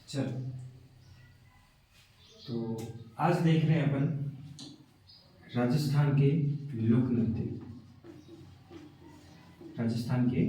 चलो, तो आज देख रहे हैं अपन राजस्थान के लोक नृत्य। राजस्थान के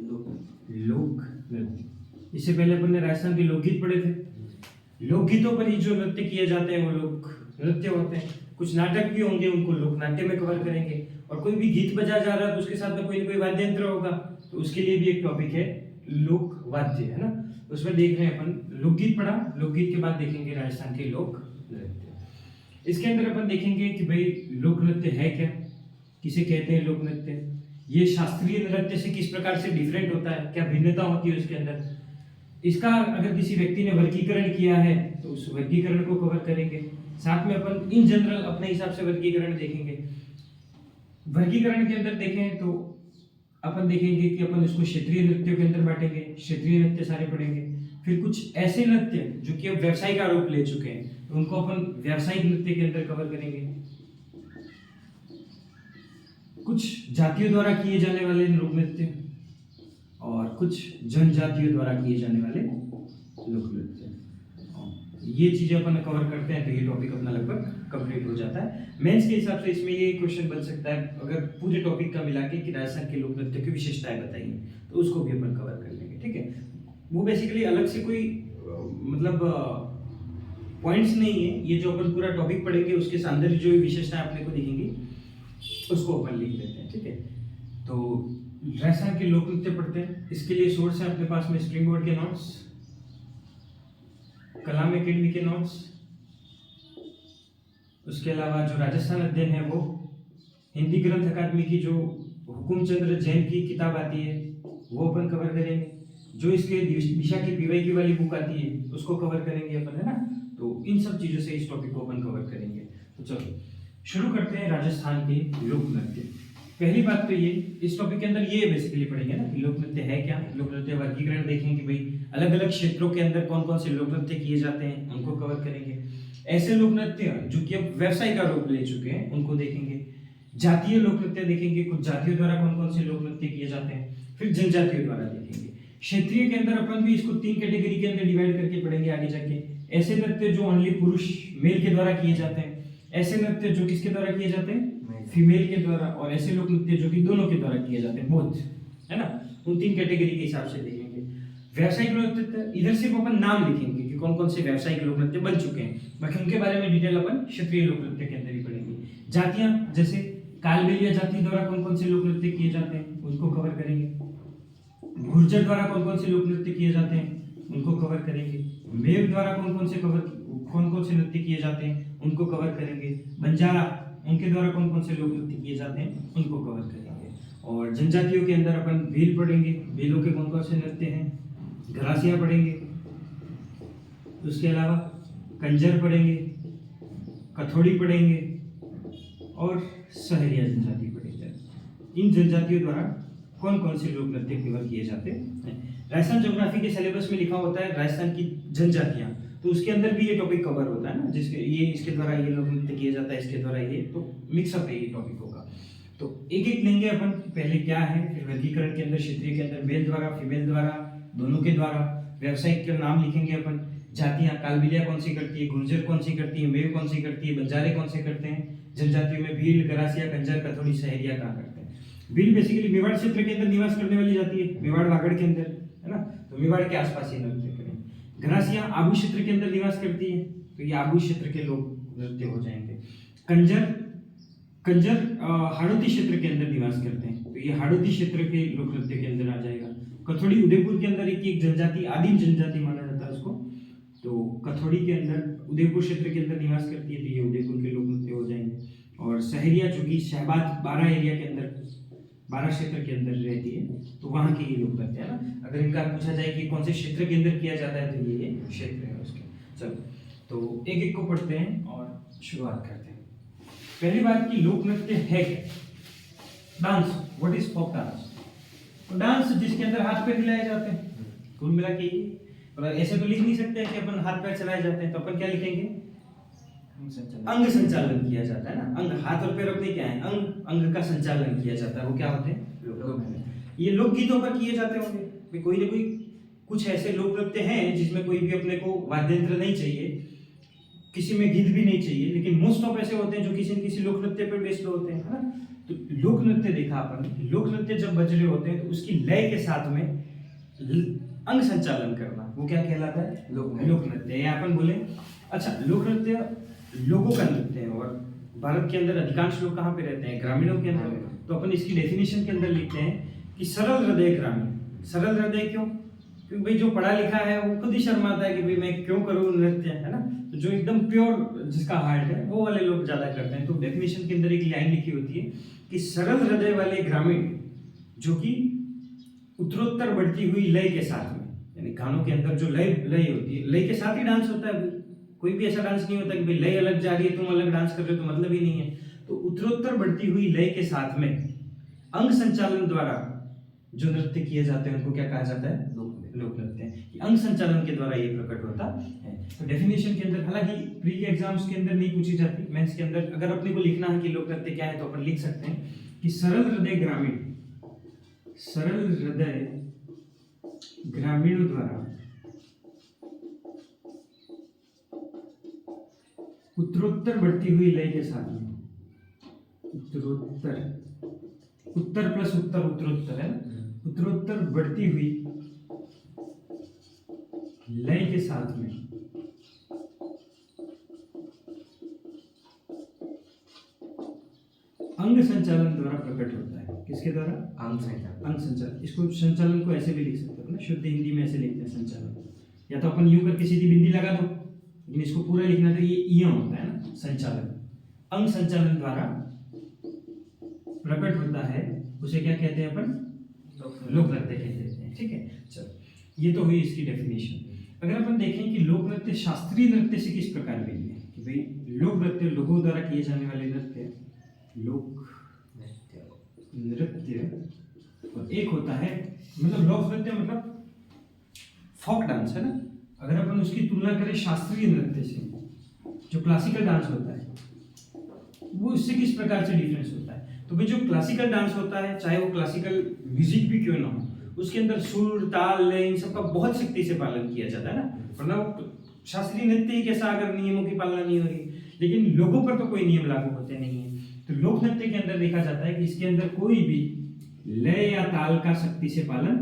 लोक नृत्य। इससे पहले अपन ने राजस्थान के लोकगीत पढ़े थे। लोकगीतों पर ही जो नृत्य किए जाते हैं वो लोक नृत्य होते हैं। कुछ नाटक भी होंगे, उनको लोक नाट्य में कवर करेंगे। और कोई भी गीत बजा जा रहा है तो उसके साथ में कोई ना कोई वाद्य यंत्र होगा, तो उसके लिए भी एक टॉपिक है लोक वाद्य, है ना। उसमें देख रहे हैं अपन लोकगीत पढ़ा, लोकगीत के बाद देखेंगे राजस्थान के लोक नृत्य। इसके अंदर अपन देखेंगे कि भाई लोक नृत्य है क्या, किसे कहते हैं लोक नृत्य, ये शास्त्रीय नृत्य से किस प्रकार से डिफरेंट होता है, क्या भिन्नता होती है उसके अंदर। इसका अगर किसी व्यक्ति ने वर्गीकरण किया है तो उस वर्गीकरण को कवर करेंगे। साथ में अपन इन जनरल अपने हिसाब से वर्गीकरण देखेंगे। वर्गीकरण के अंदर देखें तो अपन देखेंगे कि अपन इसको क्षेत्रीय नृत्यों के अंदर बांटेंगे, क्षेत्रीय नृत्य सारे पढ़ेंगे। फिर कुछ ऐसे नृत्य जो कि अब व्यावसायिक आरोप ले चुके हैं तो उनको अपन व्यावसायिक नृत्य के अंदर कवर करेंगे। कुछ जातियों द्वारा किए जाने वाले लोक नृत्य और कुछ जनजातियों द्वारा किए जाने वाले लोक नृत्य, ये चीजें अपन कवर करते हैं तो ये टॉपिक अपना लगभग कंप्लीट हो जाता है। मेंस के हिसाब से इसमें ये क्वेश्चन बन सकता है, अगर पूरे टॉपिक का मिला के कि राजस्थान के लोक नृत्य की विशेषताएं बताइए, तो उसको भी अपन कवर कर लेंगे। ठीक है, वो बेसिकली अलग से कोई मतलब पॉइंट्स नहीं है, ये जो अपन पूरा टॉपिक पढ़ेंगे उसके अंदर जो विशेषताएं अपने को दिखेंगी उसको अपन लिख लेते हैं। ठीक है, तो राजस्थान के लोक नृत्य पढ़ते हैं। इसके लिए सोर्स है अपने पास में स्प्रिंग बोर्ड के नोट्स, कलाम एकेडमी के नोट्स, उसके अलावा जो राजस्थान अध्ययन है वो हिंदी ग्रंथ अकादमी की जो हुकुमचंद्र जैन की किताब आती है वो अपन कवर करेंगे। जो इसके दिशा की पीवाई की वाली बुक आती है उसको कवर करेंगे अपन, है ना। तो इन सब चीजों से इस टॉपिक को अपन कवर करेंगे। तो चलो शुरू करते हैं राजस्थान के लोक नृत्य। पहली बात तो ये, इस टॉपिक के अंदर ये बेसिकली पढ़ेंगे ना कि लोक नृत्य है क्या, लोक नृत्य वर्गीकरण देखेंगे, भाई अलग अलग क्षेत्रों के अंदर कौन कौन से लोक नृत्य किए जाते हैं उनको कवर करेंगे। ऐसे लोक नृत्य जो कि अब व्यवसायिक रूप ले चुके हैं उनको देखेंगे। जातीय लोक नृत्य देखेंगे, कुछ जातियों द्वारा कौन कौन से लोक नृत्य किए जाते हैं। फिर जनजातियों द्वारा देखेंगे। क्षेत्रीय के अंदर अपन भी इसको 3 कैटेगरी के अंदर डिवाइड करके पढ़ेंगे आगे जाके। ऐसे नृत्य जो ओनली पुरुष मेल के द्वारा किए जाते हैं, ऐसे नृत्य जो किसके द्वारा किए जाते हैं, फीमेल के द्वारा, और ऐसे लोक नृत्य जो कि दोनों के द्वारा किए जाते हैं, बोथ, है ना। उन 3 कैटेगरी के हिसाब से देखेंगे। व्यावसायिक लोक नृत्य इधर सिर्फ अपन नाम लिखेंगे कि कौन कौन से व्यावसायिक लोक नृत्य बन चुके हैं, बाकी उनके बारे में डिटेल अपन क्षेत्रीय लोक नृत्य के अंदर ही पढ़ेंगे। जातियां, जैसे कालबेलिया जाति द्वारा कौन कौन से लोक नृत्य किए जाते हैं उनको कवर करेंगे। गुर्जर द्वारा कौन कौन से लोक नृत्य किए जाते हैं उनको कवर करेंगे। मेव द्वारा कौन कौन से नृत्य किए जाते हैं उनको कवर करेंगे। बंजारा, उनके द्वारा कौन कौन से लोक नृत्य किए जाते हैं उनको कवर करेंगे। और जनजातियों के अंदर अपन भील पढ़ेंगे, भीलों के कौन कौन से नृत्य हैं। घरासिया पढ़ेंगे, उसके अलावा कंजर पढ़ेंगे, कथोड़ी पढ़ेंगे और सहरिया जनजाति पढ़ेंगे। इन जनजातियों द्वारा कौन कौन से लोक नृत्य कवर किए जाते हैं। राजस्थान ज्योग्राफी के सिलेबस में लिखा होता है राजस्थान की जनजातियां, तो उसके अंदर भी ये टॉपिक कवर होता है ना, जिसके ये इसके द्वारा ये लोक नृत्य किया जाता है, इसके द्वारा ये, तो मिक्सअप है ये टॉपिकों का। तो एक एक लेंगे अपन, पहले क्या है, फिर वर्गीकरण के अंदर क्षेत्रीय के अंदर मेल द्वारा, फीमेल द्वारा, दोनों के द्वारा। व्यावसायिक के नाम लिखेंगे अपन। जातियां, कालबेलिया कौन सी करती है, गुर्जर कौन सी करती है, मेव कौन सी करती है, बंजारे कौन से करते हैं। जनजातियों में भील, गरासिया, कंजर, कथोड़ी, सहरिया कहाँ करते हैं। भील बेसिकली मेवाड़ क्षेत्र के अंदर निवास करने वाली जाती है, मेवाड़ वागड़ के अंदर, है ना, तो मेवाड़ के आसपास ये नृत्य करें। घरासिया आबू क्षेत्र के अंदर निवास करती है, तो ये आबू क्षेत्र के लोग नृत्य हो जाएंगे। कंजर हाड़ौती क्षेत्र के अंदर निवास करते हैं, तो ये हाड़ौती क्षेत्र के लोक नृत्य के अंदर आ जाएगा। कथोड़ी उदयपुर के अंदर एक जनजाति, आदिम जनजाति माना जाता है उसको, तो कथोड़ी के अंदर उदयपुर क्षेत्र के अंदर निवास करती है, तो ये उदयपुर के लोक नृत्य हो जाएंगे। और सहरिया जो कि शहबाज 12 एरिया के अंदर, 12 क्षेत्र के अंदर रहती है, तो वहाँ के ये लोग करते हैं ना। अगर इनका पूछा जाए कि कौन से क्षेत्र के अंदर किया जाता है तो ये क्षेत्र है उसके। चलो तो एक एक को पढ़ते हैं और शुरुआत करते हैं। पहली बात कि लोक नृत्य है क्या। Dance, what is folk dance. तो डांस जिसके अंदर हाथ पैर हिलाए जाते हैं, कुल मिला के और ऐसे तो लिख नहीं सकते कि अपन हाथ पैर चलाए जाते हैं, तो अपन क्या लिखेंगे, अंग संचालन किया जाता है ना। अंग, हाथ और पैर अपने क्या है, अंग का संचालन किया जाता है, वो क्या होते हैं, लोक। ये लोकगीतों पर किए जाते होंगे, कोई ना कोई कुछ ऐसे लोक नृत्य हैं जिसमें कोई भी अपने को वाद्य यंत्र नहीं चाहिए, किसी में गीत भी नहीं चाहिए, लेकिन मोस्ट ऑफ ऐसे होते हैं जो किसी न किसी लोक नृत्य पर बेस्ड होते हैं, है ना। तो लोक नृत्य देखा अपन, लोक नृत्य जब बज रहे होते हैं तो उसकी लय के साथ में अंग संचालन करना, वो क्या कहलाता है? लोक नृत्य। या अपन बोले अच्छा, लोक नृत्य लोगों का नृत्य है, और भारत के अंदर अधिकांश लोग कहाँ पे रहते हैं? ग्रामीणों के अंदर। तो अपन इसकी डेफिनेशन के अंदर लिखते हैं कि सरल हृदय ग्रामीण। सरल हृदय क्यों? क्योंकि भाई जो पढ़ा लिखा है वो खुद ही शर्माता है कि भाई मैं क्यों करूँ नृत्य, है ना। तो जो एकदम प्योर जिसका हार्ट है वो वाले लोग ज्यादा करते हैं। तो डेफिनेशन के अंदर एक लाइन लिखी होती है कि सरल हृदय वाले ग्रामीण जो कि उत्तरोत्तर बढ़ती हुई लय के साथ में, यानी गानों के अंदर जो लय होती है, लय के साथ ही डांस होता है। कोई भी ऐसा डांस नहीं होता कि भाई लय अलग जा रही है तुम अलग डांस कर रहे हो, तो मतलब ही नहीं है। तो उत्तरोत्तर बढ़ती हुई लय के साथ में अंग संचालन द्वारा जो नृत्य किए जाते हैं उनको क्या कहा जाता है? लोक नृत्य। कि अंग संचालन के द्वारा ये प्रकट होता है। तो डेफिनेशन के अंदर, हालांकि प्री एग्जाम्स के अंदर नहीं पूछी जाती, मेंस के अंदर अगर अपने को लिखना है कि लोक नृत्य क्या है तो अपन लिख सकते हैं कि सरल हृदय ग्रामीण, सरल हृदय ग्रामीणों द्वारा उत्तरोत्तर बढ़ती हुई लय के साथ में, उत्तरोत्तर, उत्तर प्लस उत्तर, उत्तरोत्तर है, उत्तरोत्तर बढ़ती हुई लय के साथ में अंग संचालन द्वारा प्रकट होता है। किसके द्वारा? अंग संचालन। अंग संचालन, इसको संचालन को ऐसे भी लिख सकते हो ना, शुद्ध हिंदी में ऐसे लिखते हैं संचालन, या तो अपन यूं करके सीधी बिंदी लगा दो, लेकिन इसको पूरा लिखना तो ये इया होता है ना, संचालन। अंग संचालन द्वारा प्रकट होता है, उसे क्या कहते हैं अपन? लोक नृत्य कहते हैं। ठीक है, चलो ये तो हुई इसकी डेफिनेशन। अगर अपन देखें कि लोक नृत्य शास्त्रीय नृत्य से किस प्रकार भिन्न है, कि भाई लोक नृत्य लोगों द्वारा किए जाने वाले नृत्य, लोक नृत्य, और एक होता है मतलब लोक नृत्य मतलब फोक डांस है ना। अगर अपन उसकी तुलना करें शास्त्रीय नृत्य से, जो क्लासिकल डांस होता है, वो इससे किस प्रकार से डिफरेंस होता है? तो भाई जो क्लासिकल डांस होता है, चाहे वो क्लासिकल म्यूजिक भी क्यों ना हो, उसके अंदर सुर ताल लय इन सबका बहुत सख्ती से पालन किया जाता है ना, वरना वो शास्त्रीय नृत्य ही कैसा अगर नियमों की पालना नहीं हो रही। लेकिन लोगों पर तो कोई नियम लागू होते नहीं है। तो लोक नृत्य के अंदर देखा जाता है कि इसके अंदर कोई भी लय या ताल का सख्ती से पालन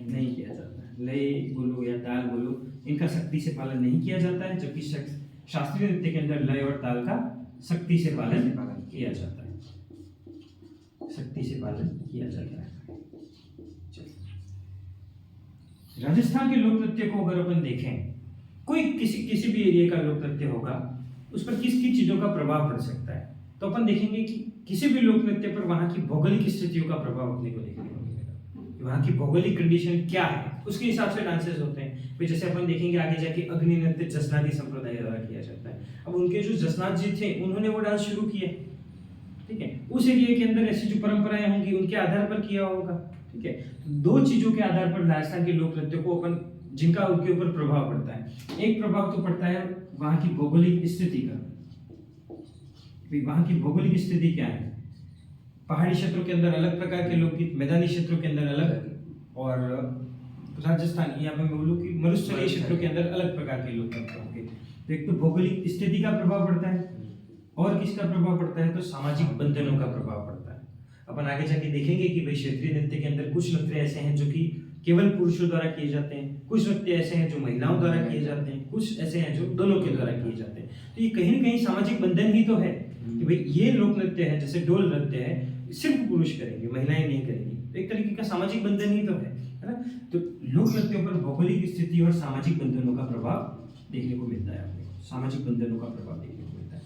नहीं किया जाता। लय बोलो या ताल बोलो, इनका सख्ती से पालन नहीं किया जाता है, जबकि शास्त्रीय नृत्य के अंदर लय और ताल का सख्ती से पालन किया जाता है, सख्ती से पालन किया जाता है। राजस्थान के लोक नृत्य को अगर अपन देखें, कोई किसी भी एरिया का लोक नृत्य होगा, उस पर किस किस चीजों का प्रभाव पड़ सकता है, तो अपन देखेंगे कि किसी भी लोक नृत्य पर वहां की भौगोलिक स्थितियों का प्रभाव अपने को देखने को मिलेगा। वहां की भौगोलिक कंडीशन क्या है, उसके हिसाब से डांसेस होते हैं। फिर जैसे अपन देखेंगे आगे जाके अग्नि नृत्य जसनादी संप्रदाय द्वारा किया जाता है। अब उनके जो जसनाथ जी थे, उन्होंने वो डांस शुरू किया, ठीक है, उस एरिया के अंदर ऐसी जो परंपराएं होंगी उनके आधार पर किया होगा। ठीक है, तो दो चीजों के आधार पर राजस्थान के लोक नृत्य को अपन, जिनका उनके ऊपर प्रभाव पड़ता है। एक प्रभाव तो पड़ता है वहां की भौगोलिक स्थिति का, वहां की भौगोलिक स्थिति क्या है। पहाड़ी क्षेत्रों के अंदर अलग प्रकार के लोकगीत, मैदानी क्षेत्रों के अंदर अलग, और राजस्थान यहाँ पे मैं बोलूँ कि मरुस्थलीय क्षेत्रों के अंदर अलग प्रकार के लोक नृत्य होंगे। तो एक तो भौगोलिक स्थिति का प्रभाव पड़ता है, और किसका प्रभाव पड़ता है, तो सामाजिक बंधनों का प्रभाव पड़ता है। अपन आगे जाके देखेंगे कि भाई क्षेत्रीय नृत्य के अंदर कुछ नृत्य ऐसे हैं जो कि केवल पुरुषों द्वारा किए जाते हैं, कुछ नृत्य ऐसे हैं जो महिलाओं द्वारा किए जाते हैं, कुछ ऐसे हैं जो दोनों के द्वारा किए जाते हैं। तो ये कहीं ना कहीं सामाजिक बंधन ही तो है कि भाई ये लोक नृत्य है, जैसे डोल नृत्य है, सिर्फ पुरुष करेंगे, महिलाएं नहीं करेंगी, तो एक तरीके का सामाजिक बंधन ही तो है ना। तो लोक नृत्यों पर भौगोलिक स्थिति और सामाजिक बंधनों का प्रभाव देखने को मिलता है, आपको सामाजिक बंधनों का प्रभाव देखने को मिलता है।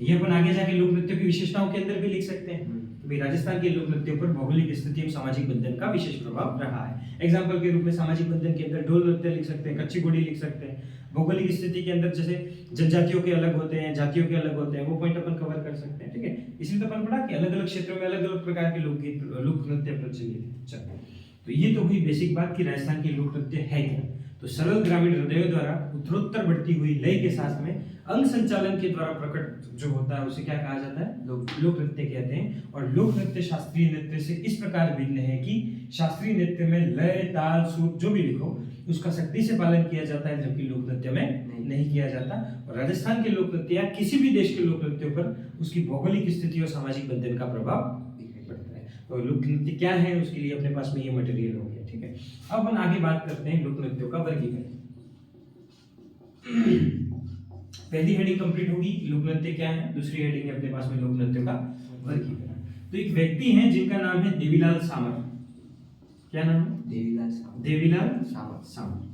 ये अपन आगे जाके लोक नृत्यों की विशेषताओं के अंदर भी लिख सकते हैं। भाई राजस्थान के लोक नृत्यों पर भौगोलिक स्थिति और सामाजिक बंधन का विशेष प्रभाव रहा है। एग्जाम्पल के रूप में सामाजिक बंधन के अंदर डोल नृत्य लिख सकते हैं, कच्ची घोड़ी लिख सकते हैं। भौगोलिक स्थिति के अंदर जैसे जनजातियों के अलग होते हैं, जातियों के अलग होते हैं, वो पॉइंट अपन कवर कर सकते हैं। ठीक है, इसलिए तो अपन पढ़ा कि अलग अलग क्षेत्रों में अलग अलग प्रकार के लोकगीत लोक नृत्य प्रचलित है। चलो, तो ये तो हुई बेसिक बात कि राजस्थान के लोक नृत्य है क्या। तो तो सरल ग्रामीण हृदयों द्वारा उत्तरोत्तर बढ़ती हुई लय के साथ में अंग संचालन के द्वारा प्रकट जो होता है उसे क्या कहा जाता है? लोक नृत्य कहते हैं। और लोक नृत्य शास्त्रीय नृत्य से इस प्रकार भिन्न है कि शास्त्रीय नृत्य में लय, ताल, सुर जो भी लिखो उसका सख्ती से पालन किया जाता है, जबकि लोक नृत्य में नहीं किया जाता। और राजस्थान के लोक नृत्य या किसी भी देश के लोक नृत्यों पर उसकी भौगोलिक स्थिति और सामाजिक बंधन का प्रभाव पड़ता है। तो लोक नृत्य क्या है उसके लिए अपने पास में ये मटेरियल हो गया, ठीक है। अब अपन आगे बात करते हैं लोक नृत्यों का वर्गीकरण। पहली हेडिंग कंप्लीट होगी, लोक नृत्य क्या है। दूसरी हेडिंग है अपने पास में लोक नृत्यों का वर्गीकरण। तो एक व्यक्ति है जिनका नाम है देवीलाल सामर। क्या नाम है? देवीलाल सामर।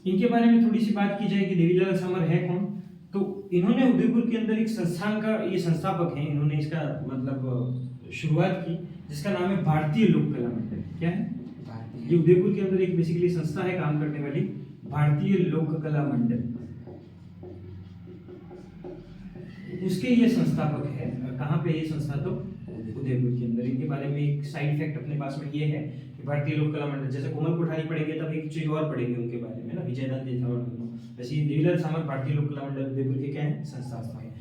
इनके बारे में थोड़ी सी बात की जाए कि देवीलाल सामर है कौन। तो इन्होंने उदयपुर के अंदर एक संस्थान का ये संस्थापक हैं, इन्होंने इसका मतलब शुरुआत की जिसका नाम है भारतीय लोक कला मंडल। क्या है? ये उदयपुर के अंदर एक बेसिकली संस्था है काम करने वाली, भारतीय लोक कला मंडल, उसके ये संस्थापक है। कहाँ पे ये संस्था? तो उदयपुर के अंदर। इनके बारे में एक साइड इफेक्ट अपने पास में ये है कि भारतीय लोक कला मंडल, जैसे कोमल कोठारी पढ़ेंगे तब एक चीज और पढ़ेंगे उनके बारे में ना, विजयदान देथावड़, वैसे देवीलाल सामर भारतीय लोक कला मंडल उदयपुर के क्या है? संस्थापक है।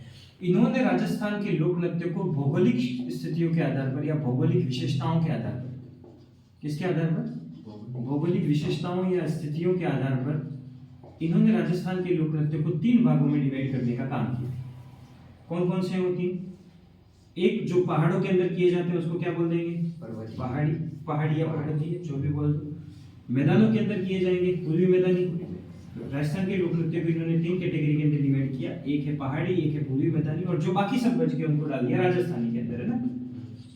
इन्होंने राजस्थान के लोक नृत्य को भौगोलिक स्थितियों के आधार पर या भौगोलिक विशेषताओं के आधार पर, किसके आधार पर? भौगोलिक विशेषताओं या स्थितियों के आधार पर इन्होंने राजस्थान के लोक नृत्य को 3 भागों में डिवाइड करने का काम किया। कौन कौन से हैं वो 3? एक जो पहाड़ों के अंदर किए जाते हैं उसको क्या बोल देंगे? पहाड़ी या पर्वतीय, जो भी बोल दो। मैदानों के अंदर किए जाएंगे पूर्वी मैदानी। राजस्थान के लोक नृत्य को इन्होंने 3 कैटेगरी के अंदर डिवाइड किया, एक है पहाड़ी, एक है पूर्वी मैदानी, और जो बाकी सब बच गए उनको डाल दिया राजस्थानी के अंदर, है ना।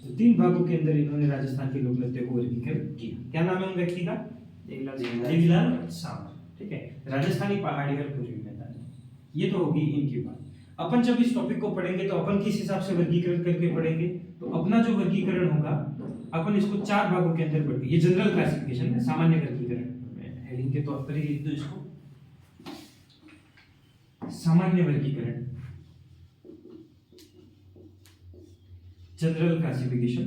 तो 3 भागों के अंदर इन्होंने राजस्थान के लोक नृत्य को वर्गीकृत किया। क्या नाम है उन व्यक्ति का? देवीलाल सामर, ठीक है। राजस्थानी, पहाड़ी और पूर्वी मैदानी, ये तो होगी इनकी बात। अपन जब इस टॉपिक को पढ़ेंगे तो अपन किस हिसाब से वर्गीकरण करके पढ़ेंगे? तो अपना जो वर्गीकरण होगा अपन इसको 4 भागों के अंदर बढ़ेंगे। ये जनरल क्लासिफिकेशन है, सामान्य वर्गीकरण, हेडिंग के तौर पर ही लिख दो इसको, सामान्य वर्गीकरण, जनरल क्लासिफिकेशन।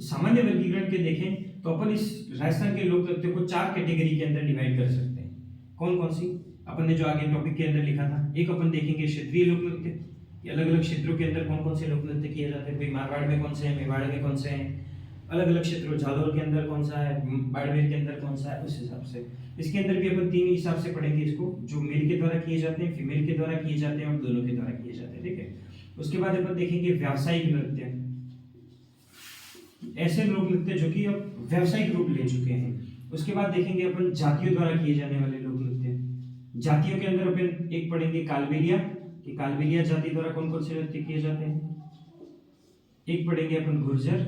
सामान्य वर्गीकरण के देखें तो अपन इस राजस्थान के लोक नृत्य को 4 कैटेगरी के अंदर डिवाइड कर सकते हैं। कौन कौन सी? अपन ने जो आगे टॉपिक के अंदर लिखा था, एक अपन देखेंगे क्षेत्रीय लोक नृत्य, अलग अलग क्षेत्रों के अंदर कौन कौन से लोक नृत्य किए जाते हैं। भाई मारवाड़ में कौन से हैं, मेवाड़ में कौन से हैं, अलग अलग क्षेत्रों, जालौर के अंदर कौन सा है, बाड़मेर के अंदर कौन सा है, उस हिसाब से। इसके अंदर भी अपन 3 हिसाब से पढ़ेंगे इसको, जो मेल के द्वारा किए जाते हैं, फीमेल के द्वारा किए जाते हैं और दोनों के द्वारा किए जाते हैं, ठीक है। उसके बाद अपन देखेंगे व्यावसायिक नृत्य, ऐसे लोक नृत्य जो कि अब व्यावसायिक रूप ले चुके हैं। उसके बाद देखेंगे अपन जातियों द्वारा किए जाने वाले लोक नृत्य। जातियों के अंदर अपन एक पढ़ेंगे कालबेलिया, कि कालबेलिया जाति द्वारा कौन कौन से नृत्य किए जाते हैं। एक पढ़ेंगे अपन गुर्जर,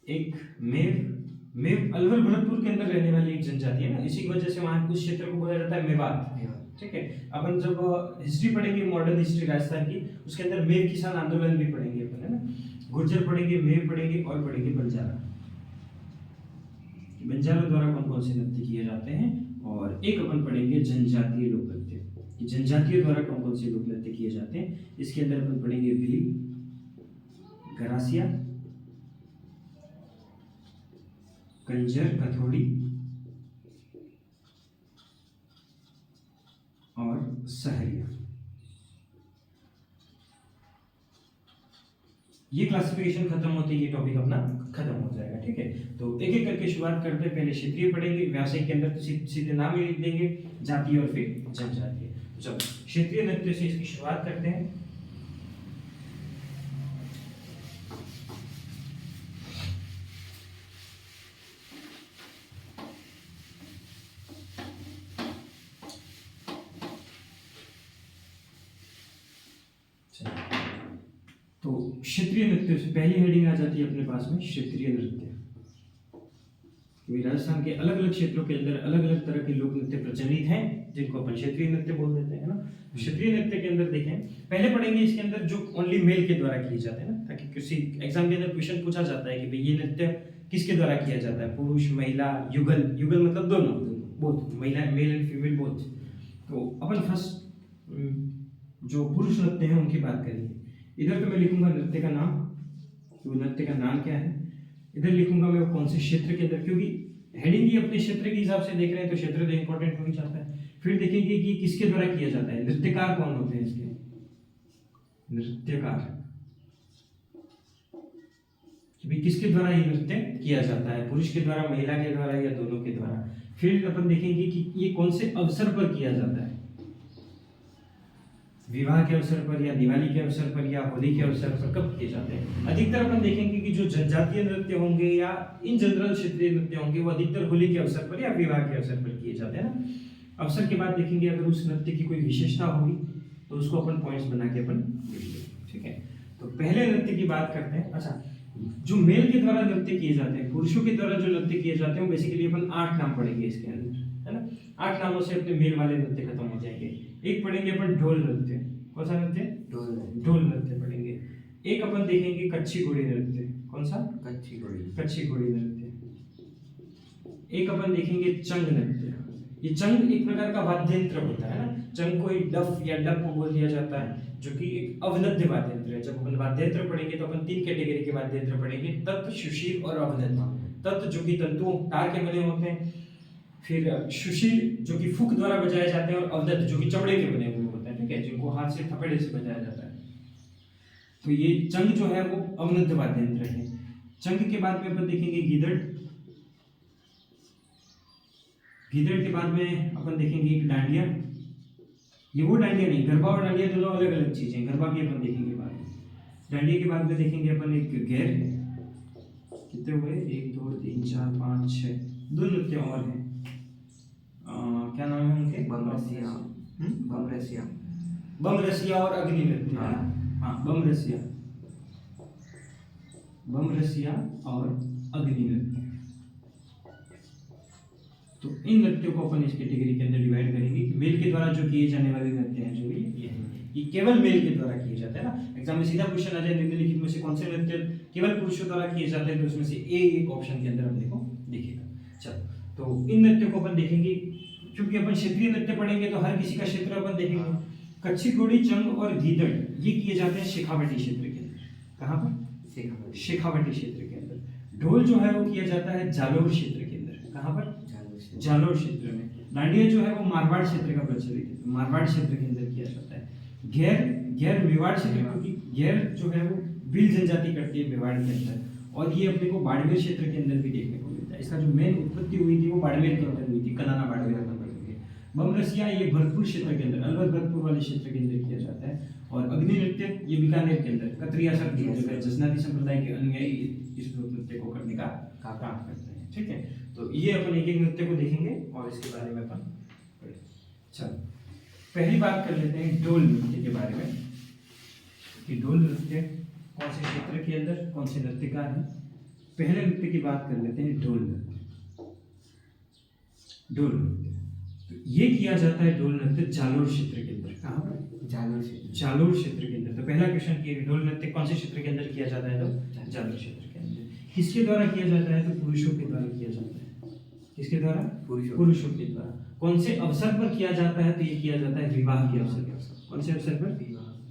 एक मेव अलवर भरतपुर के अंदर रहने वाली एक जनजाति है ना, इसी की वजह से वहां उस क्षेत्र को बोला जाता है मेवात, ठीक है। अपन जब हिस्ट्री पढ़ेंगे, मॉडर्न हिस्ट्री राजस्थान की, उसके अंदर मेव किसान आंदोलन भी पढ़ेंगे अपन, है ना। गुर्जर पढ़ेंगे, मेव पढ़ेंगे और पढ़ेंगे बंजारा। बंजारों द्वारा कौन कौन से नृत्य किए जाते हैं। और एक अपन पढ़ेंगे जनजातीय लोक नृत्य, कि जनजातियों द्वारा कौन कौन से लोक नृत्य किए जाते हैं। इसके अंदर अपन पढ़ेंगे भील, गरासिया, कंजर, कथोड़ी और सहरिया। ये क्लासिफिकेशन खत्म होते ये टॉपिक अपना खत्म हो जाएगा, ठीक है। तो एक एक करके शुरुआत करते हैं। पहले क्षेत्रीय पढ़ेंगे, व्यावसायिक के अंदर तो सीधे नाम ही लिख देंगे, जाति और फिर जनजातीय। चलो क्षेत्रीय नृत्य से इसकी शुरुआत करते हैं। तो क्षेत्रीय नृत्य से पहली हेडिंग आ जाती है अपने पास में क्षेत्रीय नृत्य। राजस्थान के अलग अलग क्षेत्रों के अंदर अलग अलग तरह के लोक नृत्य प्रचलित हैं, जिनको अपन क्षेत्रीय नृत्य बोल देते हैं ना। क्षेत्रीय नृत्य के अंदर देखें, पहले पढ़ेंगे इसके अंदर जो ओनली मेल के द्वारा किए जाते हैं ना, ताकि किसी एग्जाम के अंदर क्वेश्चन पूछा जाता है कि भाई ये नृत्य किसके द्वारा किया जाता है, पुरुष, महिला, युगल, युगल मतलब दोनों, बोथ, महिला, मेल एंड फीमेल बोथ। तो अपन फर्स्ट जो पुरुष नृत्य हैं उनकी बात करेंगे। इधर तो मैं लिखूंगा नृत्य का नाम, तो नृत्य का नाम क्या है। इधर लिखूंगा मैं वो कौन से क्षेत्र के अंदर, क्योंकि हेडिंग ही अपने क्षेत्र के हिसाब से देख रहे हैं तो क्षेत्र तो इंपॉर्टेंट हो ही जाता है। फिर देखेंगे कि किसके द्वारा किया जाता है, नृत्यकार कौन होते हैं इसके, नृत्यकार कि किसके द्वारा ये नृत्य किया जाता है, पुरुष के द्वारा, महिला के द्वारा या दोनों के द्वारा। फिर अपन देखेंगे कि ये कौन से अवसर पर किया जाता है, विवाह के अवसर पर या दिवाली के अवसर पर या होली के अवसर पर कब किए जाते हैं। अधिकतर अपन देखेंगे कि जो जनजातीय नृत्य होंगे या इन जनरल क्षेत्रीय नृत्य होंगे वो अधिकतर होली के अवसर पर या विवाह के अवसर पर किए जाते हैं ना। अवसर के बाद देखेंगे अगर उस नृत्य की कोई विशेषता होगी तो उसको अपन पॉइंट्स बना के अपन लिखेंगे, ठीक है। तो पहले नृत्य की बात करते हैं। अच्छा, जो मेल के द्वारा नृत्य किए जाते हैं, पुरुषों के द्वारा जो नृत्य किए जाते हैं, बेसिकली अपन 8 नाम पढ़ेंगे इसके अंदर, है ना। 8 नामों से अपने मेल वाले नृत्य खत्म हो जाएंगे। एक पढ़ेंगे अपन ढोल नृत्य, कौन सा नृत्य, ढोल नृत्य पढ़ेंगे। एक अपन देखेंगे कच्छी घोड़ी नृत्य, कौन सा, कच्छी घोड़ी नृत्य। एक अपन देखेंगे चंग नृत्य। ये चंग एक प्रकार का वाद्य यंत्र होता है ना, चंग को एक डफ या डप को बोल दिया जाता है, जो कि एक अवनद्य वाद्य यंत्र है। जब अपन वाद्य यंत्र पढ़ेंगे तो अपन 3 कैटेगरी के वाद्य यंत्र पढ़ेंगे, तत्व, सुशील और अवनद्य। तत्व जो कि तंतुओं तार के बने होते हैं, फिर सुशील जो कि फूंक द्वारा बजाए जाते हैं, और अवनद्य जो कि चमड़े के बने हुए होते हैं, ठीक है, जिनको हाथ से थपेड़े से बजाया जाता है। तो ये चंग जो है वो अवनद्य वाद्य यंत्र है। चंग के बाद में अपन देखेंगे गीदड़। गीदड़ के बाद में अपन देखेंगे एक डांडिया। ये वो डांडिया नहीं, गरबा और डांडिया दोनों अलग अलग चीजें, गरबा भी अपन देखेंगे बाद में। डांडिया के बाद में देखेंगे अपन एक गैर। कितने हुए, 1 2 3 4 5 6, 2 नृत्य और हैं। क्या नाम है उनके, बमरसिया और अग्नि नृत्य। हाँ, बमरसिया और अग्नि नृत्य। तो इन नृत्यों को अपन इस कैटेगरी के अंदर डिवाइड करेंगे कि मेल के द्वारा जो किए जाने वाले नृत्य हैं, जो ये केवल मेल के द्वारा किए जाते हैं ना। एग्जाम में सीधा क्वेश्चन आ जाए निम्नलिखित में से कौन से नृत्य केवल पुरुषों द्वारा किए जाते हैं, तो उसमें से ए एक ऑप्शन के अंदर हमने को दिखेगा। चलो, तो इन नृत्यों को अपन देखेंगे। क्योंकि अपन क्षेत्रीय नृत्य पढ़ेंगे तो हर किसी का क्षेत्र अपन देखेंगे। कच्छी घोड़ी, चंग और गीदड़ ये किए जाते हैं शेखावटी क्षेत्र के अंदर। कहाँ पर, शेखावटी क्षेत्र के अंदर। ढोल जो है वो किया जाता है जालोर क्षेत्र के अंदर। कहाँ पर, जालोर क्षेत्र में। डांडिया जो है वो मारवाड़ क्षेत्र का प्रचलित है, मारवाड़ क्षेत्र के अंदर किया जाता है। गैर मेवाड़ क्षेत्र, क्योंकि गैर जो है वो भील जनजाति करती है मेवाड़ के अंदर, और ये अपने को बाड़मेर क्षेत्र के अंदर भी देखने को मिलता है। इसका जो मेन उत्पत्ति हुई थी वो बाड़मेर के अंदर हुई थी, कनाना बाड़मेर अपन पढ़ेंगे। बमरसिया ये भरतपुर क्षेत्र के अंदर, अलवर भरतपुर वाले क्षेत्र के अंदर किया जाता है। और अग्नि नृत्य ये बीकानेर के अंदर, कतरिया सर जो है जसनाती संप्रदाय के अनुयायी इस नृत्य को करने का काम करते हैं, ठीक है। तो ये अपन एक एक नृत्य को देखेंगे और इसके बारे में अपन पढ़ेंगे। चलो, पहली बात कर लेते हैं ढोल नृत्य के बारे में कि ढोल नृत्य कौन से क्षेत्र के अंदर कौन से नृत्यकार हैं। पहले नृत्य की बात कर लेते हैं ढोल नृत्य। ढोल नृत्य तो ये किया जाता है ढोल नृत्य जालोर क्षेत्र के अंदर। कहाँ पर, जालोर क्षेत्र के अंदर। तो पहला क्वेश्चन कि ढोल नृत्य कौन से क्षेत्र के अंदर किया जाता है, तो जालोर क्षेत्र के अंदर। किसके द्वारा किया जाता है, तो पुरुषों के द्वारा किया जाता है। किसके द्वारा, पुरुषों के द्वारा। कौन से अवसर पर किया जाता है, तो ये किया जाता है विवाह के अवसर पर। कौन से अवसर पर,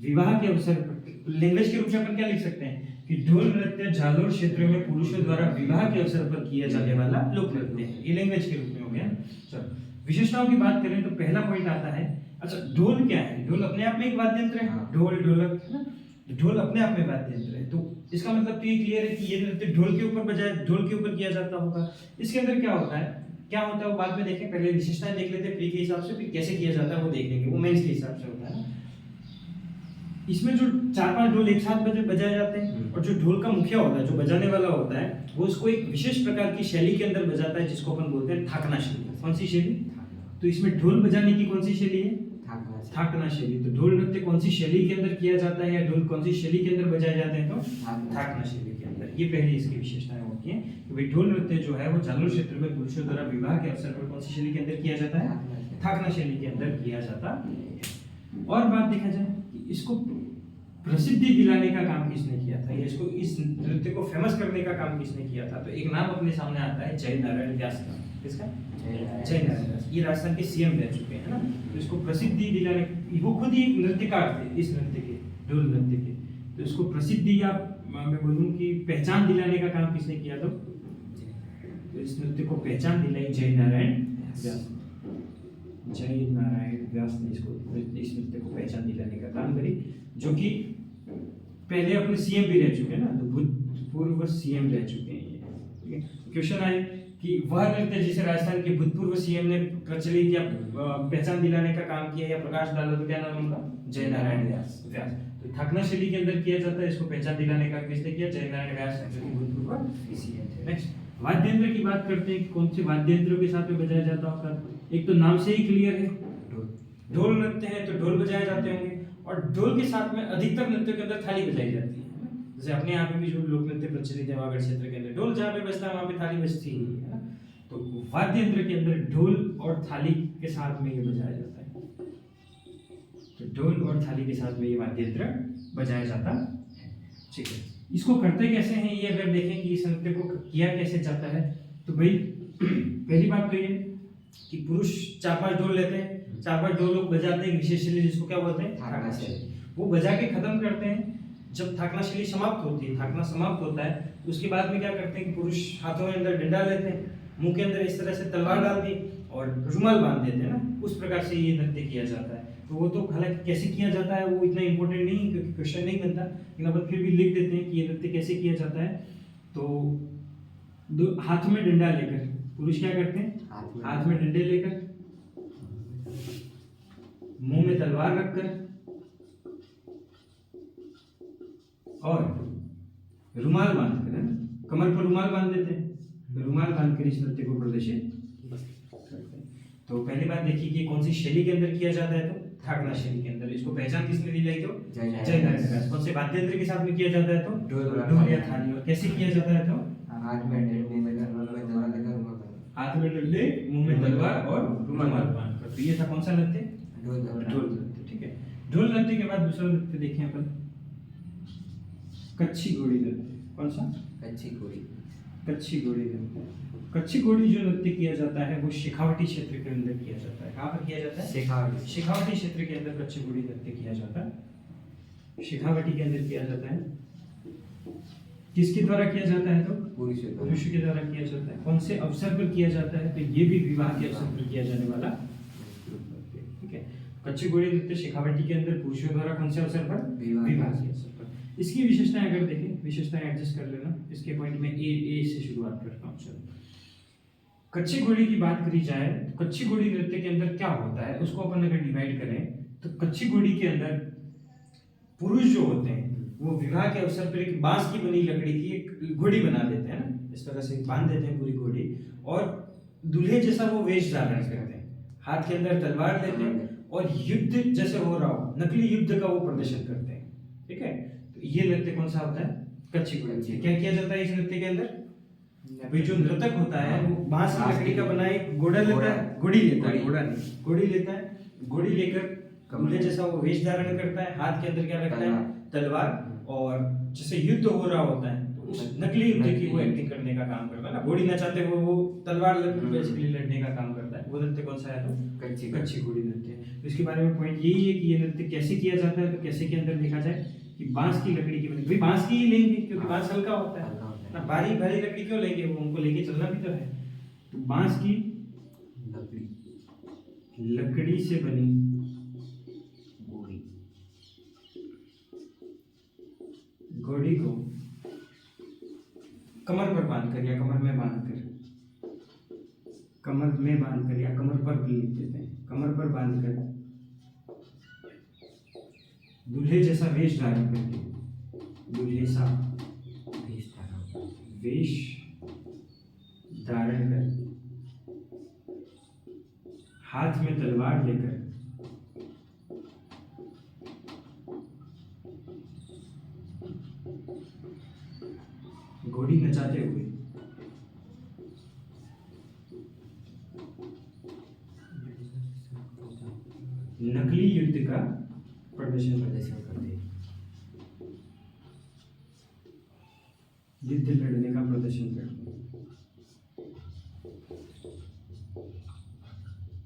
विवाह के अवसर पर। लैंग्वेज के रूप में अपन क्या लिख सकते हैं कि ढोल नृत्य जालोर क्षेत्र में पुरुषों द्वारा विवाह के अवसर पर किया जाने वाला लोक नृत्य है। ये लैंग्वेज के रूप में हो गया। चलो, विशेषताओं की बात करें तो पहला पॉइंट आता है, अच्छा ढोल क्या है, ढोल अपने आप में एक वाद्य यंत्र है, ढोल ढोलक है ना, ढोल अपने आप में वाद्य यंत्र है। तो इसका मतलब तो ये क्लियर है कि ये नृत्य ढोल के ऊपर बजाय, ढोल के ऊपर किया जाता होगा। इसके अंदर क्या होता है वो बाद में देखें, पहले विशेषताएं देख लेते हैं प्री के हिसाब से, फिर कैसे किया जाता है वो देख लेंगे, वो मेंस के हिसाब से होता है। इसमें जो 4-5 ढोल एक साथ बजाए जाते हैं, और जो ढोल का मुखिया होता है, जो बजाने वाला होता है, वो उसको एक विशेष प्रकार की शैली के अंदर बजाता है, जिसको अपन बोलते हैं थाकना शैली। कौन सी शैली, तो इसमें ढोल बजाने की कौन सी शैली है, थाकना शैली। तो ढोल नृत्य कौन सी शैली के अंदर किया जाता है, या ढोल कौन सी शैली के अंदर बजाए जाते हैं, तो थाकना शैली के अंदर। ये पहली इसकी विशेषताएं होती हैं कि भाई ढोल नृत्य जो है वो जालोर क्षेत्र में पुरुषों द्वारा विवाह के अवसर पर कौन सी शैली के अंदर किया जाता है, थाकना शैली के अंदर किया जाता है। और बात देखा जाए कि इसको प्रसिद्धि दिलाने का काम किसने किया था, या इसको, इस नृत्य को फेमस करने का काम किसने किया था, तो एक नाम अपने सामने आता है जय नारायण व्यास का। किसका, जय नारायण व्यास। ये राजस्थान के सीएम रह चुके हैं ना। तो इसको प्रसिद्धि दिलाने, वो खुद ही एक नृत्यकार थे इस नृत्य के, ढोल नृत्य के। तो इसको प्रसिद्धि, या मैं बोलूं कि पहचान दिलाने का काम किसने किया, तो तो इस नृत्य को पहचान दिलाई जय नारायण व्यास। जय नारायण व्यास ने इसको इस नृत्य को पहचान दिलाने का काम करी, जो कि पहले अपने सीएम भी रह चुके हैं ना, तो भूतपूर्व सीएम रह चुके हैं ये। ठीक है, क्वेश्चन आए कि वह नृत्य जिसे राजस्थान के भूतपूर्व सीएम ने प्रचलित या पहचान दिलाने का काम किया या प्रकाश डाला, तो क्या नाम उनका? जय नारायण व्यास। तो थाकना शैली के अंदर किया जाता है, इसको पहचान दिलाने का किसने किया? जय नारायण व्यास, जो कि भूतपूर्व सीएम थे। नेक्स्ट वाद्य यंत्र की बात करते हैं, कौन से वाद्य यंत्रों के साथ में बजाया जाता होगा? एक तो नाम से ही क्लियर है, ढोल नृत्य है तो ढोल बजाए जाते होंगे, और ढोल के साथ में अधिकतर नृत्यों के अंदर थाली बजाई जाती है। जैसे अपने यहाँ पे भी जो लोक नृत्य प्रचलित है वागड़ क्षेत्र के अंदर, ढोल जहाँ पे बजता है वहाँ पे थाली बजती है ना। तो वाद्य यंत्र के अंदर ढोल और थाली के साथ में ये बजाया जाता है, तो ढोल और थाली के साथ में ये वाद्य यंत्र बजाया जाता है। ठीक है, इसको करते कैसे हैं ये अगर देखें कि इस नृत्य को किया कैसे जाता है, तो भाई पहली बात तो ये कि पुरुष 4-5 ढोल लेते हैं, 4-5 ढोल लोग बजाते हैं विशेष शैली, जिसको क्या बोलते हैं? थाकना शैली। वो बजा के खत्म करते हैं। जब थाकना शैली समाप्त होती है, थाकना समाप्त होता है, उसके बाद में क्या करते हैं कि पुरुष हाथों में अंदर डंडा लेते हैं, मुंह के अंदर इस तरह से तलवार डाल दी और रुमाल बांध देते हैं ना, उस प्रकार से ये नृत्य किया जाता है। तो वो तो हालांकि कैसे किया जाता है वो इतना इंपॉर्टेंट नहीं है क्योंकि क्वेश्चन नहीं बनता, लेकिन अपन फिर भी लिख देते हैं कि ये नृत्य कैसे किया जाता है। तो हाथ में डंडा लेकर पुरुष क्या करते हैं? हाथ में डंडे लेकर, मुंह में तलवार रखकर और रुमाल बांधकर, कमर पर रुमाल बांध देते हैं, रुमाल बांधकर इस नृत्य को प्रदर्शित करते हैं। तो पहली बात देखिए कि कौन सी शैली के अंदर किया जाता है, तो थाकना शैली के अंदर। इसको पहचान किसने दिलाई? तो जय नारायण व्यास। कौन से वाद्य यंत्र के साथ में किया जाता है? तो ढोल या थाली। और कैसे किया जाता है? तो हाथ में डंडे, मुंह में तलवार और रुमाल बांधकर। तो ये था कौन सा नृत्य? ढोल नृत्य। ठीक है, ढोल नृत्य के बाद दूसरा नृत्य देखें अपन, कच्छी घोड़ी नृत्य। कौन सा? कच्छी घोड़ी नृत्य। कच्छी घोड़ी जो नृत्य किया जाता है वो शेखावटी क्षेत्र के अंदर किया जाता है। कहाँ पर किया जाता है? शेखावटी क्षेत्र के अंदर कच्छी घोड़ी नृत्य किया जाता है, शेखावटी के अंदर किया जाता है। किसके द्वारा किया जाता है? तो पुरुष के द्वारा किया जाता है। कौन से अवसर पर किया जाता है? तो ये भी विवाह के अवसर पर किया जाने वाला। ठीक है, कच्छी घोड़ी नृत्य शेखावटी के अंदर पुरुषों द्वारा कौन से अवसर पर? विवाह के अवसर पर। इसकी विशेषताएं अगर देखें, विशेषताएं एडजस्ट कर लेना, इसके पॉइंट में ए से शुरुआत करता हूँ। चलो, कच्छी घोड़ी की बात करी जाए तो कच्छी घोड़ी नृत्य के अंदर क्या होता है उसको अपन अगर डिवाइड करें तो कच्छी घोड़ी के अंदर पुरुष जो होते हैं वो विवाह के अवसर पर एक बांस की बनी लकड़ी की एक घोड़ी बना देते हैं ना, इस तरह से बांध देते हैं पूरी घोड़ी, और दूल्हे जैसा वो वेश धारण करते हैं, हाथ के अंदर तलवार लेते हैं और युद्ध जैसे हो रहा हो, नकली युद्ध का वो प्रदर्शन करते हैं। ठीक है, तो ये नृत्य कौन सा होता है? कच्छी घोड़ी। क्या किया जाता है इस नृत्य के अंदर? अभी जो नृतक होता है वो बांस की लकड़ी का बना एक घोड़ी लेता है, घोड़ी लेता है, घोड़ी लेकर दूल्हे जैसा वो वेश धारण करता है, हाथ के अंदर क्या रखता है? तलवार, और जैसे युद्ध हो रहा होता है तो उस नकली युद्ध की वो एक्टिंग करने का काम करता है ना, घोड़ी नचाते हुए वो तलवार बेसिकली लड़ने का काम करता है। वो नृत्य कौन सा है? तो कच्छी घोड़ी नृत्य। तो इसके बारे में पॉइंट यही है कि ये नृत्य कैसे किया जाता है। तो कैसे के अंदर देखा जाए कि बांस की लकड़ी की बनी, भाई बांस की ही लेंगे क्योंकि बांस हल्का होता है ना, भारी लकड़ी क्यों लेंगे, वो उनको लेके चलना भी तो है। तो बांस की लकड़ी से बनी घोड़ी को कमर पर बांधकर या कमर में बांधकर या कमर पर लिख देते हैं, कमर पर बांधकर दूल्हे जैसा वेश धारण करके, दूल्हे सा वेश धारण कर, हाथ में तलवार लेकर घोड़ी नचाते हुए नकली युद्ध का प्रदर्शन करते हैं, युद्ध लड़ने का प्रदर्शन करते हैं।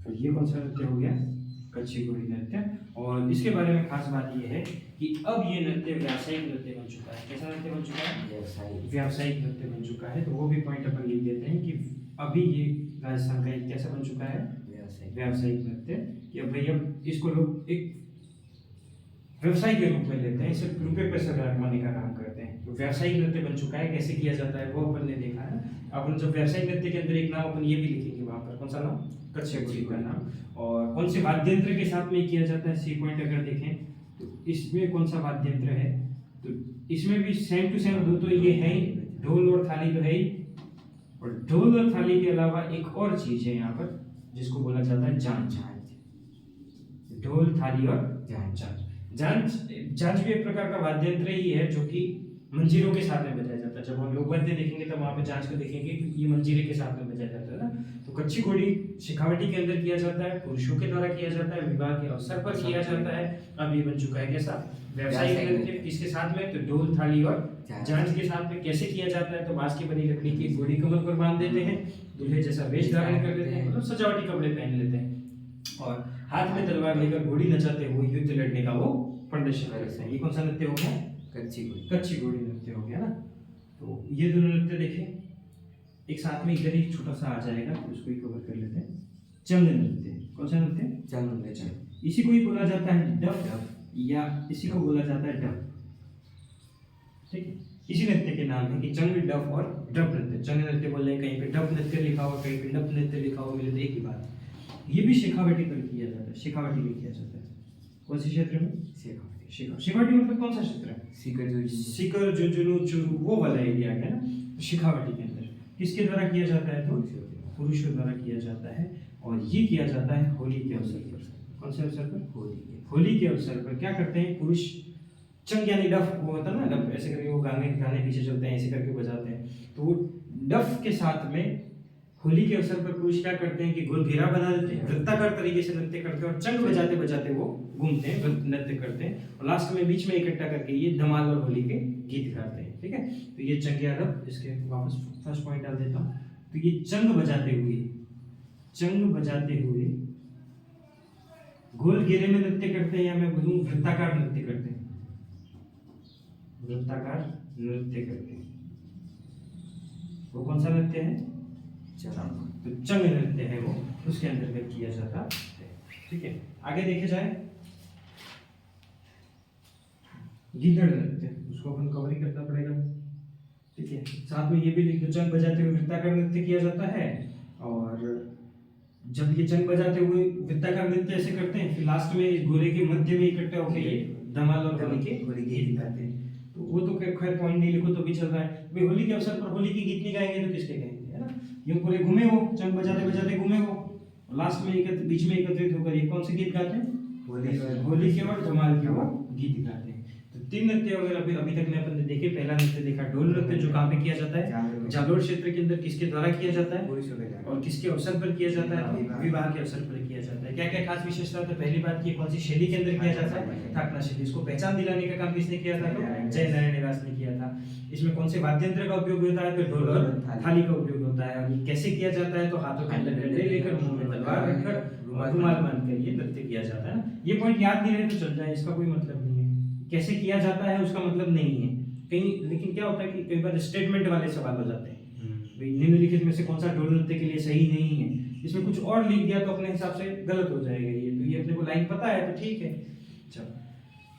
तो ये कौन सा नृत्य हो गया? कच्छी घोड़ी नृत्य। और इसके बारे में खास बात यह है कि अब ये नृत्य व्यावसायिक नृत्य बन चुका है। कैसा नृत्य बन चुका है? व्यावसायिक नृत्य बन चुका है। तो वो भी पॉइंट अपन लिख देते हैं कि अभी ये राजस्थान का एक कैसा बन चुका है, व्यावसायिक नृत्य, कि अब भैया इसको लोग एक व्यवसाय के रूप में लेते हैं, सिर्फ रुपये पैसे कमाने का काम करते हैं। तो व्यावसायिक नृत्य बन चुका है। कैसे किया जाता है वो अपन ने देखा है। अपन जब व्यावसायिक नृत्य के अंदर एक नाम अपन ये भी लिखेंगे वहाँ पर, कौन सा नाम, कच्छी का नाम, और कौन से वाद्य यंत्र के साथ में किया जाता है। सी पॉइंट अगर देखें तो इसमें कौन सा वाद्य यंत्र है, तो इसमें भी सेम टू सेम दो तो ये है ही, ढोल और थाली तो है ही, और ढोल और थाली के अलावा एक और चीज है यहाँ पर जिसको बोला जाता है झांझ। ढोल, थाली और झांझ भी एक प्रकार का वाद्य यंत्र ही है जो कि मंजीरों के साथ में बजाया जाता है। जब हम लोक वाद्य देखेंगे तो वहां पे झांझ को देखेंगे क्योंकि ये मंजीरे के साथ में बजाया जाता है ना। तो कच्ची घोड़ी शेखावटी के अंदर किया जाता है, पुरुषों के द्वारा किया जाता है, विवाह के अवसर पर किया जाता है। अब ये बन चुका है कैसा, व्यावसायिक नृत्य। किसके साथ में, तो ढोल, थाली और झांझ के साथ में। कैसे किया जाता है, तो बांस की बनी लकड़ी की घोड़ी कमर पर बांध देते हैं, दूल्हे जैसा वेश धारण कर लेते हैं, मतलब सजावटी कपड़े पहन लेते हैं, और हाथ में तलवार लेकर घोड़ी नचाते हुए युद्ध लड़ने का वो प्रदर्शन करते हैं। ये कौन सा नृत्य हो गया, कच्ची घोड़ी नृत्य हो गया ना। तो ये दोनों नृत्य देखें, एक साथ में इधर ही छोटा सा आ जाएगा, उसको ही कवर कर लेते हैं। चंग नृत्य, कौन सा नृत्य, चंग नृत्य। इसी को ही बोला जाता है डफ, या इसी को बोला जाता है डफ, ठीक है। इसी नृत्य के नाम है कि चंग, डफ और डफ नृत्य। चंग नृत्य बोल रहे हैं, कहीं पे डफ नृत्य लिखा हुआ, कहीं पे डफ नृत्य लिखा हुआ, मिले तो एक ही बात। ये भी शेखावटी पर किया जाता है, शेखावटी में किया जाता है। कौन से क्षेत्र में, शेखावटी मतलब कौन सा क्षेत्र है, सीकर, झुंझुनू, चूरू, वो वाला एरिया है ना। शेखावटी के अंदर किसके द्वारा किया जाता है, तो पुरुषों द्वारा किया जाता है, और ये किया जाता है होली के अवसर पर। कौन से अवसर पर, होली के अवसर पर। क्या करते हैं पुरुष, चंग यानी डफ, वो होता है ना डफ, ऐसे करके वो गाने पीछे चलते हैं, ऐसे करके बजाते हैं। तो वो डफ के साथ में होली के अवसर पर पुरुष क्या करते हैं कि गोल घेरा बना देते हैं, वृत्ताकार तरीके से नृत्य करते हैं, और चंग बजाते बजाते वो घूमते हैं, नृत्य करते हैं, और लास्ट में बीच में इकट्ठा करके ये धमाल और होली के गीत गाते हैं, ठीक है। तो ये चंग या डफ, इसके वापस फर्स्ट पॉइंट डाल देता हूँ। तो ये चंग बजाते हुए गोल घेरे में नृत्य करते हैं, या मैं बोलूँ वृत्ताकार नृत्य करते हैं, वृत्ताकार नृत्य करते हैं। वो कौन सा नृत्य है, तो चंग नृत्य है वो, उसके अंतर्गत किया जाता है, ठीक है। आगे देखे जाए गिद्दड़ नृत्य, उसको अपन कवर ही करना पड़ेगा, ठीक है। साथ में ये भी लिख दो, चंग बजाते हुए वृत्ताकार नृत्य किया जाता है, और जब ये चंग बजाते हुए वृत्ताकार नृत्य ऐसे करते हैं, फिर लास्ट में इस गोले के मध्य में इकट्ठे होकर ये धमाल और होली के गीत गाते हैं। तो वो तो खैर पॉइंट नहीं लिखो तो भी चल रहा है भाई, होली के अवसर पर होली के गीत नहीं गाएंगे तो किसके गाएंगे, है ना। यूं पूरे घूमे हो, चंग बजाते बजाते घूमे हो, लास्ट में बीच में एकत्रित होकर ये कौन से गीत गाते हैं, होली के और धमाल के वो गीत गाते हैं। तो तीन नृत्य वगैरह अभी तक में अपन ने देखे। पहला नृत्य देखा ढोल नृत्य, जो कहाँ पे किया जाता है, जालोर क्षेत्र के अंदर। किसके द्वारा किया जाता है, और किसके अवसर पर किया जाता है, विवाह के अवसर पर किया जाता है। क्या क्या खास विशेषता है, पहली बात की कौन सी शैली के अंदर किया जाता है, थाकना शैली। इसको पहचान दिलाने का काम किसने किया था, तो जय नारायण निवास ने किया था। इसमें कौन से वाद्य यंत्र का उपयोग होता है, तो ढोल और थाली का उपयोग होता है। और ये कैसे किया जाता है, तो हाथों के अंदर डंडे लेकर, मुंह में तलवार रखकर, रुमाल बांधकर ये नृत्य किया जाता है ना। ये पॉइंट याद नहीं रहे तो चल जाए, इसका कोई मतलब नहीं है। कैसे किया जाता है उसका मतलब नहीं है कहीं, लेकिन क्या होता है कि कई बार स्टेटमेंट वाले सवाल हो जाते हैं, भाई निम्नलिखित में से कौन सा ढोल नृत्य के लिए सही नहीं है, इसमें कुछ और लिख दिया तो अपने हिसाब से गलत हो जाएगा ये। तो ये अपने को लाइन पता है तो ठीक है। चलो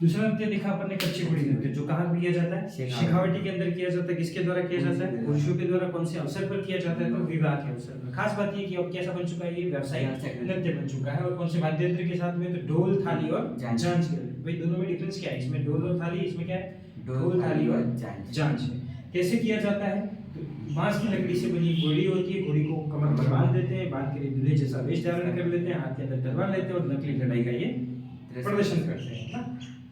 दूसरा नृत्य देखा अपन ने, कच्ची घोड़ी नृत्य, जो कहाँ किया जाता है, शेखावटी के अंदर किया जाता है। किसके द्वारा किया जाता है, पुरुषों के द्वारा। कौन से अवसर पर किया जाता है, तो विवाह के अवसर पर। खास बात ये कि अब कैसा बन चुका है, ये व्यावसायिक नृत्य बन चुका है। और कौन से वाद्य यंत्र के साथ में, तो ढोल, थाली और झांझ। भाई दोनों में डिफरेंस क्या है, इसमें ढोल और थाली, इसमें क्या है, ढोल, थाली और झांझ है। कैसे किया जाता है, तो बांस की लकड़ी से बनी घोड़ी होती है, घोड़ी को कमर पर बांध देते हैं, बांध के दूल्हे जैसा वेश धारण कर लेते हैं, हाथ के अंदर तलवार लेते हैं, और नकली लड़ाई का ये प्रदर्शन करते हैं ना।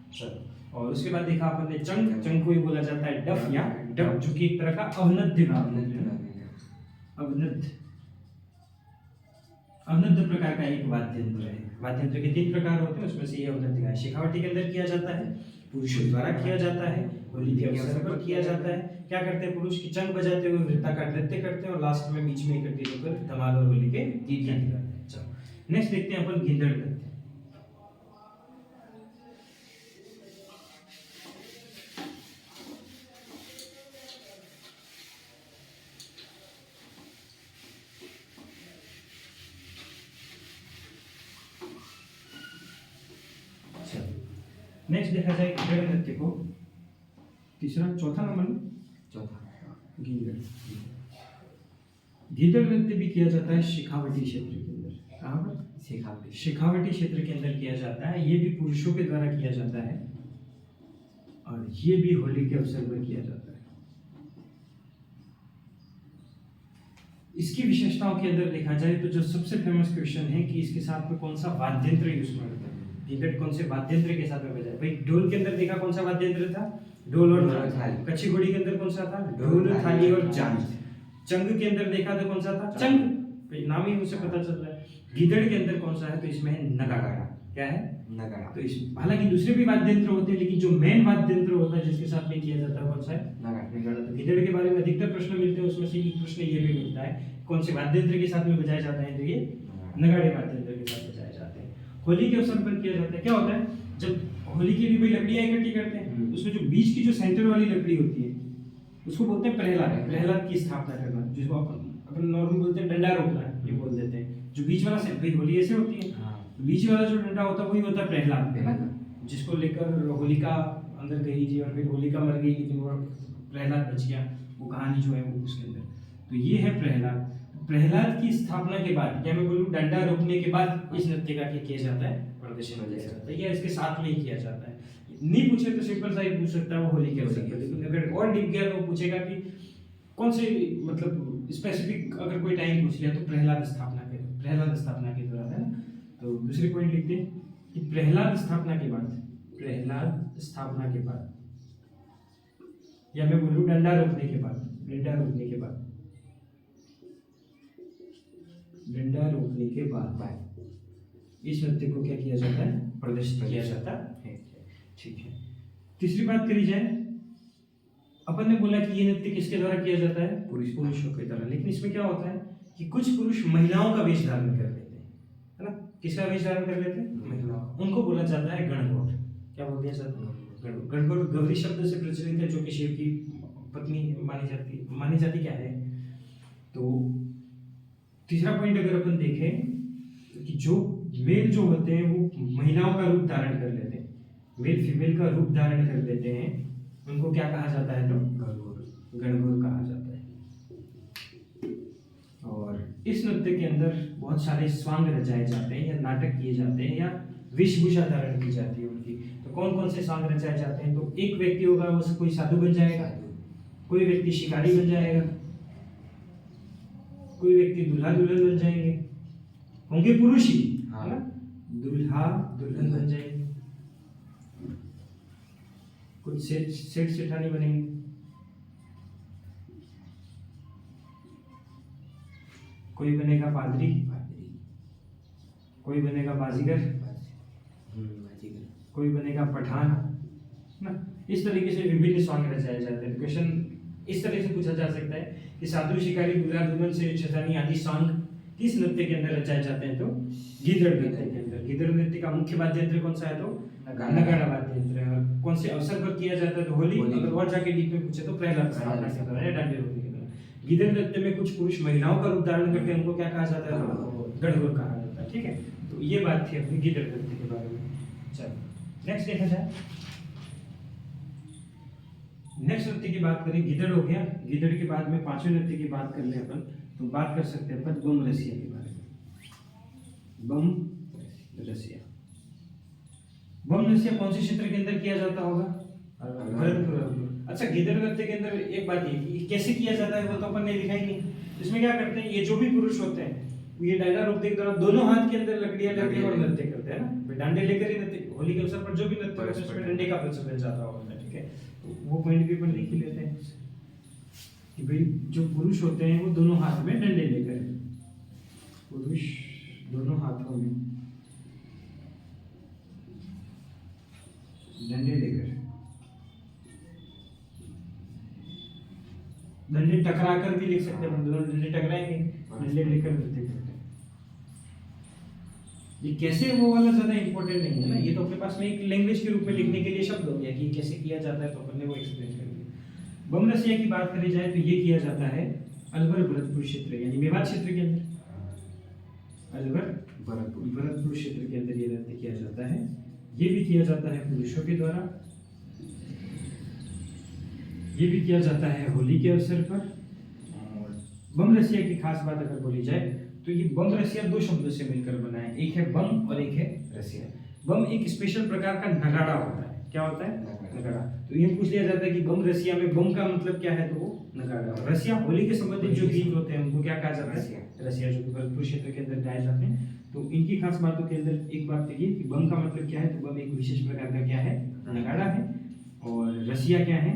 चलो, और उसके बाद देखा अपन ने चंग। चंग को ही बोला जाता है डफ या डफ, जो कि एक तरह का अवनद्य प्रकार का एक वाद्य यंत्र है। वाद्य यंत्र के तीन प्रकार होते हैं, उसमें से ये अवनद्य है। शेखावटी के अंदर किया जाता है, पुरुषों द्वारा किया जाता है, होली के अवसर पर किया जाता है। क्या करते हैं पुरुष, की चंग बजाते हुए वृत्ताकार नृत्य करते हैं, और लास्ट में बीच में एकत्रित होकर धमाल और होली के गीत गाते हैं। चलो नेक्स्ट देखते हैं अपन गिद्दड़ नृत्य। नेक्स्ट देखा जाए गीदड़ नृत्य को, तीसरा चौथा नंबर में चौथा गीदड़। गीदड़ नृत्य भी किया जाता है शेखावटी क्षेत्र के अंदर। कहाँ पर? शेखावटी क्षेत्र के अंदर किया जाता है। ये भी पुरुषों के द्वारा किया जाता है और ये भी होली के अवसर पर किया जाता है। इसकी विशेषताओं के अंदर देखा जाए तो जो सबसे फेमस क्वेश्चन है कि इसके साथ में कौन सा वाद्य यंत्र यूज में होता है। गीदड़ कौन से वाद्य यंत्र के साथ में बजाए? भाई ढोल के अंदर देखा कौन सा वाद्य यंत्र था? ढोल और थाली। कच्ची घोड़ी के अंदर कौन सा था? ढोल, थाली और चांद। चंग के अंदर देखा तो कौन सा था? चंग। नाम ही मुझे पता चल रहा है। गीदड़ के अंदर कौन सा है? तो इसमें है नगाड़ा। क्या है? नगाड़ा। तो इस हालांकि दूसरे भी वाद्य यंत्र होते हैं लेकिन जो मेन वाद्य यंत्र होता है जिसके साथ में किया जाता है कौन सा है? नगाड़ा। तो गीदड़ के बारे में अधिकतर प्रश्न मिलते हैं, उसमें से एक प्रश्न ये भी मिलता है कौन से वाद्य यंत्र के साथ में बजाए जाते हैं? तो ये नगाड़े वाद्य यंत्र के साथ बजाए जाते हैं। होली के अवसर पर किया जाता है। क्या होता है जब होली के लिए कोई लकड़ियां इकट्ठी करते हैं उसमें जो बीच की जो सेंटर वाली लकड़ी होती है उसको बोलते हैं प्रहलाद। प्रहलाद की स्थापना करना, जिसको अपन नॉर्मल बोलते हैं डंडा रोकना, ये बोल देते हैं। जो बीच वाला भाई होली ऐसे होती है, बीच वाला जो डंडा होता है वही होता है प्रहलाद, जिसको लेकर होलिका अंदर गई थी और फिर होलिका मर गई लेकिन वो प्रहलाद बच गया। वो कहानी जो है वो उसके अंदर, तो ये है प्रहलाद। प्रहलाद की स्थापना के बाद, क्या मैं बोलूँ, डंडा रोकने के बाद इस नृत्य का क्या किया जाता है? प्रदर्शन किया जाता है। या इसके साथ में ही किया जाता है। नहीं पूछे तो सिंपल सा ही पूछ सकता है वो होली के अवसर पर, लेकिन अगर और डीप गया तो पूछेगा कि कौन से मतलब स्पेसिफिक अगर कोई टाइम पूछ लिया तो प्रहलाद स्थापना के दौरान है ना। तो दूसरी पॉइंट लिखते हैं कि प्रहलाद स्थापना के बाद या मैं बोलूँ डंडा रोकने के बाद इस नृत्य को क्या किया जाता है? प्रदर्शित किया जाता है। ठीक है। तीसरी बात करी जाए, अपन ने बोला कि ये नृत्य किसके द्वारा किया जाता है? पुरुषों के द्वारा। लेकिन इसमें क्या होता है कि कुछ पुरुष महिलाओं का वेश धारण कर लेते हैं, है ना। किसका वेश धारण कर लेते हैं? महिलाओं। उनको बोला जाता है गणगौर। क्या बोल दिया जाता है? गणगौर गौरी शब्द से प्रचलित है, जो कि शिव की पत्नी मानी जाती क्या है। तो तीसरा पॉइंट अगर अपन देखें कि जो मेल जो होते हैं वो महिलाओं का रूप धारण कर लेते हैं, मेल फीमेल का रूप धारण कर लेते हैं, उनको क्या कहा जाता है? तो गणगौर कहा जाता है। और इस नृत्य के अंदर बहुत सारे स्वांग रचाए जाते हैं या नाटक किए जाते हैं या वेशभूषा धारण की जाती है उनकी। तो कौन कौन से स्वांग रचाए जाते हैं? तो एक व्यक्ति होगा वो कोई साधु बन जाएगा, कोई व्यक्ति शिकारी बन जाएगा, कोई व्यक्ति दूल्हा दुल्हन बन जाएंगे, होंगे पुरुष ही, है ना। दूल्हा दुल्हन बन जाएंगे, कुछ सेठ सेठानी बनेंगे, कोई बनेगा पादरी, कोई बनेगा बाजीगर, कोई बनेगा पठान, ना। इस तरीके से विभिन्न सॉन्ग रचाए जाते हैं। क्वेश्चन इस तरह से पूछा जा सकता है कि साधु शिकारी दूल्हा दुल्हन से छेड़छाड़ी आदि सॉन्ग किस नृत्य के अंदर रचाए जाते हैं? तो गीदड़ नृत्य के अंदर। गीदड़ नृत्य का मुख्य वाद्य यंत्र कौन सा है? तो नगाड़ा वाद्य यंत्र है। कौन से अवसर पर किया जाता है? तो होली। अगर और जाके डीप में पूछे तो प्रहलाद स्थापना के दौरान या डांडे रोकने के दौरान। गीदड़ नृत्य में कुछ पुरुष महिलाओं का रूप धारण करते हैं, उनको क्या कहा जाता है? गणगौर कहा जाता है। ठीक है, तो ये बात थी अपनी गीदड़ नृत्य के बारे में। चलो नेक्स्ट देखा जाए। नेक्स्ट नृत्य की बात करें, गीदड़ हो गया। गीदड़ के बाद में पांचवें नृत्य की बात कर ले अपन, तो बात कर सकते हैं अपन बम रसिया के बारे में। बम रसिया कौन से क्षेत्र के अंदर किया जाता होगा? अच्छा, गीदड़ नृत्य के अंदर एक बात ये कैसे किया जाता है वो तो अपन ने लिखा ही नहीं। इसमें क्या करते हैं, ये जो भी पुरुष होते हैं ये डांडा रोकने के दौरान दोनों हाथ के अंदर लकड़ियां लेके और नृत्य करते हैं ना। डांडे लेकर ही नृत्य, होली के अवसर पर जो भी नृत्य होता है उसमें डंडे का प्रचलन ज्यादा होता है। ठीक है, तो वो पॉइंट भी अपन लिख ही लेते हैं कि भाई जो पुरुष होते हैं वो दोनों हाथ में डंडे लेकर, पुरुष दोनों हाथों में डंडे लेकर, डंडे टकरा कर भी लिख सकते हैं, दोनों डंडे टकराएंगे, डंडे लेकर नृत्य करते हैं। ये कैसे वो वाला ज्यादा इंपॉर्टेंट नहीं है ना, ये तो अपने पास में एक लैंग्वेज के रूप में लिखने के लिए शब्द हो गया कि कैसे किया जाता है, तो अपन ने वो एक्सप्लेन कर दिया। बम रसिया की बात करी जाए तो ये किया जाता है अलवर भरतपुर क्षेत्र यानी मेवात क्षेत्र के अंदर। अलवर भरतपुर क्षेत्र के अंदर ये नृत्य किया जाता है। ये भी किया जाता है पुरुषों के द्वारा, ये भी किया जाता है होली के अवसर पर। और बम रसिया की खास बात अगर बोली जाए तो ये बम रसिया दो शब्दों से मिलकर बना है, एक है बम और एक है रसिया। बम एक स्पेशल प्रकार का नगाड़ा होता है। क्या होता है? नगाड़ा। तो ये पूछ लिया जाता है कि बम रसिया में बम का मतलब क्या है, तो वो नगाड़ा। रसिया होली के संबंधित जो गीत होते हैं उनको क्या कहा जाता है? रसिया, जो भरतपुर क्षेत्र के अंदर गाए जाते हैं। तो इनकी खास बातों के अंदर एक बात देखिए कि बम का मतलब क्या है, तो बम एक विशेष प्रकार का क्या है? नगाड़ा है। और रसिया क्या है,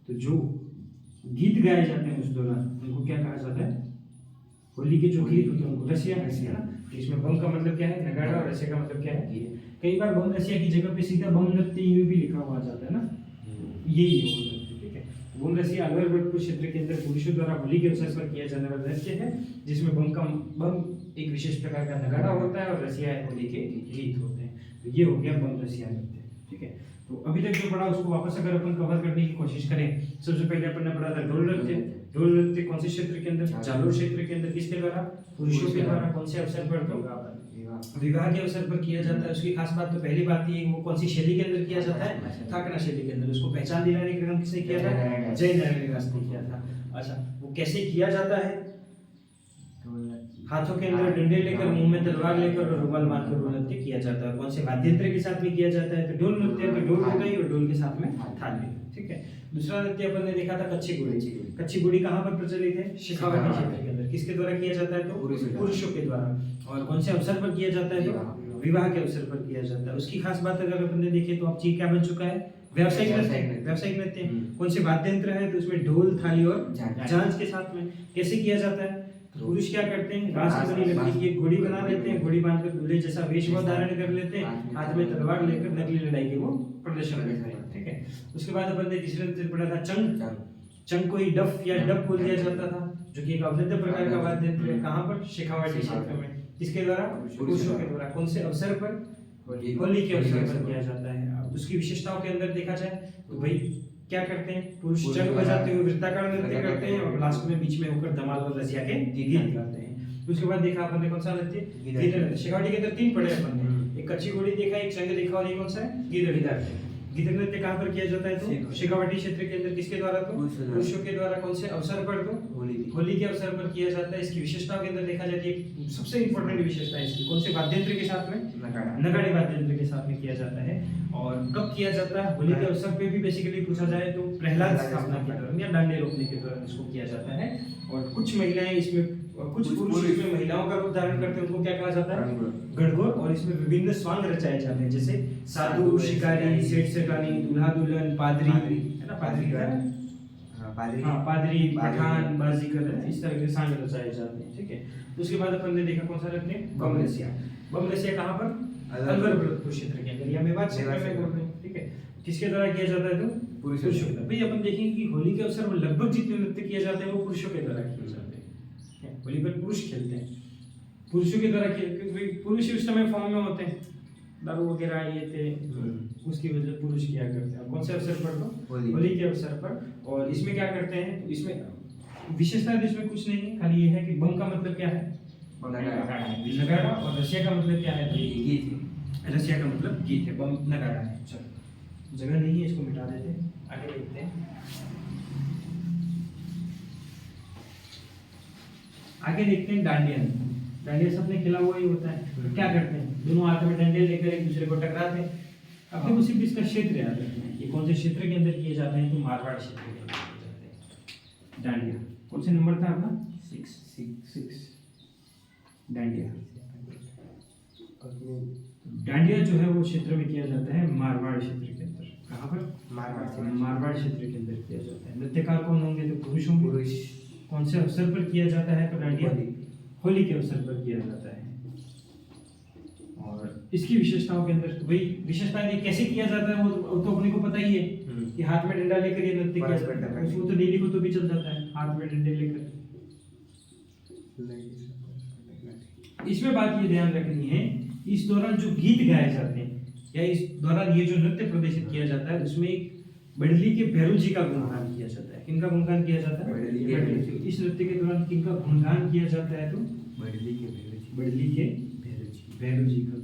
तो जो गीत गाए जाते हैं उस दौरान उनको क्या कहा जाता है? होली के जो गीत होते हैं उनको रसिया है ना। इसमें बम का मतलब क्या है? नगाड़ा। और रसिया का मतलब क्या है? कई बार बम रसिया की जगह पे सीधा बम नृत्य यूं भी लिखा हुआ जाता है ना, यही है वो नृत्य। ठीक है, बम रसिया अलवर भरतपुर क्षेत्र के अंदर पुरुषों द्वारा होली के अवसर पर किया जाने वाला नृत्य है, जिसमें बम एक विशेष प्रकार का नगाड़ा होता है और रसिया होली के गीत होते हैं। तो ये हो गया बम रसिया नृत्य। ठीक है, तो अभी तक जो पढ़ा उसको वापस अगर अपन कवर करने की कोशिश करें, सबसे पहले अपन ने पढ़ा था ढोल नृत्य। ढोल नृत्य कौन से क्षेत्र के अंदर? जालोर क्षेत्र के अंदर। किसके द्वारा? पुरुषों के द्वारा। कौन से अवसर पर? तो विवाह के अवसर पर किया जाता है। उसकी खास बात तो पहली बात ये, वो कौन सी शैली के अंदर किया जाता है? थाकना शैली के अंदर। उसको पहचान दिलाने का काम किसने किया था? जय नारायण दास ने किया था। अच्छा, वो कैसे किया जाता है? हाथों के अंदर डंडे लेकर, मुंह में तलवार लेकर और रुमाल बांधकर वो नृत्य किया जाता है। कौन से वाद्य यंत्र के साथ में किया जाता है? तो ढोल नृत्य। तो ढोल हो गई और ढोल के साथ में थाली। ठीक है, दूसरा नृत्य अपन ने देखा था कच्ची घोड़ी। कच्ची घोड़ी कहाँ पर प्रचलित है? शेखावाटी क्षेत्र के अंदर। किसके द्वारा किया जाता है? तो पुरुषों के द्वारा। और कौन से अवसर पर किया जाता है? तो विवाह के अवसर पर किया जाता है। उसकी खास बात अगर अपन ने देखे तो अब चीज क्या बन चुका है? व्यावसायिक नृत्य। व्यावसायिक नृत्य कौन से वाद्य यंत्र है? तो उसमें ढोल, थाली और झांझ के साथ में। कैसे किया जाता है? पुरुष क्या करते हैं? घास से बनी लकड़ी की एक घोड़ी बना लेते हैं, घोड़ी बांधकर दूल्हे जैसा वेश धारण कर लेते हैं, हाथ में तलवार लेकर नकली लड़ाई के वो प्रदर्शन करते हैं। ठीक है, उसके बाद अपन ने तीसरे नृत्य पढ़ा था चंग। चंग को ही डफ या डप बोल दिया जाता था, जो कि एक अवैध प्रकार का वाद्य यंत्र है। कहाँ पर? शेखावाटी क्षेत्र में। किसके द्वारा? पुरुषों के द्वारा। कौन से अवसर पर? होली के अवसर पर किया जाता है। अब उसकी विशेषताओं के अंदर देखा जाए तो भाई क्या करते हैं? पुरुष चंग बजाते हुए वृत्ताकार नृत्य करते हैं और लास्ट में बीच में होकर धमाल और रसिया के गीत गाते हैं। उसके बाद देखा अपन ने कौन सा नृत्य? गीत नृत्य। शेखावाटी के अंदर तीन पढ़े अपन ने, एक कच्ची घोड़ी देखा, एक चंग देखा और एक कौन सा है? गीत नृत्य। गीत नृत्य कहाँ पर किया जाता है? तो शेखावाटी क्षेत्र के अंदर। किसके द्वारा? तो पुरुषों के द्वारा। कौन से अवसर पर? तो होली के अवसर पर किया जाता है। इसकी विशेषताओं के अंदर देखा जाए तो सबसे इंपॉर्टेंट विशेषता है इसकी, कौन से वाद्य यंत्र के साथ में? नगाड़े वाद्य यंत्र के साथ में किया जाता है। और कब किया जाता है? होली के अवसर पे भी बेसिकली पूछा जाए तो प्रहलाद स्थापना के दौरान या डांडे रोकने के दौरान इसको किया जाता है। और कुछ महिलाएं इसमें, कुछ पुरुष इसमें महिलाओं का रूप धारण करते हैं, उनको क्या कहा जाता है? गणगौर। और इसमें विभिन्न स्वांग रचाए जाते हैं, जैसे साधु, शिकारी, सेठ सेठानी, दूल्हा दुल्हन, पादरी है ना, पादरी, पठान, बाजीगर, इस तरह के सांग रचाए जाते हैं। ठीक है, उसके बाद अपन ने देखा कौन सा रखते हैं? बम रसिया। बम रसिया कहाँ पर? अलवर भरतपुर क्षेत्र के अंदर या मेवात क्षेत्र में बोलते हैं। ठीक है, किसके द्वारा किया जाता है? तो पुरुषों के द्वारा। भाई अपन देखेंगे कि होली के अवसर पर लगभग जितने नृत्य किए जाते हैं वो पुरुषों के द्वारा किए जाते हैं। होली पर पुरुष खेलते हैं, पुरुषों के द्वारा क्योंकि पुरुष उस समय फॉर्म में होते हैं, दारू वगैरह ये थे, उसकी वजह पुरुष किया करते हैं। कौन से अवसर पर? तो होली के अवसर पर। और इसमें क्या करते हैं? इसमें विशेषता इसमें कुछ नहीं है, खाली ये है कि बम का मतलब क्या है? नगाड़ा। और रसिया का मतलब क्या है? गीत। रसिया का मतलब गीत है, बम नगाड़ा है। चलो, जगह नहीं है, इसको मिटा देते हैं, आगे देखते हैं। आगे देखते हैं डांडिया। डांडिया सबने खेला हुआ ही होता है। क्या करते हैं? दोनों हाथ में डंडे लेकर एक दूसरे को टकराते हैं। अब देखो सिर्फ इसका क्षेत्र याद रखना है, ये कौन से क्षेत्र के अंदर किए जाते हैं? तो मारवाड़ क्षेत्र के अंदर किए जाते हैं। डांडिया कौन से नंबर था अपना? 6 डांडिया। डांडिया जो है वो क्षेत्र में किया जाता है मारवाड़ क्षेत्र के अंदर। कहाँ पर? मारवाड़ क्षेत्र के अंदर किया जाता है। नृत्यकार कौन होंगे? तो पुरुष होंगे। कौन से अवसर पर किया जाता है? तो डांडिया होली के अवसर पर किया जाता है। और इसकी विशेषताओं के अंदर तो भाई विशेषताएं कैसे किया जाता है वो तो अपने को पता ही है कि हाथ में डंडा लेकर ये नृत्य किया जाता है। उसको तो डेली को तो भी चल जाता है हाथ में डंडे लेकर। इसमें बात ये ध्यान रखनी है, इस दौरान जो गीत गाए जाते हैं या इस दौरान ये जो नृत्य प्रदर्शित किया जाता है उसमें एक बड़ली के भैरव जी का गुणगान किया जाता है। किनका गुणगान किया जाता है? इस नृत्य के दौरान किनका गुणगान किया जाता है? तो बड़ली के भैरव जी का।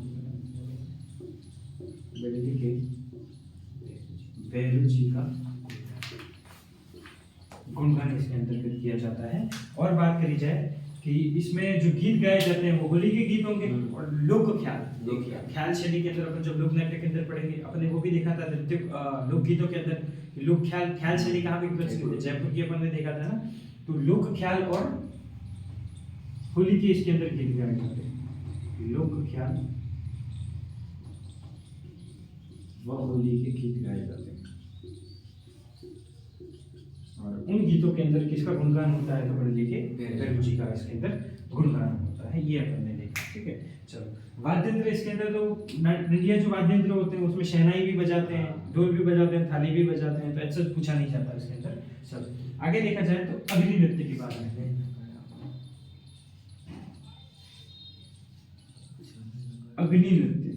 जाता है। और बात करी जाए कि इसमें जो गीत गाए जाते हैं वो होली के गीत होंगे और लोक ख्याल शैली के अंदर अपन जब लोक नाट्य के अंदर पढ़ेंगे अपने वो भी देखा था नृत्य लोक गीतों के अंदर लोक ख्याल शैली कहाँ पे विकसित हुई, जयपुर की अपन ने देखा था ना। तो लोक ख्याल और होली के इसके अंदर गीत गाए जाते हैं, लोक ख्याल व होली के गीत गाए जाते हैं। और उन गीतों के अंदर किसका गुणगान होता है तो होली के भैरव जी का इसके अंदर गुणगान होता है, ये अपन ने देखा। ठीक है, चलो वाद्य यंत्र इसके अंदर तो इंडिया जो वाद्य यंत्र होते हैं उसमें शहनाई भी बजाते हैं, ढोल भी बजाते हैं, थाली भी बजाते हैं, तो ऐसा पूछा नहीं जाता इसके अंदर। चलो आगे देखा जाए तो अग्नि नृत्य की बात करते हैं। अग्नि नृत्य,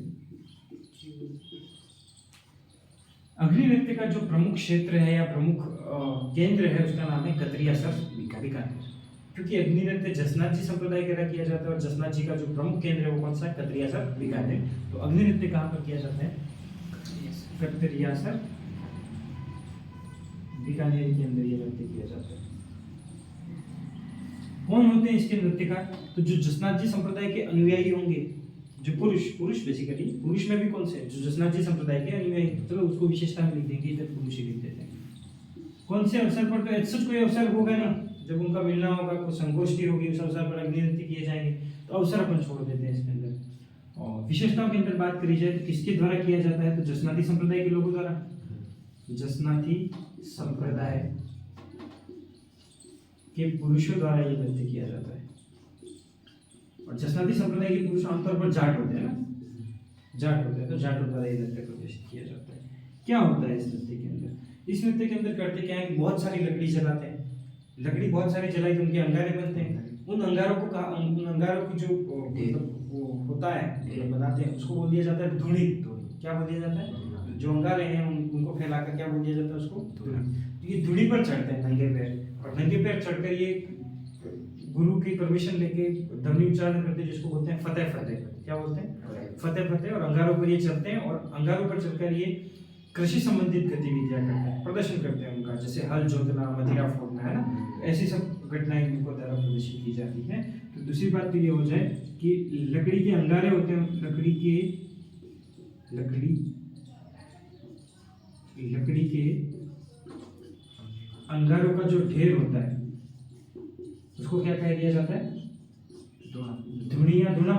अग्नि नृत्य का जो प्रमुख क्षेत्र है या प्रमुख केंद्र है उसका नाम है कतरियासर बीकानेर, क्योंकि अग्नि नृत्य जसनाथ जी संप्रदाय के द्वारा किया जाता है और जसनाथ जी का जो प्रमुख केंद्र है वो कौन सा है, कतरियासर बीकानेर। तो अग्नि नृत्य कहाँ पर किया जाता है, कतरियासर बीकानेर के अंदर ये नृत्य किया जाता है। कौन होते हैं इसके नृत्यकार, तो जो जसनाथ जी संप्रदाय के अनुयायी होंगे, जो पुरुष बेसिकली, पुरुष में भी कौन से जो जसनाथ जी संप्रदाय के अनुयायी, चलो उसको विशेषता में लिख देंगे, इधर पुरुष ही लिख देते हैं। कौन से अवसर पर, तो ऐसा कोई अवसर होगा नहीं, जब उनका मिलना होगा, कुछ संगोष्ठी होगी, उस अवसर पर अग्नि नृत्य किए जाएंगे, तो अवसर अपन छोड़ देते हैं इसके अंदर। और विशेषताओं के अंदर बात करी जाए तो किसके द्वारा किया जाता है, तो जसनाथी संप्रदाय के लोगों द्वारा, जसनाथी संप्रदाय के पुरुषों द्वारा ये नृत्य किया जाता है। और जसनाथी संप्रदाय के पुरुष आमतौर पर जाट होते हैं ना, जाट होते हैं, तो जाटों द्वारा ये नृत्य प्रदर्शित किया जाता है। क्या होता है इस नृत्य के अंदर, इस नृत्य के अंदर करते क्या है, बहुत सारी लकड़ी जलाते हैं, लकड़ी बहुत सारी जलाई तो उनके अंगारे बनते हैं, उन अंगारों को उन अंगारों की जो वो होता है बनाते हैं उसको बोल दिया जाता है धुनी। क्या बोल दिया जाता है, जो अंगारे हैं उनको फैलाकर क्या बोल दिया जाता है उसको धुनी। ये धुनी पर चढ़ते हैं नंगे पैर, और नंगे पैर चढ़कर ये गुरु की परमिशन लेके ध्वनि उच्चारण करते हैं जिसको बोलते हैं फतेह फतेह। क्या बोलते हैं, फतेह फतेह। और अंगारों पर ये चढ़ते हैं और अंगारों पर चढ़कर ये कृषि संबंधित गतिविधियां करते हैं, प्रदर्शन करते हैं उनका, जैसे हल जोतना, मदिरा फोड़ना, है ना, ऐसी सब घटनाएं उनको द्वारा प्रदर्शित की जाती है। तो दूसरी बात तो ये हो जाए कि लकड़ी के अंगारे होते हैं, लकड़ी के अंगारों का जो ढेर होता है उसको क्या कह दिया जाता है, धुनी या धुना।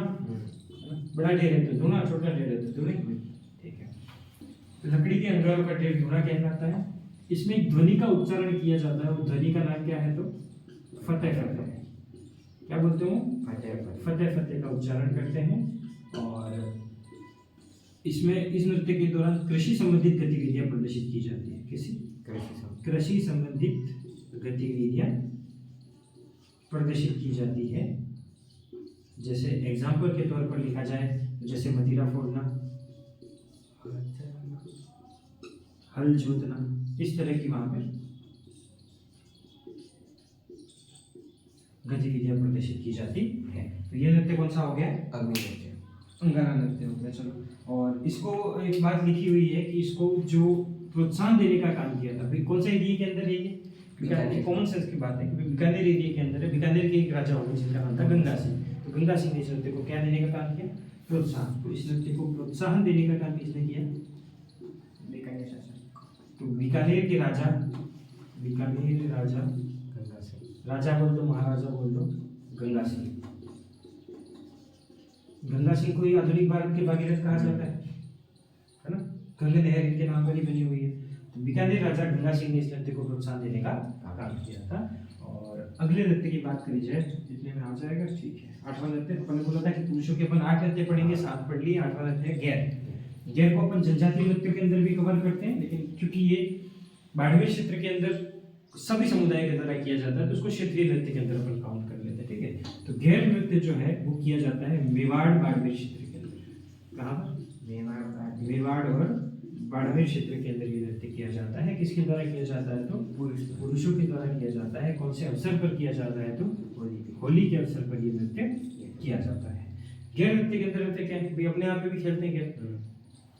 बड़ा ढेर है तो धुना, छोटा ढेर है तो धुनी। ठीक है, लकड़ी के अंगारों का ढेर धुना कहलाता है। इसमें एक ध्वनि का उच्चारण किया जाता है, वो ध्वनि का नाम क्या है, तो फतेह फतेह। क्या बोलते हो, फतेह फतेह का उच्चारण करते हैं। और इसमें इस नृत्य के दौरान कृषि संबंधित गतिविधियां प्रदर्शित की जाती है। कृषि संबंधित गतिविधियां प्रदर्शित की जाती है। जैसे एग्जाम्पल के तौर पर लिखा जाए, जैसे मदिरा फोड़ना, हल जोतना, इस तरह की वहां पर गतिविधियां प्रदर्शित की जाती है। तो ये नृत्य कौन सा हो गया, अग्नि नृत्य, अंगारा नृत्य हो गया। चलो, और इसको एक बात लिखी हुई है कि इसको जो प्रोत्साहन देने का काम किया था, भाई कौन सा एरिया के अंदर है ये, कॉमन सेंस की बात है कि बीकानेर एरिया के अंदर है। बीकानेर के एक राजा होंगे जिनका नाम था गंगा सिंह। तो गंगा सिंह ने इस नृत्य को क्या देने का काम किया, प्रोत्साहन। तो इस नृत्य को प्रोत्साहन देने का काम किसने किया, बीकानेर शासक। तो बीकानेर के राजा, बीकानेर राजा गंगा सिंह, राजा बोल दो, महाराजा बोल दो, गंगा सिंह। गंगा सिंह को ही आधुनिक भारत के भागीरथ कहा जाता है ना, गंगा नहर इनके नाम पर ही बनी हुई है। तो बीकानेर राजा गंगा सिंह ने इस नृत्य को प्रोत्साहन देने का काम किया था। और अगले नृत्य की बात करी जाए, जितने में आ जाएगा, ठीक है। 8वां नृत्य अपन ने बोला था कि पुरुषों के अपन 8 नृत्य पढ़ेंगे, 7 पढ़ लिए। 8वां नृत्य है गैर। गैर को अपन जनजातीय नृत्यों के अंदर भी कवर करते हैं, लेकिन क्योंकि ये बाड़मेर क्षेत्र के अंदर सभी समुदाय के द्वारा किया जाता है तो उसको क्षेत्रीय नृत्य के अंदर अपन काउंट कर लेते हैं। ठीक है, तो गैर नृत्य जो है वो किया जाता है मेवाड़ बाड़मेर क्षेत्र के अंदर। कहाँ पर, मेवाड़ और बाड़मेर क्षेत्र के अंदर ये नृत्य किया जाता है। किसके द्वारा किया जाता है, तो पुरुषों के द्वारा किया जाता है। कौन से अवसर पर किया जाता है, तो होली के अवसर पर ये नृत्य किया जाता है। गैर नृत्य के अंदर नृत्य क्या है, भाई अपने आप पे भी खेलते हैं गैर।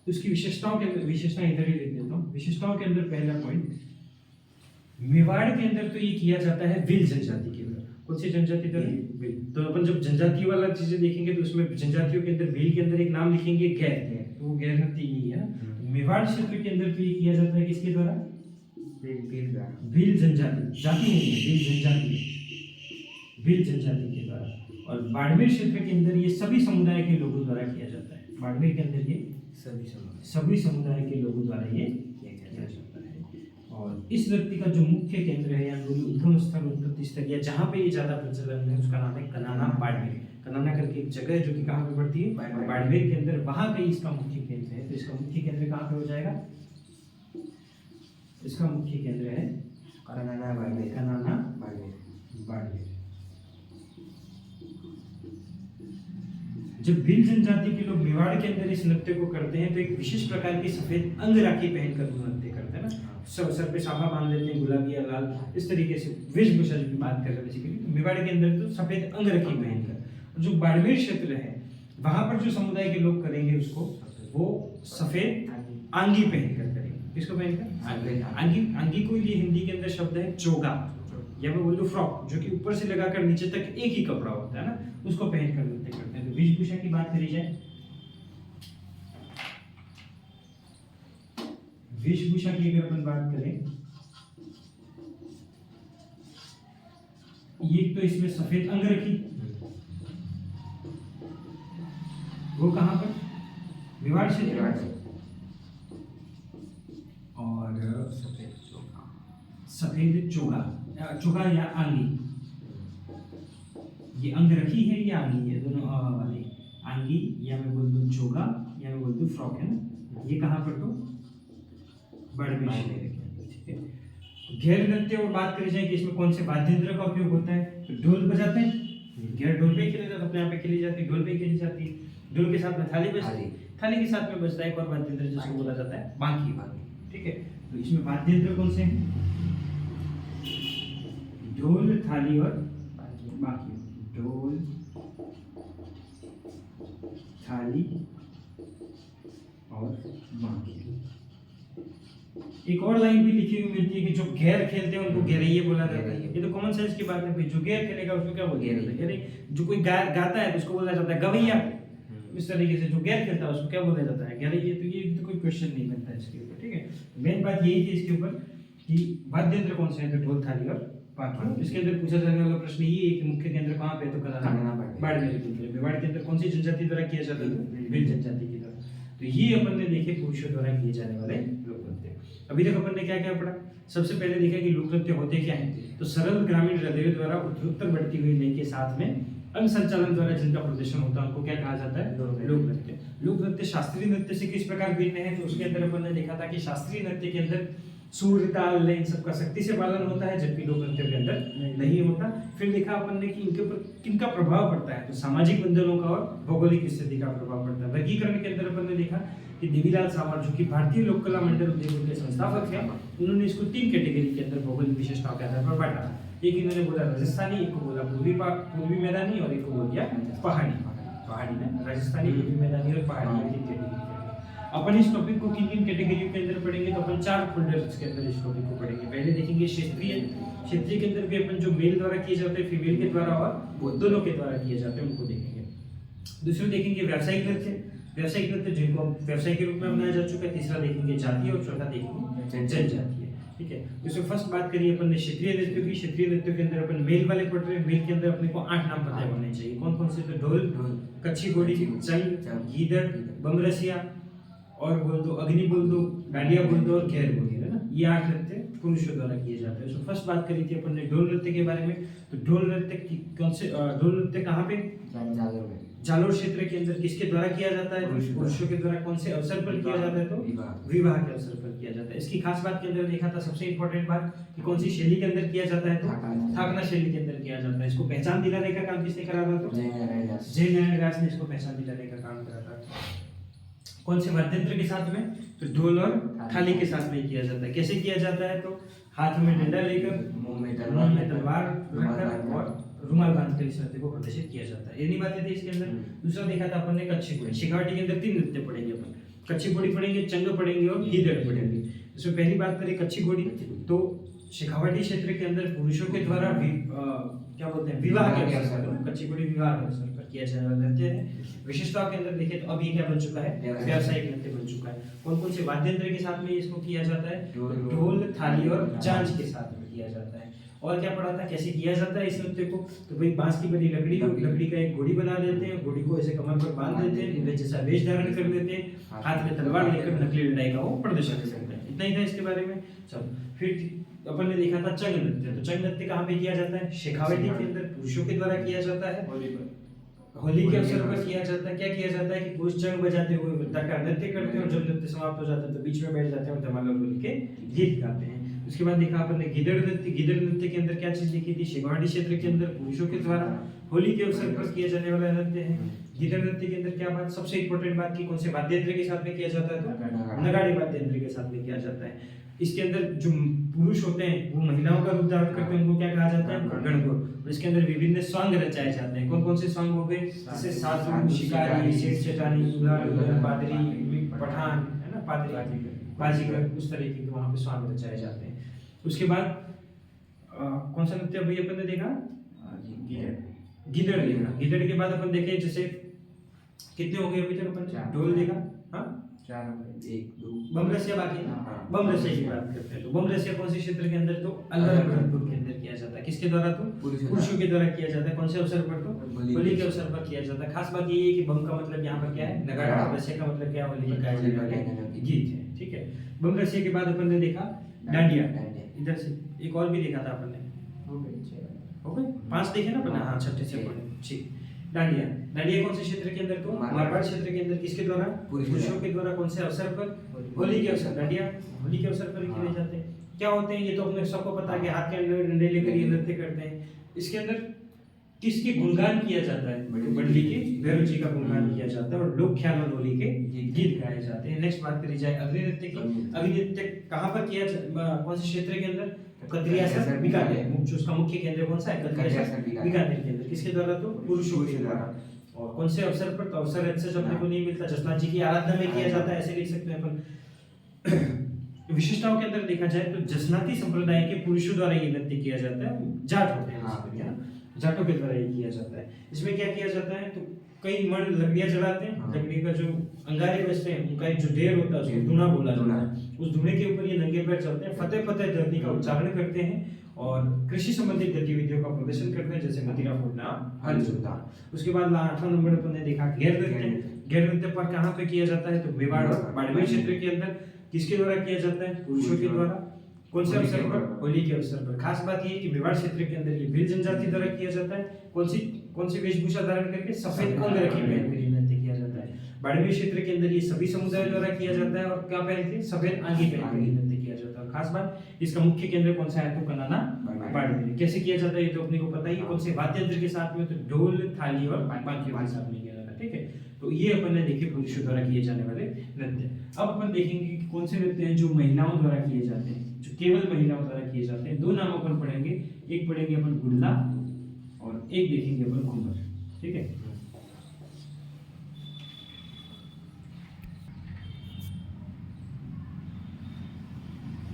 उसकी विशेषताओं के अंदर, विशेषताएं इधर ही लिख देता हूँ। विशेषताओं के अंदर पहला पॉइंट, मेवाड़ के अंदर तो ये किया जाता है भील जनजाति के अंदर। कौन सी जनजाति द्वारा? भील। तो अपन जब जनजाति वाला चीजें देखेंगे तो उसमें जनजातियों के अंदर भील के अंदर एक नाम लिखेंगे गैर, तो वो गैर नृत्य यही है। मेवाड़ क्षेत्र के अंदर तो ये किया जाता है किसके द्वारा? भील जनजाति, जाति नहीं है, भील जनजाति है, भील जनजाति के द्वारा। और बाड़मेर क्षेत्र के अंदर ये सभी समुदाय के लोगों द्वारा किया जाता है। बाड़मेर के अंदर ये सभी समुदाय के लोगों द्वारा ये किया जाता है। और इस नृत्य का जो मुख्य केंद्र है, यानी उद्गम स्थल, उत्पत्ति स्थल, या जहाँ पे ये ज्यादा प्रचलन है, उसका नाम है कनाना बाड़मेर। कनाना करके एक जगह है जो कि कहाँ पे पड़ती है? बाड़मेर के अंदर। वहाँ पे इसका मुख्य केंद्र है। तो इसका मुख्य केंद्र कहाँ पे हो जाएगा? इसका मुख्य केंद्र है कनाना बाड़मेर। जब भील जनजाति के लोग मेवाड़ के अंदर इस नृत्य को करते हैं तो एक विशेष प्रकार की सफेद अंग राखी पहनकर वो नृत्य करते हैं ना। सर पे साफा बांध लेते हैं, गुलाबी या लाल, इस तरीके से वेशभूषा की बात कर रहे हैं। मेवाड़ के अंदर तो सफेद अंग राखी पहनकर। जो बाड़मेर क्षेत्र है वहां पर जो समुदाय के लोग करेंगे उसको, वो सफेद आंगी पहनकर करेंगे। किसको पहनकर? आंगी को ये हिंदी के अंदर शब्द है चोगा, या मैं बोल दूं फ्रॉक, जो कि ऊपर से लगाकर नीचे तक एक ही कपड़ा होता है ना, उसको पहनकर नृत्य करते हैं। तो वेशभूषा की बात करी जाए, वेशभूषा की अगर अपन बात करें, ये तो इसमें सफेद अंग रखी, वो कहां पर? मेवाड़ क्षेत्र। और सफेद चोगा या आंगी, ये अंग रखी है या आंगी है, दोनों वाले। आंगी या मैं बोल दूं चोगा या मैं बोल दूं फ्रॉक है ना। ये कहाँ पर? तो बाड़मेर क्षेत्र के अंदर, ठीक है। घेर नृत्य और बात करी जाए कि इसमें कौन से वाद्य यंत्र का उपयोग होता है, तो ढोल बजाते हैं। घेर ढोल पे खेले जाते, अपने यहाँ पे खेली जाती है, ढोल पे खेली जाती है। ढोल के साथ में थाली बजती है, थाली के साथ में बजता है एक और वाद्य यंत्र जिसको बोला जाता है बांकी, ठीक है। तो इसमें वाद्य यंत्र कौन से हैं? ढोल, थाली और बांकी। ढोल, थाली और बांकी। एक और लाइन भी लिखी हुई मिलती है कि जो घेर खेलते हैं उनको घेरैये बोला जाता है। ये तो कॉमन सेंस की बात है भाई, जो घेर खेलेगा उसको क्या बोलते हैं? जो कोई गाता है तो उसको बोला जाता है गवैया। इस तरीके से जो घेर खेलता है उसको क्या बोला जाता है? घेरैये। तो ये तो कोई क्वेश्चन नहीं बनता इसके ऊपर, ठीक है। मेन बात यही थी इसके ऊपर कि वाद्य यंत्र कौन से हैं, तो ढोल, थाली और बांकी। इसके अंदर पूछा जाने वाला प्रश्न ये है कि मुख्य केंद्र कहाँ पे? तो कनाना बाड़मेर के अंदर। मेवाड़ के अंदर कौन सी जनजाति द्वारा किया जाता है? भील जनजाति के द्वारा। तो ये अपन ने देखे पुरुषों द्वारा किए जाने वाले लोक नृत्य। अभी तक अपन ने क्या क्या पढ़ा? सबसे पहले देखा कि लोक नृत्य होते क्या हैं, तो सरल ग्रामीण हृदयों द्वारा उत्तर बढ़ती हुई लय के साथ में अंग संचालन द्वारा जिनका प्रदर्शन होता है उनको क्या कहा जाता है? लोक नृत्य। लोक नृत्य शास्त्रीय नृत्य से किस प्रकार भिन्न है, तो उसके अंदर अपन ने देखा था कि शास्त्रीय नृत्य के अंदर सूर, ताल, लय इन सबका सख्ती से पालन होता है, जबकि लोक नृत्य के अंदर नहीं होता। फिर देखा अपन ने कि इनके ऊपर किनका प्रभाव पड़ता है, तो सामाजिक बंधनों का और भौगोलिक स्थिति का प्रभाव पड़ता है। वर्गीकरण के अंदर अपन ने देखा कि देवीलाल सावर, जो कि भारतीय लोक कला मंडल उदयपुर के संस्थापक हैं, उन्होंने इसको 3 कैटेगरी के अंदर भौगोलिक विशेषताओं के आधार पर बांटा। एक इन्होंने बोला राजस्थानी, एक को बोला पूर्वी मैदानी, और एक को बोल दिया पहाड़ी में। राजस्थानी, पूर्वी मैदानी और पहाड़ी में 3 कैटेगरी। अपन इस टॉपिक को किन कैटेगरी के अंदर पढ़ेंगे, तो अपन 4 फोल्डर्स के अंदर इस टॉपिक को पढ़ेंगे। पहले देखेंगे क्षेत्रीय के अंदर भी अपन जो मेल द्वारा किए जाते हैं, फीमेल के द्वारा और दोनों के द्वारा किए जाते हैं उनको देखेंगे। दूसरे देखेंगे व्यावसायिक नृत्य जिनको व्यवसाय के रूप में अपनाया जा चुका है। तीसरा देखेंगे जातीय, और चौथा देखेंगे जनजातीय, ठीक है। इसमें फर्स्ट बात करिए अपन ने क्षेत्रीय नृत्य की। क्षेत्रीय नृत्य के अंदर अपन मेल वाले पढ़ रहे हैं। मेल के अंदर अपने को 8 नाम पता होने चाहिए। कौन कौन से? तो ढोल, कच्छी घोड़ी, चंग, गीदड़, बमरसिया, और बोल दो अग्नि, बोल दो डांडिया, बोल दो और घेर बोल दो, है ना। ये 8 नृत्य पुरुषों द्वारा किए जाते हैं। तो फर्स्ट बात करी थी अपन ने ढोल नृत्य के बारे में। तो ढोल नृत्य कौन से? ढोल नृत्य कहाँ पे? जालोर क्षेत्र के अंदर किसके द्वारा किया जाता है? पुरुषों के द्वारा। कौन से अवसर पर किया जाता है? तो विवाह के अवसर पर किया जाता है। इसकी खास बात के अंदर देखा था, सबसे इंपॉर्टेंट बात कि कौन सी शैली के अंदर किया जाता है, तो थाकना शैली के अंदर किया जाता है। इसको पहचान दिलाने का काम किसने करा था? तो जय नारायण व्यास ने इसको पहचान दिलाने का काम करा था। कौन से वाद्य यंत्र के साथ में? तो ढोल और थाली के साथ में किया जाता है। कैसे किया जाता है? तो हाथ में डंडा लेकर, मुंह में तलवार रखकर और रुमाल बांधकर इस नृत्य को प्रदर्शित किया जाता है। ये नहीं बातें थी इसके अंदर। दूसरा देखा था अपन ने कच्छी घोड़ी। शेखावाटी के अंदर 3 नृत्य पढ़ेंगे अपन। कच्छी घोड़ी पढ़ेंगे, चंग पढ़ेंगे और गीदड़ पढ़ेंगे। इसमें पहली बात करें कच्छी घोड़ी, तो शेखावटी क्षेत्र के अंदर पुरुषों के द्वारा क्या बोलते हैं विवाह के अवसर पर, कुचिपुड़ी विवाह के अवसर पर किया जाने वाला नृत्य है। विशेषताओं के अंदर देखें तो अब ये क्या बन चुका है, व्यावसायिक नृत्य बन चुका है। कौन कौन से वाद्य यंत्र के साथ में इसको किया जाता है, ढोल, थाली और झांझ के साथ में किया जाता है। और क्या पढ़ा था कैसे किया जाता है इस नृत्य को, तो भाई बांस की बनी लकड़ी का एक घोड़ी बना देते हैं, घोड़ी को ऐसे कमर पर बांध देते हैं, घोड़े जैसा वेश धारण कर देते हैं, हाथ में तलवार लेकर नकली लड़ाई का वो प्रदर्शन करते हैं। इतना ही था इसके बारे में। चलो फिर अपन ने देखा था चंग नृत्य। तो चंग नृत्य कहाँ पे किया जाता है, शेखावटी के अंदर पुरुषों के द्वारा किया जाता है, होली के अवसर पर किया जाता है। क्या किया जाता है कि पुरुष चंग बजाते हुए वृत्ता का नृत्य करते हैं और जब नृत्य समाप्त हो जाता है तो बीच में बैठ जाते हैं और धमाल और होली के गीत गाते हैं। उसके बाद देखा अपन ने गिदड़ नृत्य। गिदड़ नृत्य के अंदर क्या चीज लिखी थी, शेखावटी क्षेत्र के अंदर पुरुषों के द्वारा होली के अवसर पर किया जाने वाला नृत्य है। गिदड़ नृत्य के अंदर क्या बात, सबसे इंपॉर्टेंट बात की कौन से वाद्य यंत्र के साथ में किया जाता है, तो नगाड़े वाद्य यंत्र के साथ में किया जाता है। इसके अंदर जो पुरुष होते हैं वो महिलाओं का रूप धारण करते हैं, उनको क्या कहा जाता है, गणगौर। इसके अंदर विभिन्न सॉन्ग रचाए जाते हैं। कौन कौन से सॉन्ग हो गए, जैसे साधु, शिकारी, सेठ सेठानी, पादरी, पठान, है ना, पादरी, बाजीगर, उस तरीके के वहां पे सॉन्ग रचाए जाते हैं। उसके बाद कौन सा नृत्य अभी अपन ने देखा, गिदड़ देखा। गिदड़ के बाद अपन देखे जैसे कितने हो गए अभी तक अपन, ढोल देखा, हाँ 4 1 2 बम रसिया बाकी है। बम रसिया की बात करते हैं तो बम रसिया कौन से क्षेत्र के अंदर, तो अलवर भरतपुर के अंदर किया जाता है। किसके द्वारा, तो पुरुषों के द्वारा किया जाता है। कौन से अवसर पर, तो होली के अवसर पर किया जाता है। खास बात ये है कि बम का मतलब यहाँ पर क्या है, नगाड़ा, रसिया का मतलब क्या है, होली पर गाए जाने वाले गीत है। ठीक है, बम रसिया के बाद अपन ने देखा डांडिया। इधर से एक और भी देखा था अपन ने, हो गए 5 देखे ना अपन, हाँ छठे से पढ़े। ठीक, डांडिया। डांडिया कौन से क्षेत्र के अंदर, तो मारवाड़ क्षेत्र के अंदर। किसके द्वारा, पुरुषों के द्वारा। कौन से अवसर पर, होली के अवसर। डांडिया होली के अवसर पर किए जाते हैं। क्या होते हैं ये तो अपने सबको पता है कि हाथ के अंदर डंडे लेकर ये नृत्य करते हैं। इसके अंदर किसके गुणगान किया जाता है, बंडली के भैरव जी का गुणगान किया जाता है और लोक ख्याल और होली के गीत गाए जाते हैं। नेक्स्ट बात करी जाए अग्नि नृत्य की। अग्नि नृत्य कहाँ पर किया, कौन से क्षेत्र के अंदर, कतरिया सर बीकानेर। उसका मुख्य केंद्र कौन सा है, कतरिया सर बीकानेर के अंदर। किसके द्वारा, तो पुरुषों के द्वारा। और कौन से अवसर पर, तो अवसर ऐसे अपने को नहीं मिलता, जसनाथ जी की आराधना में किया जाता है, ऐसे लिख सकते हैं अपन। विशिष्टताओं के अंदर देखा जाए तो जसनाती संप्रदाय के पुरुषों द्वारा ये नृत्य किया जाता है। जाट होते हैं, जाटों के द्वारा ये किया जाता है। इसमें क्या किया जाता है, तो कई मर्द लकड़ियां जलाते हैं, लकड़ी का जो अंगारे बचते हैं उनका एक जो ढेर होता है उसको धुना बोला जाता है। उस धुने के ऊपर ये नंगे पैर चलते हैं, फतेह फतेह धरती का उच्चारण करते हैं और कृषि संबंधित गतिविधियों का प्रदर्शन करते हैं, जैसे मदिरा फोड़ना, हल जोतना। उसके बाद 8वां नंबर पर हमने देखा घेर नृत्य। घेर नृत्य पर कहाँ पे किया जाता है, तो मेवाड़ और बाड़मेर क्षेत्र के अंदर। किसके द्वारा किया जाता है, पुरुषों के द्वारा। कौन से अवसर पर, होली के अवसर पर। खास बात ये है कि मेवाड़ क्षेत्र के अंदर ये भील जनजाति द्वारा किया जाता है। कौन सी वेशभूषा धारण करके, सफेद अंग रखी पहन कर ये नृत्य किया जाता है। बाड़मेर क्षेत्र के अंदर ये सभी समुदाय द्वारा किया जाता है और क्या पहन के, सफेद आंगी पहन कर ये नृत्य किया जाता है। खास बात इसका मुख्य केंद्र कौन सा है, तो कनाना बाड़मेर। कैसे किया जाता है ये तो अपने को पता ही है। कौन से वाद्य यंत्र के साथ में, तो ढोल, थाली और बांसुरी के साथ में किया जाता है। ठीक है, तो ये अपन ने देखे पुरुषों द्वारा किए जाने वाले नृत्य। अब अपन देखेंगे कि कौन से नृत्य हैं जो महिलाओं द्वारा किए जाते हैं, जो केवल महिलाओं द्वारा किए जाते हैं। 2 नाम अपन पढ़ेंगे, एक पढ़ेंगे अपन गुड़ला और एक देखेंगे अपन घूमर। ठीक है,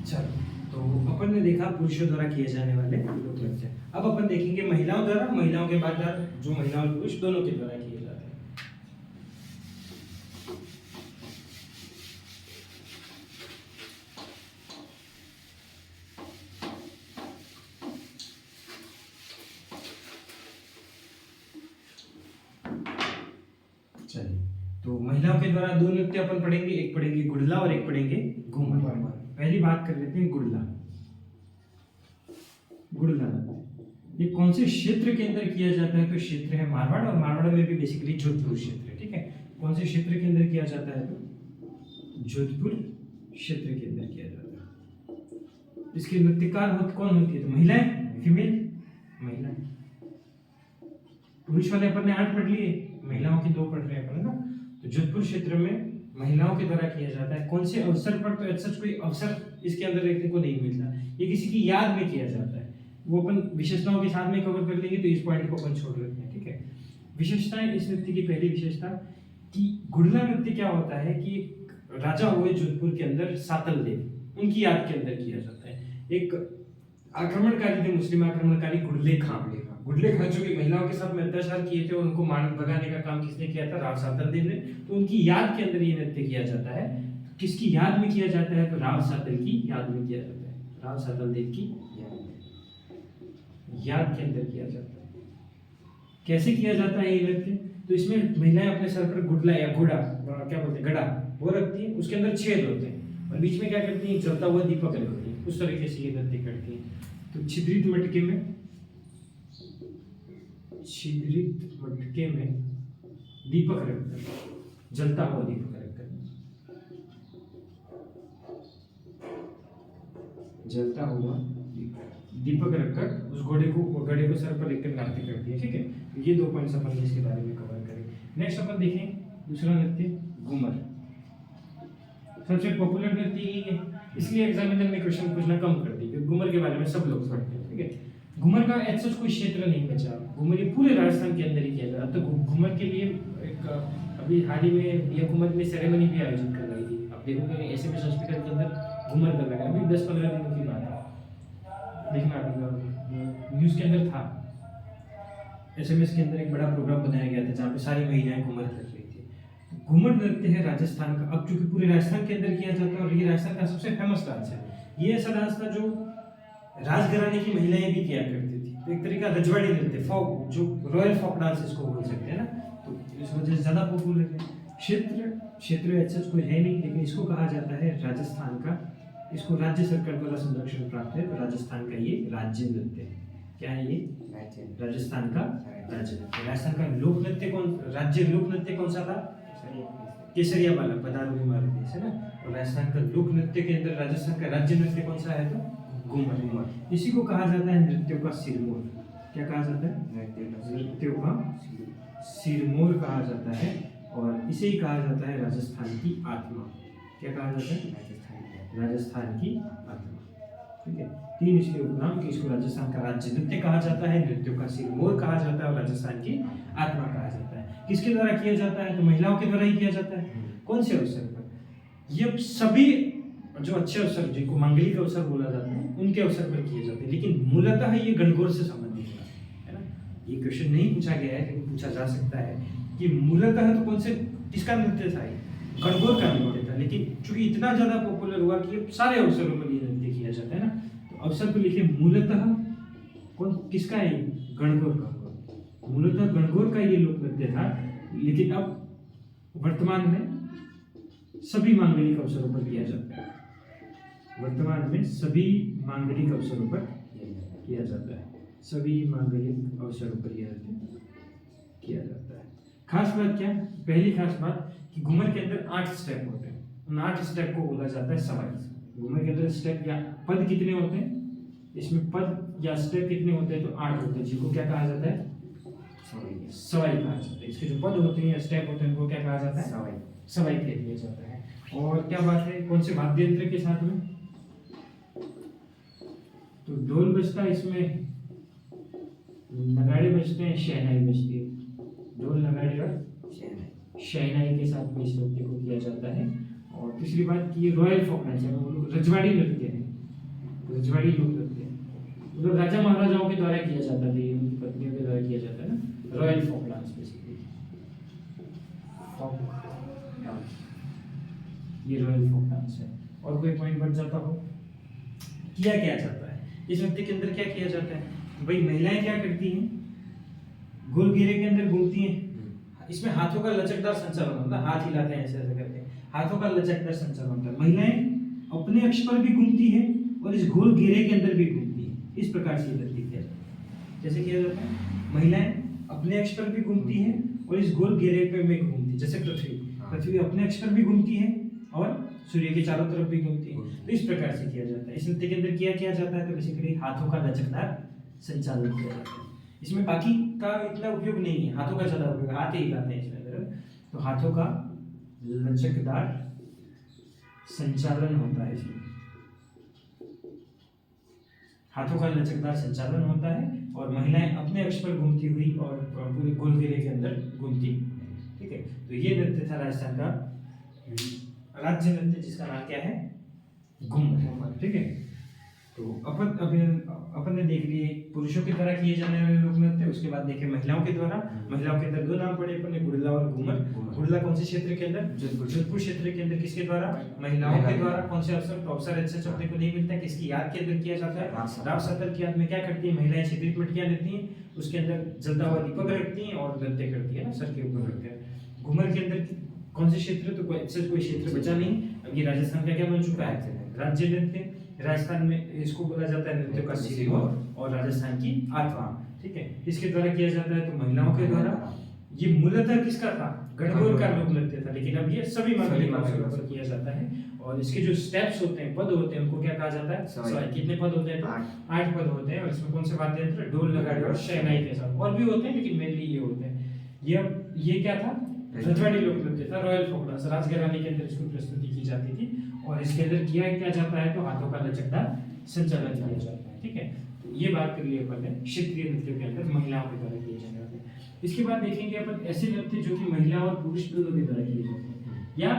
चलो तो अपन ने देखा पुरुषों द्वारा किए जाने वाले नृत्य। अब अपन देखेंगे महिलाओं द्वारा, महिलाओं के बाद जो महिला और पुरुष दोनों के द्वारा किए जाते हैं। चलिए, तो महिलाओं के द्वारा 2 नृत्य अपन पढ़ेंगे, एक पढ़ेंगे गुड़ला और एक पढ़ेंगे घूमर। पहली बात कर लेते हैं गुड़ला। गुड़ला ये कौन से क्षेत्र के अंदर किया जाता है, तो क्षेत्र है मारवाड़ और मारवाड़ में भी बेसिकली जोधपुर क्षेत्र है। ठीक है, कौन से क्षेत्र के अंदर किया जाता है, तो जोधपुर क्षेत्र के अंदर किया जाता है। इसके नृत्यकार कौन होती है, तो महिलाएं, फीमेल महिलाएं। पुरुष वाले अपन ने 8 पढ़ लिए, महिलाओं की 2 पढ़ रहे हैं अपन ना। तो जोधपुर क्षेत्र में महिलाओं के द्वारा किया जाता है। कौन से अवसर पर, तो ऐसा कोई अवसर इसके अंदर देखने को नहीं मिलता, ये किसी की याद में किया जाता है। वो अपन विशेषताओं के साथ में कवर कर लेंगे, तो इस पॉइंट को अपन छोड़ देते हैं। ठीक है, विशेषताएं इस नृत्य की। पहली विशेषता कि गुड़ला नृत्य क्या होता है कि राजा हुए जोधपुर के अंदर सातल देव, उनकी याद के अंदर किया जाता है। एक आक्रमणकारी थे, मुस्लिम आक्रमणकारी गुडले खां। गुडले खां। गुडले खां जो कि महिलाओं के साथ में अत्याचार किए थे और उनको मार भगाने का काम किसने किया था? राव सातरदेव ने। तो उनकी याद के अंदर ये नृत्य किया जाता है। किसकी याद में किया जाता है? तो राव सातल की याद में किया जाता है, राव सातलदेव की याद के अंदर किया जाता है। कैसे किया जाता है ये नृत्य? तो इसमें महिलाएं अपने सर पर गुडला या घोड़ा, क्या बोलते हैं, गड़ा, वो रखती हैं, उसके अंदर छेद होते हैं और बीच में क्या करती हैं? जलता हुआ दीपक रखती हैं। उस तरीके से ये नृत्य करती हैं। तो छिद्रित मटके में दीपक रखकर, जलता हुआ दीपक रखकर, जलता हुआ दीपक रखकर उस घोड़े को सर पर लेकर नृत्य करती है। ठीक है, ये 2 पॉइंट्स अपन इसके बारे में कवर करें। नेक्स्ट अपन देखें दूसरा नृत्य घूमर। सबसे पॉपुलर नृत्य यही है, इसलिए एग्जामिनर में क्वेश्चन पूछना कम कर दी, क्योंकि घूमर के बारे में सब लोग पढ़ते हैं। ठीक है, घूमर का ऐसा कोई क्षेत्र नहीं बचा। घूमर ये पूरे राजस्थान के अंदर ही किया जाता है। तो घूमर के लिए एक अभी हाल ही में ये घूमर में सेरेमनी भी आयोजित करवाई थी। आप देखोगे एसएमएस हॉस्पिटल के अंदर घूमर कर रहा है, अभी 10-15 दिनों की बात है, देखना न्यूज़ के अंदर था। एसएमएस के अंदर एक बड़ा प्रोग्राम बनाया गया था जहाँ पे सारी महिलाएं घूमर कर रही थी। घूमर नृत्य है राजस्थान का, अब चूंकि पूरे राजस्थान के अंदर किया जाता है और ये राजस्थान का सबसे फेमस डांस है। ये ऐसा डांस था जो राजघराने की महिलाएं भी किया करती थी। तो एक तरीका रजवाड़ी नृत्य, फोक, जो रॉयल फोक डांस इसको बोल सकते हैं ना, तो इस वजह से ज्यादा पॉपुलर है। क्षेत्र ऐसा कोई है नहीं, लेकिन इसको कहा जाता है राजस्थान का, इसको राज्य सरकार द्वारा संरक्षण प्राप्त है। तो राजस्थान का ये राज्य नृत्य है। क्या है ये? राजस्थान का राज्य नृत्य। राजस्थान का लोक नृत्य राज्य लोक नृत्य कौन सा था? केसरिया वाला, पधारो हमारे देश, है ना। तो राजस्थान का लोक नृत्य के अंदर राजस्थान का राज्य नृत्य कौन सा है? तो घूमर। इसी को कहा जाता है नृत्यों का सिरमौर। क्या कहा जाता है? नृत्यों का सिरमौर कहा जाता है। और इसे ही कहा जाता है राजस्थान की आत्मा। क्या कहा जाता है? राजस्थान की आत्मा। ठीक है, 3 इसके उपनाम कि इसको राजस्थान का राज्य नृत्य कहा जाता है, नृत्यों का सिरमौर कहा जाता है और राजस्थान की आत्मा कहा जाता है। किसके द्वारा किया जाता है? तो महिलाओं के द्वारा ही किया जाता है। कौन से अवसर पर? ये सभी जो अच्छे अवसर, जिनको मांगलिक अवसर बोला जाता है, उनके अवसर पर किए जाते हैं। लेकिन मूलतः ये गणगौर से संबंधित है ना। ये क्वेश्चन नहीं पूछा गया है, लेकिन पूछा जा सकता है कि मूलतः तो कौन से, किसका नृत्य था? गणगौर का नृत्य था। लेकिन चूंकि इतना ज्यादा पॉपुलर हुआ कि सारे अवसरों पर ये नृत्य किया जाता है ना, तो अवसर पर लिखे मूलतः किसका है? गणगौर का। मूलतः गणगौर का ये लोक नृत्य था, लेकिन अब वर्तमान में सभी मांगलिक अवसरों पर किया जाता है। वर्तमान में सभी मांगलिक अवसरों पर किया जाता है। सभी मांगलिक अवसरों पर यह नृत्य किया जाता है। खास बात क्या? पहली खास बात कि घूमर के अंदर 8 स्टेप होते हैं। उन 8 स्टेप को बोला जाता है सवाई। घूमर के अंदर स्टेप या पद कितने होते हैं? इसमें पद या स्टेप कितने होते हैं? तो 8 होते हैं, जिनको क्या कहा जाता है? सवाई कहा जाता है। इसके जो पद होते हैं या स्टेप होते हैं उनको क्या कहा जाता है? सवाई कह दिया जाता है। और क्या बात है, कौन से वाद्य यंत्र के साथ में? तो ढोल बजता है, इसमें नगाड़े बजते हैं, शहनाई बजती है। ढोल, नगाड़े और शहनाई के साथ में इस नृत्य को किया जाता है। और तीसरी बात कि ये रॉयल फोक डांस है, रजवाड़ी नृत्य है, रजवाड़ी लोक नृत्य है। मतलब राजा महाराजाओं के द्वारा किया जाता था, ये उनकी पत्नियों के द्वारा किया जाता है ना, रॉयल फोक डांस बेसिकली। ये रॉयल फोक डांस है। और कोई पॉइंट बच जाता हो? किया क्या जाता है इस नृत्य के अंदर? क्या किया जाता है भाई? महिलाएं क्या करती हैं? गोल घेरे के अंदर घूमती हैं। इसमें हाथों का लचकदार संचालन होता है, हाथ हिलाते हैं ऐसे ऐसे करके, हाथों का लचकदार संचालन होता है। महिलाएं अपने अक्ष पर भी घूमती है और इस गोल घेरे के अंदर भी घूमती है। इस प्रकार से नृत्य किया जाता है। जैसे किया जाता है, महिलाएं अपने अक्ष पर भी घूमती है और इस गोल घेरे पे में घूमती है। जैसे पृथ्वी अपने अक्ष पर भी घूमती है और सूर्य के चारों तरफ भी घूमती है। तो इस प्रकार से किया जाता है। इस नृत्य के अंदर किया जाता है? तो बेसिकली हाथों का लचकदार संचालन किया जाता है। इसमें बाकी का इतना उपयोग नहीं है, हाथों का ज्यादा उपयोग, हाथ ही हिलाते हैं इसमें अंदर। तो हाथों का लचकदार संचालन होता है इसमें, हाथों का लचकदार संचालन होता है और महिलाएं अपने अक्ष पर घूमती हुई और पूरे गोल घेरे के अंदर घूमती। ठीक है, तो ये नृत्य था राजस्थान का राज्य नृत्य, जिसका नाम क्या है? घूमर। ठीक है, तो अपन ने देख लिए पुरुषों के द्वारा किए जाने वाले लोक नृत्य, उसके बाद देखे महिलाओं के द्वारा। महिलाओं के अंदर दो नाम पड़े अपन ने, गुड़ला और घूमर। गुड़ला कौन से क्षेत्र के अंदर? जोधपुर क्षेत्र के अंदर। किसके द्वारा? महिलाओं के द्वारा। कौन से अवसर? तो अवसर अच्छा चौथे को नहीं मिलता है, किसकी याद के अंदर किया जाता है? राव सातल की याद में क्या करती है महिलाएं? क्षेत्रीय मटकियां लेती हैं, उसके अंदर जलता हुआ दीपक रखती हैं और नृत्य करती है ना, सर के ऊपर रखकर। घूमर के अंदर कौन से क्षेत्र? तो कोई क्षेत्र बचा नहीं। अब ये राजस्थान का क्या बन चुका है? राज्य नृत्य। राजस्थान में इसको बोला जाता है नृत्य का सिरमौर और राजस्थान की आठवां। ठीक है, इसके द्वारा किया जाता है तो महिलाओं के द्वारा। ये मूलतः किसका था? गणगौर का लोक नृत्य था, लेकिन अब ये सभी मंगली अवसरों पर किया जाता है। और इसके जो स्टेप्स होते हैं, पद होते हैं, उनको क्या कहा जाता है? सवाई। कितने पद होते हैं? 8 पद होते हैं। और इसमें कौन से वाद्य यंत्र? ढोल, नगाड़े और शहनाई के साथ। और भी होते हैं लेकिन मेनली ये होते हैं। ये क्या था? रजवाड़ी लोक नृत्य था, रॉयल फोक डांस। राजघराने के अंदर इसको प्रस्तुति की जाती थी और इसके अंदर किया क्या जाता है तो हाथों का लचकदार संचालन किया जाता है। ठीक है, तो ये बात कर लिए अपन ने क्षेत्रीय नृत्य के अंदर महिलाओं के द्वारा किए जाने वाले। इसके बाद देखेंगे अपन ऐसे नृत्य जो कि महिला और पुरुष दोनों के द्वारा किए जाते हैं, या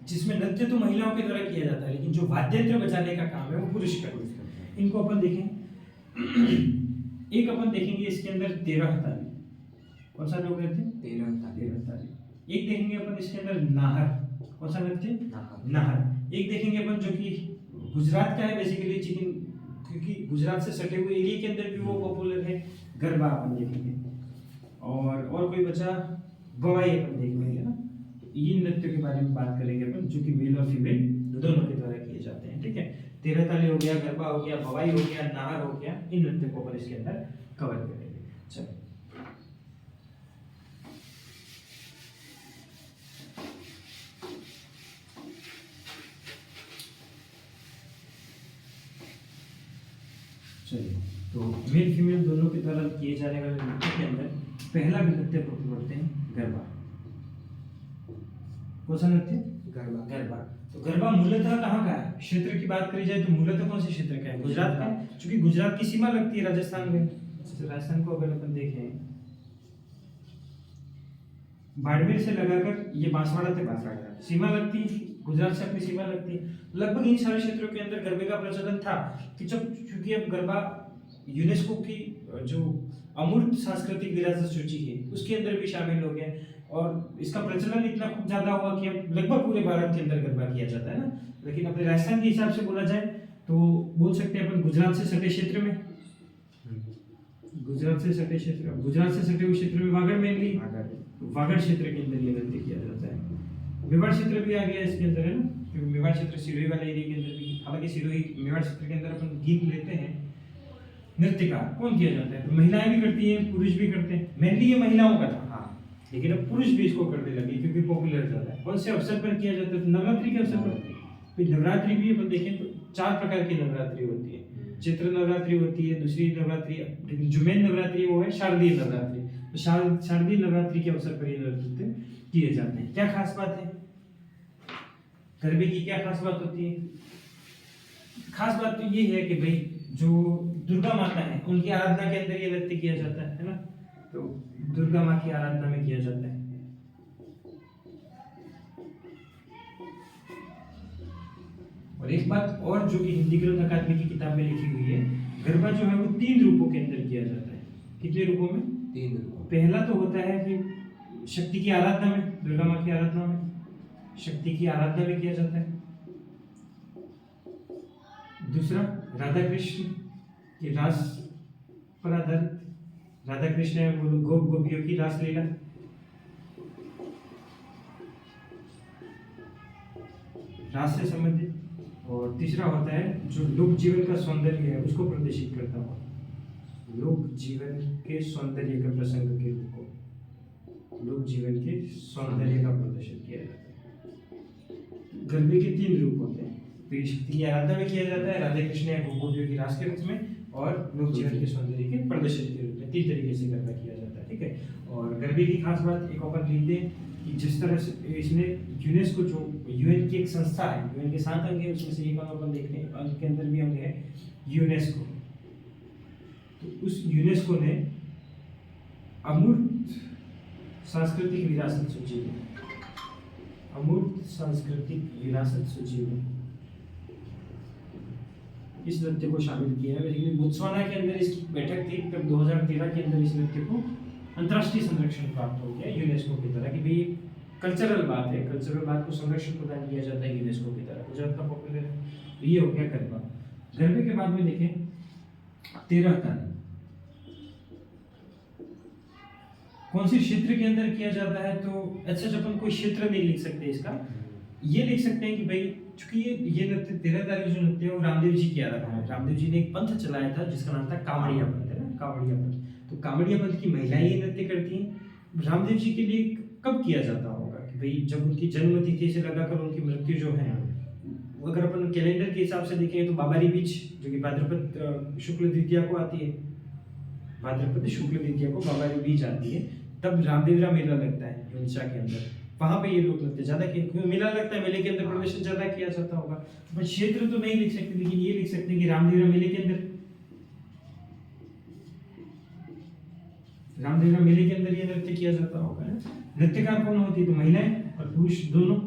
जिसमें नृत्य तो महिलाओं के द्वारा किया जाता है लेकिन जो वाद्य यंत्र बजाने का काम है वो पुरुष का करते हैं। इनको अपन देखें। एक अपन देखेंगे इसके अंदर 13 ताली। कौन सा लोक नृत्य? 13 ताली। एक देखेंगे अपन इसके अंदर नाहर। कौन सा नृत्य? नाहर। एक देखेंगे अपन जो कि गुजरात का है बेसिकली, चिकन, क्योंकि गुजरात से सटे हुए एरिया के अंदर भी वो पॉपुलर है, गरबा अपन देखेंगे। और कोई बचा बवाई अपन देख लेंगे ना। ये नृत्य के बारे में बात करेंगे अपन जो कि मेल और फीमेल दोनों के द्वारा किए जाते हैं। ठीक है, 13 ताली हो गया, गरबा हो गया, बवाई हो गया, नाहर हो गया। इन नृत्य को अपन इसके अंदर कवर करेंगे। चलो चलिए, तो मेल फीमेल दोनों के द्वारा किए जाने वाले नृत्य के अंदर पहला नृत्य पढ़ते हैं गरबा। कौन सा नृत्य? गरबा। तो गरबा मूलतः कहाँ का है? क्षेत्र की बात करी जाए तो मूलतः कौन से क्षेत्र का है? गुजरात का है, क्योंकि गुजरात की सीमा लगती है राजस्थान में। राजस्थान को अगर अपन देखें, बाड़मेर से लगाकर ये बांसवाड़ा तक सीमा लगती है, गुजरात से अपनी सीमा लगती है। लगभग इन सारे क्षेत्रों के अंदर गरबे का प्रचलन था कि जब, क्योंकि अब गरबा यूनेस्को की जो अमूर्त सांस्कृतिक विरासत सूची है उसके अंदर भी शामिल हो गया और इसका प्रचलन इतना खूब ज्यादा हुआ कि अब लगभग पूरे भारत के अंदर गरबा किया जाता है ना। लेकिन अपने राजस्थान के हिसाब से बोला जाए तो बोल सकते हैं अपन गुजरात से सटे क्षेत्र में, गुजरात से सटे हुए क्षेत्र में वागड़ मेनली, वागड़ क्षेत्र के अंदर ये नृत्य किया जाता है। मेवाड़ क्षेत्र भी आ गया इसके अंदर है ना, क्योंकि मेवाड़ क्षेत्र सिरोही वाले एरिया के अंदर भी, हालांकि सिरोही मेवाड़ क्षेत्र के अंदर अपन गीत लेते हैं। नृत्य का कौन किया जाता है? तो महिलाएं भी करती हैं, पुरुष भी करते हैं। मेनली ये महिलाओं का था, लेकिन अब पुरुष भी इसको करने लगे क्योंकि पॉपुलर ज्यादा है। कौन से अवसर पर किया जाता है? तो नवरात्रि के अवसर पर। फिर नवरात्रि भी अपन देखें तो 4 प्रकार की नवरात्रि होती है। चैत्र नवरात्रि होती है, दूसरी नवरात्रि, लेकिन जो मेन नवरात्रि वो है शारदीय नवरात्रि। तो शारदीय नवरात्रि के अवसर पर ये नृत्य किए जाते हैं। क्या खास बात है गरबे की? क्या खास बात होती है? खास बात तो ये है कि भाई जो दुर्गा माता है उनकी आराधना के अंदर ये नृत्य किया जाता है ना। तो दुर्गा माँ की आराधना में किया जाता है। और एक बात और जो कि हिंदी ग्रंथ अकादमी की किताब में लिखी हुई है, गरबा जो है वो 3 रूपों के अंदर किया जाता है। कितने रूपों में? 3 रूपों। पहला तो होता है कि शक्ति की आराधना में, दुर्गा माँ की आराधना में, शक्ति की आराधना में किया जाता है। दूसरा राधा कृष्ण की रास पर आधारित, राधा कृष्ण है वो गोप गोपियों की रासलीला। रास से संबंधित। और तीसरा होता है जो लोक जीवन का सौंदर्य है उसको प्रदर्शित करता हुआ, लोक जीवन के सौंदर्य के प्रसंग के रूप को, लोक जीवन के सौंदर्य का प्रदर्शन किया जाता है। गरबे के 3 रूप होते हैं। तो ये शक्ति की आराधना में किया जाता है, राधा कृष्ण या गोप गोपियों की रास के रूप में, और लोक जीवन के सौंदर्य के प्रदर्शन के रूप में। 3 तरीके से गरबा किया जाता है। ठीक है, और गरबे की खास बात एक और लिखते हैं कि जिस तरह से इसमें यूनेस्को जो यूएन की एक संस्था है, यूएन के 7 अंग है, उसमें से एक अंग अपन देखते हैं, अंग के अंदर भी अंग है यूनेस्को। तो उस यूनेस्को ने अमूर्त सांस्कृतिक विरासत सूची में, अमूर्त सांस्कृतिक विरासत सूची में इस नृत्य को शामिल किया है। लेकिन बोत्सवाना के अंदर इसकी बैठक थी, तब 2013 के अंदर इस नृत्य को अंतर्राष्ट्रीय संरक्षण प्राप्त हो गया यूनेस्को की तरह, कि भाई कल्चरल बात है, कल्चरल बात को संरक्षण प्रदान किया जाता है यूनेस्को की तरह। गुजरात का पॉपुलर है। ये हो गया गरबा। गरबे के बाद में देखें 13 ताली कौन से क्षेत्र के अंदर किया जाता है, तो अच्छा अपन कोई क्षेत्र नहीं लिख सकते इसका, ये लिख सकते हैं कि भाई चूंकि ये नृत्य 13 ताली जो नृत्य है वो रामदेव जी की आराधना है। रामदेव जी ने एक पंथ चलाया था जिसका नाम था कांवड़िया पंथ, है ना, कांवड़िया पंथ। तो कांवड़िया पंथ की महिलाएं ये नृत्य करती हैं। रामदेव जी के लिए कब किया जाता होगा कि भाई जब उनकी जन्म तिथि से लगाकर उनकी मृत्यु जो है, अगर अपन कैलेंडर के हिसाब से देखें तो बाबारी बीच जो कि भाद्रपद शुक्ल द्वितीया को आती है, भाद्रपद शुक्ल द्वितीया को बाबारी बीच आती है, तब रामदेवरा मेला लगता है विदिशा के अंदर। वहां पे ये लोग नृत्य ज्यादा मेला लगता है, मेले के अंदर प्रदर्शन ज्यादा किया जाता होगा। तो क्षेत्र तो नहीं लिख सकते, लेकिन ये लिख सकते हैं कि रामदेवरा मेले के अंदर, रामदेवरा मेले के अंदर ये नृत्य किया जाता होगा। नृत्यकार कौन होती है, तो महिलाएं और पुरुष दोनों।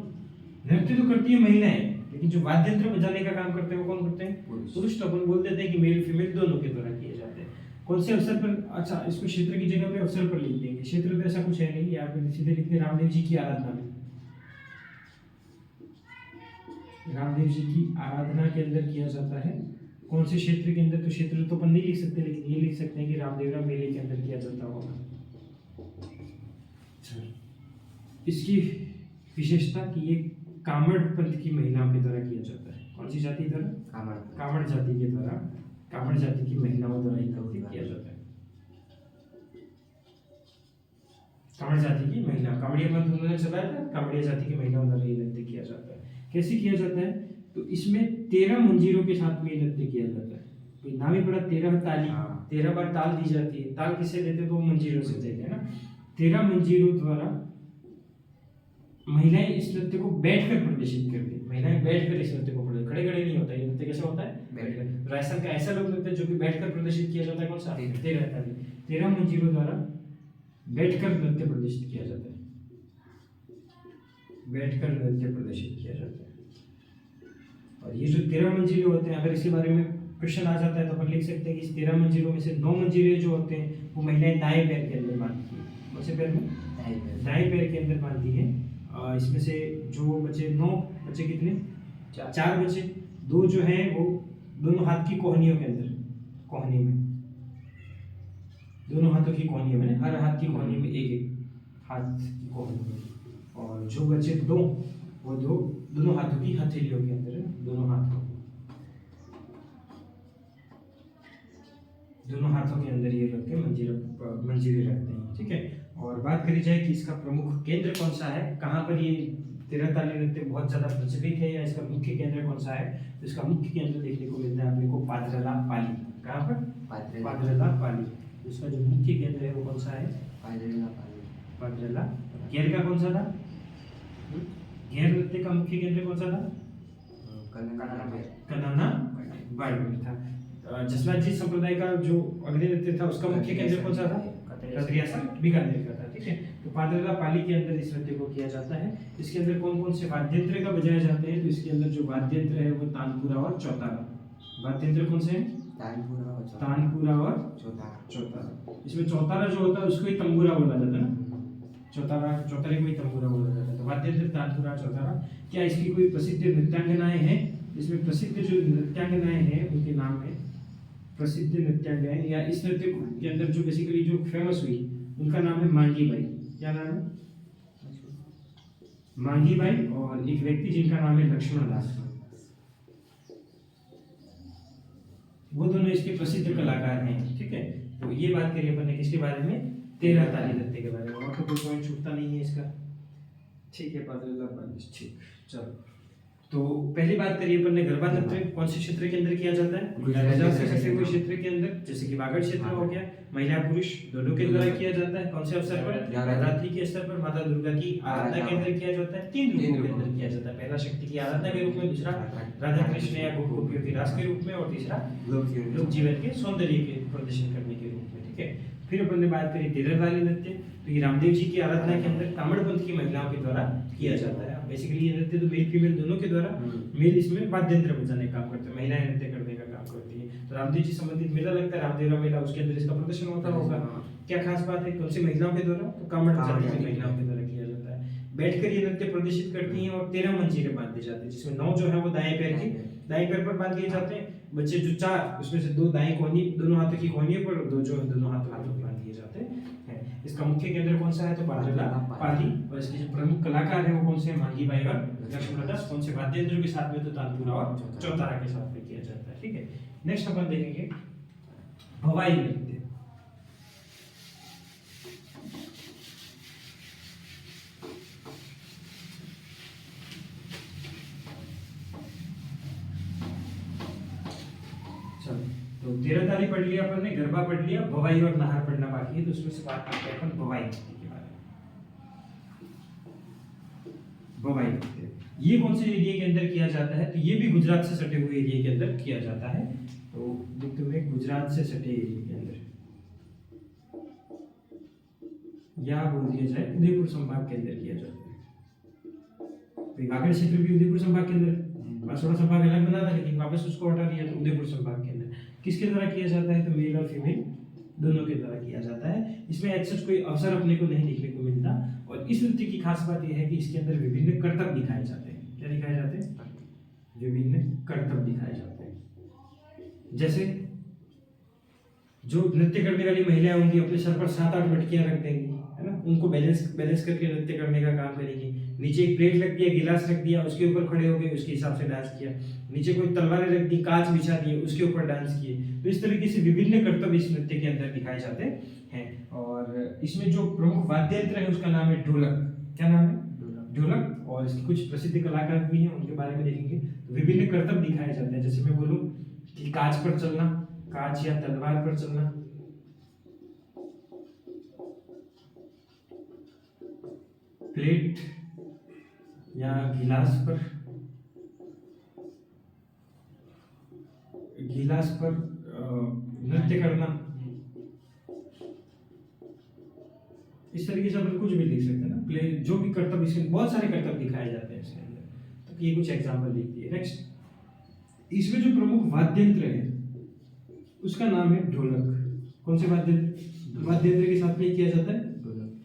नृत्य तो करती है महिलाएं, लेकिन जो वाद्य यंत्र बजाने का काम करते हैं वो कौन करते हैं, पुरुष। तो अपन बोल देते हैं कि मेल फीमेल दोनों के द्वारा किए जाते हैं। कौन से अवसर पर, अच्छा इसको क्षेत्र की जगह पे अवसर पर लिख देंगे, क्षेत्र तो ऐसा कुछ है नहीं, यहाँ पे सीधे लिखते हैं रामदेव जी की आराधना में। रामदेव जी की आराधना के अंदर किया जाता है। कौन से क्षेत्र के अंदर, तो क्षेत्र तो अपन नहीं लिख सकते, लेकिन ये लिख सकते हैं कि रामदेवरा मेले के अंदर किया जाता होगा। इसकी विशेषता कि ये कामड़ पंथ की महिलाओं के द्वारा किया जाता है। कौन सी जाति द्वारा, कामड़ जाति के द्वारा, कामड़ जाति की महिलाओं द्वारा ये नृत्य किया जाता है। कामड़ जाति की महिला, कामड़िया पंथ उन्होंने चलाया था, कामड़िया जाति की महिलाओं द्वारा ये नृत्य किया जाता है। कैसे किया जाता है, तो इसमें 13 मंजीरों के साथ में ये नृत्य किया जाता है। तो नाम ही पड़ा 13 ताली, 13 बार ताल दी जाती है। ताल किससे देते हैं, तो मंजीरों से देते हैं ना। 13 मंजीरों द्वारा महिलाएं इस नृत्य को बैठकर प्रदर्शित करती है। महिलाएं बैठकर इस नृत्य को प्रदर्शित, खड़े खड़े नहीं होता ये नृत्य, कैसा होता है, बैठकर। राजस्थान का ऐसा लोक नृत्य जो कि बैठकर प्रदर्शित किया जाता है, कौन सा, 13 ताली। 13 मंजीरों द्वारा बैठकर नृत्य प्रदर्शित किया जाता है, बैठकर नृत्य प्रदर्शित किया जाता है। और ये जो 13 मंजिले होते हैं, अगर इसके बारे में क्वेश्चन आ जाता है तो अपन लिख सकते हैं कि इस 13 मंजिलों में से 9 मंजिले जो होते हैं वो महिलाएं दाएं पैर के अंदर बांधती है। कौन से पैर में, दाएं पैर के अंदर बांधती है। इसमें से जो बचे 9 बचे, कितने, 4 बचे। 2 जो है वो दोनों हाथ की कोहनियों के अंदर, कोहनी में, दोनों हाथों की कोहनियों में, हर हाथ की कोहनी में एक हाथ की कोहनी में। और जो बचे 2 वो दोनों हाथों की हथेलियों के अंदर है, दोनों हाथों के अंदर ये रखते हैं, मंजीरे रखते हैं, ठीक है। और बात करी जाए कि इसका प्रमुख केंद्र कौन सा है, कहाँ पर ये 13 ताली नृत्य बहुत ज्यादा प्रचलित है, या इसका मुख्य केंद्र कौन सा है, तो इसका मुख्य केंद्र देखने को मिलता है अपने को पादरला पाली। कहाँ पर, पादरला पाली। इसका जो मुख्य केंद्र है वो कौन सा है, पादरला। घेर का कौन सा था, घेर नृत्य का मुख्य केंद्र कौन सा था, कनाना बाड़मेर था। जसलाजी संप्रदाय का जो अग्नि नृत्य था उसका मुख्य केंद्र कौन सा था, कतरियासा बीकानेर का था, ठीक है। तो पादरला पाली के अंदर इस नृत्य को किया जाता है। इसके अंदर कौन कौन से वाद्य यंत्र का बजाए जाते हैं, तो इसके अंदर जो वाद्य यंत्र है वो तानपुरा और चौतारा। वाद्य यंत्र कौन से हैं, तानपुरा और चौतारा। इसमें चौतारा जो होता है उसको ही तंबूरा बोला जाता है ना, चौतारे को ही तंबूरा बोला जाता है। तो वाद्य यंत्र तानपुरा, चौतारा। क्या इसकी कोई प्रसिद्ध नृत्यांगनाएं हैं, इसमें प्रसिद्ध जो नृत्यांगनाएं हैं उनके नाम है प्रसिद्ध नृत्यांगनाएं, या इस नृत्य के अंदर जो बेसिकली जो फेमस हुई उनका नाम है मांगी बाई। क्या नाम है, मांगी बाई। और एक व्यक्ति जिनका नाम है लक्ष्मण दास, वो दोनों इसके प्रसिद्ध कलाकार हैं, ठीक है। तो ये बात करिए अपन ने किसके बारे में, 13 ताली नृत्य के बारे में। और तो कोई पॉइंट छूटता नहीं है इसका, ठीक है। पादरला पाली, ठीक। चलो, तो पहली बात करिए अपन ने गरबा नृत्य कौन से क्षेत्र के अंदर किया जाता है, गुजरात से सटे हुए क्षेत्र के अंदर, जैसे कि वागड़ क्षेत्र हो गया। महिला पुरुष दोनों के द्वारा किया जाता है। कौन से अवसर पर, नवरात्रि के अवसर पर माता दुर्गा की आराधना के अंदर किया जाता है। 3 रूपों के अंदर किया जाता है, पहला शक्ति की आराधना के रूप में, दूसरा राधा कृष्ण या गोपियों की रास के रूप में, और तीसरा लोक जीवन के सौंदर्य के प्रदर्शन करने के रूप में, ठीक है। फिर अपन ने बात करी 13 ताली नृत्य। तो तो ये रामदेव जी की आराधना के अंदर कामड़ पंथ की महिलाओं के द्वारा किया जाता है। बेसिकली ये नृत्य तो मेल फीमेल दोनों के द्वारा, मेल इसमें वाद्य यंत्र बजाने का काम करते हैं, महिलाएं नृत्य करने का काम करती हैं। तो रामदेव जी संबंधित मेला लगता है, रामदेवरा मेला, उसके अंदर इसका प्रदर्शन होता होगा। क्या खास बात है, कौन सी महिलाओं के द्वारा? तो कामड़ बजाने वाली महिलाओं के द्वारा किया जाता है। बैठकर ये नृत्य प्रदर्शित करती हैं और 13 मंजीरे बांधे जाते हैं, जिसमें 9 जो है वो दाएं पैर पर बांध दिए जाते हैं। बच्चे जो 4, उसमें से 2 दाएं कोहनी, दोनों हाथों की कोहनियों पर, और 2 जो दोनों हाथों पर बांध दिए जाते हैं। इसका मुख्य केंद्र कौन सा है? तो पाली। और इसके जो प्रमुख कलाकार हैं वो कौन से हैं? मांगी बाई और लक्ष्मण दास। कौन से वाद्य यंत्रों के साथ में? तो तानपुरा और चौतारा के साथ में किया जाता है। ठीक है, नेक्स्ट अपन देखेंगे भवाई नृत्य। तो 13 तारीख पढ़ लिया अपन ने, गरबा पढ़ लिया, भवाई और नाहर पढ़ना बाकी है। तो उसमें से बात करते हैं अपन भवाई नृत्य के बारे में। भवाई नृत्य ये कौन से एरिया के अंदर किया जाता है? तो ये भी गुजरात से सटे हुए एरिया के अंदर किया जाता है। तो देखते हुए गुजरात से सटे एरिया के अंदर, या बोल दिया जाए उदयपुर संभाग के अंदर किया जाता है। तो वागड़ क्षेत्र भी उदयपुर संभाग के अंदर, बांसवाड़ा संभाग अलग बना था लेकिन वापस उसको हटा दिया, तो उदयपुर संभाग के अंदर किसके द्वारा किया जाता है? तो मेल और फीमेल दोनों के द्वारा किया जाता है। इसमें ऐसा कोई अवसर अपने को नहीं देखने को मिलता। और इस नृत्य की खास बात यह है कि इसके अंदर विभिन्न करतब दिखाए जाते हैं। क्या दिखाए जाते हैं? विभिन्न करतब दिखाए जाते हैं। जैसे जो नृत्य करने वाली महिलाएं होंगी अपने सर पर 7-8 मटकियां रख देंगी, है ना, उनको बैलेंस करके नृत्य करने का काम करेगी। नीचे एक प्लेट रख दिया, गिलास रख दिया, उसके ऊपर खड़े हो गए, उसके हिसाब से डांस किया। नीचे कोई तलवारें रख दी, कांच बिछा दिए, उसके ऊपर डांस किए। तो इस तरीके से विभिन्न करतब इस नृत्य के अंदर दिखाए जाते हैं। और इसमें जो प्रमुख वाद्य यंत्र है उसका नाम है ढोलक। क्या नाम है? ढोलक। और इसके कुछ प्रसिद्ध कलाकार भी हैं, उनके बारे में देखेंगे। तो विभिन्न करतब दिखाए जाते हैं। जैसे मैं बोलूं कि कांच पर चलना, कांच या तलवार पर चलना, प्लेट या गिलास पर नृत्य करना, इस तरीके से अपन कुछ भी लिख सकते हैं ना। प्ले जो भी करतब, इसमें बहुत सारे करतब दिखाए जाते हैं इसके अंदर। तो ये कुछ एग्जांपल लिख दिए। नेक्स्ट, इसमें जो प्रमुख वाद्य यंत्र है उसका नाम है ढोलक। कौन से वाद्य यंत्र के साथ में किया जाता है?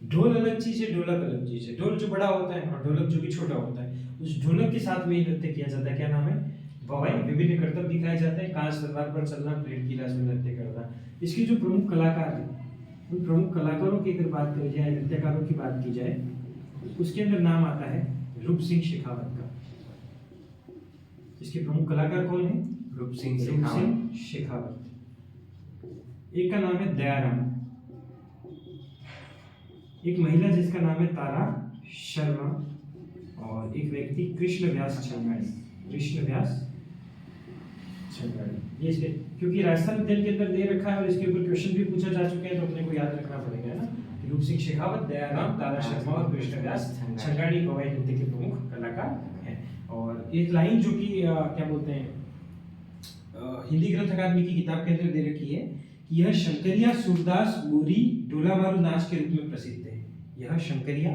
ढोल अलग चीज है, ढोलक अलग चीज है। ढोल जो बड़ा होता है और ढोलक जो कि छोटा होता है, उस ढोलक के साथ में ही नृत्य किया जाता है। क्या नाम है? भवाई। विभिन्न करतब दिखाए जाते हैं, कांच तलवार पर चलना, प्लेट गिलास में नृत्य करना। इसके जो प्रमुख कलाकार हैं, उन प्रमुख कलाकारों की अगर बात करी जाए, नृत्यकारों की बात की जाए, उसके अंदर नाम आता है रूप सिंह शेखावत का। इसके प्रमुख कलाकार कौन है? रूप सिंह शेखावत। एक का नाम है दयाराम, एक महिला जिसका नाम है तारा शर्मा, और एक व्यक्ति कृष्ण व्यास छंगाड़ी। ये इसके, क्योंकि राजस्थान विद्यालय के अंदर दे रखा है और इसके ऊपर क्वेश्चन भी पूछा जा चुके हैं, तो अपने को याद रखना पड़ेगा, है ना। रूप सिंह शेखावत, दयाराम, तारा शर्मा और कृष्ण व्यास छंगाड़ी भवाई नृत्य के प्रमुख कलाकार हैं। और एक लाइन जो कि क्या बोलते हैं, हिंदी ग्रंथ अकादमी की किताब के अंदर दे रखी है कि यह शंकरिया, सूरदास, बोरी, डोला मारू नाच के रूप में प्रसिद्ध है। यह शंकरिया,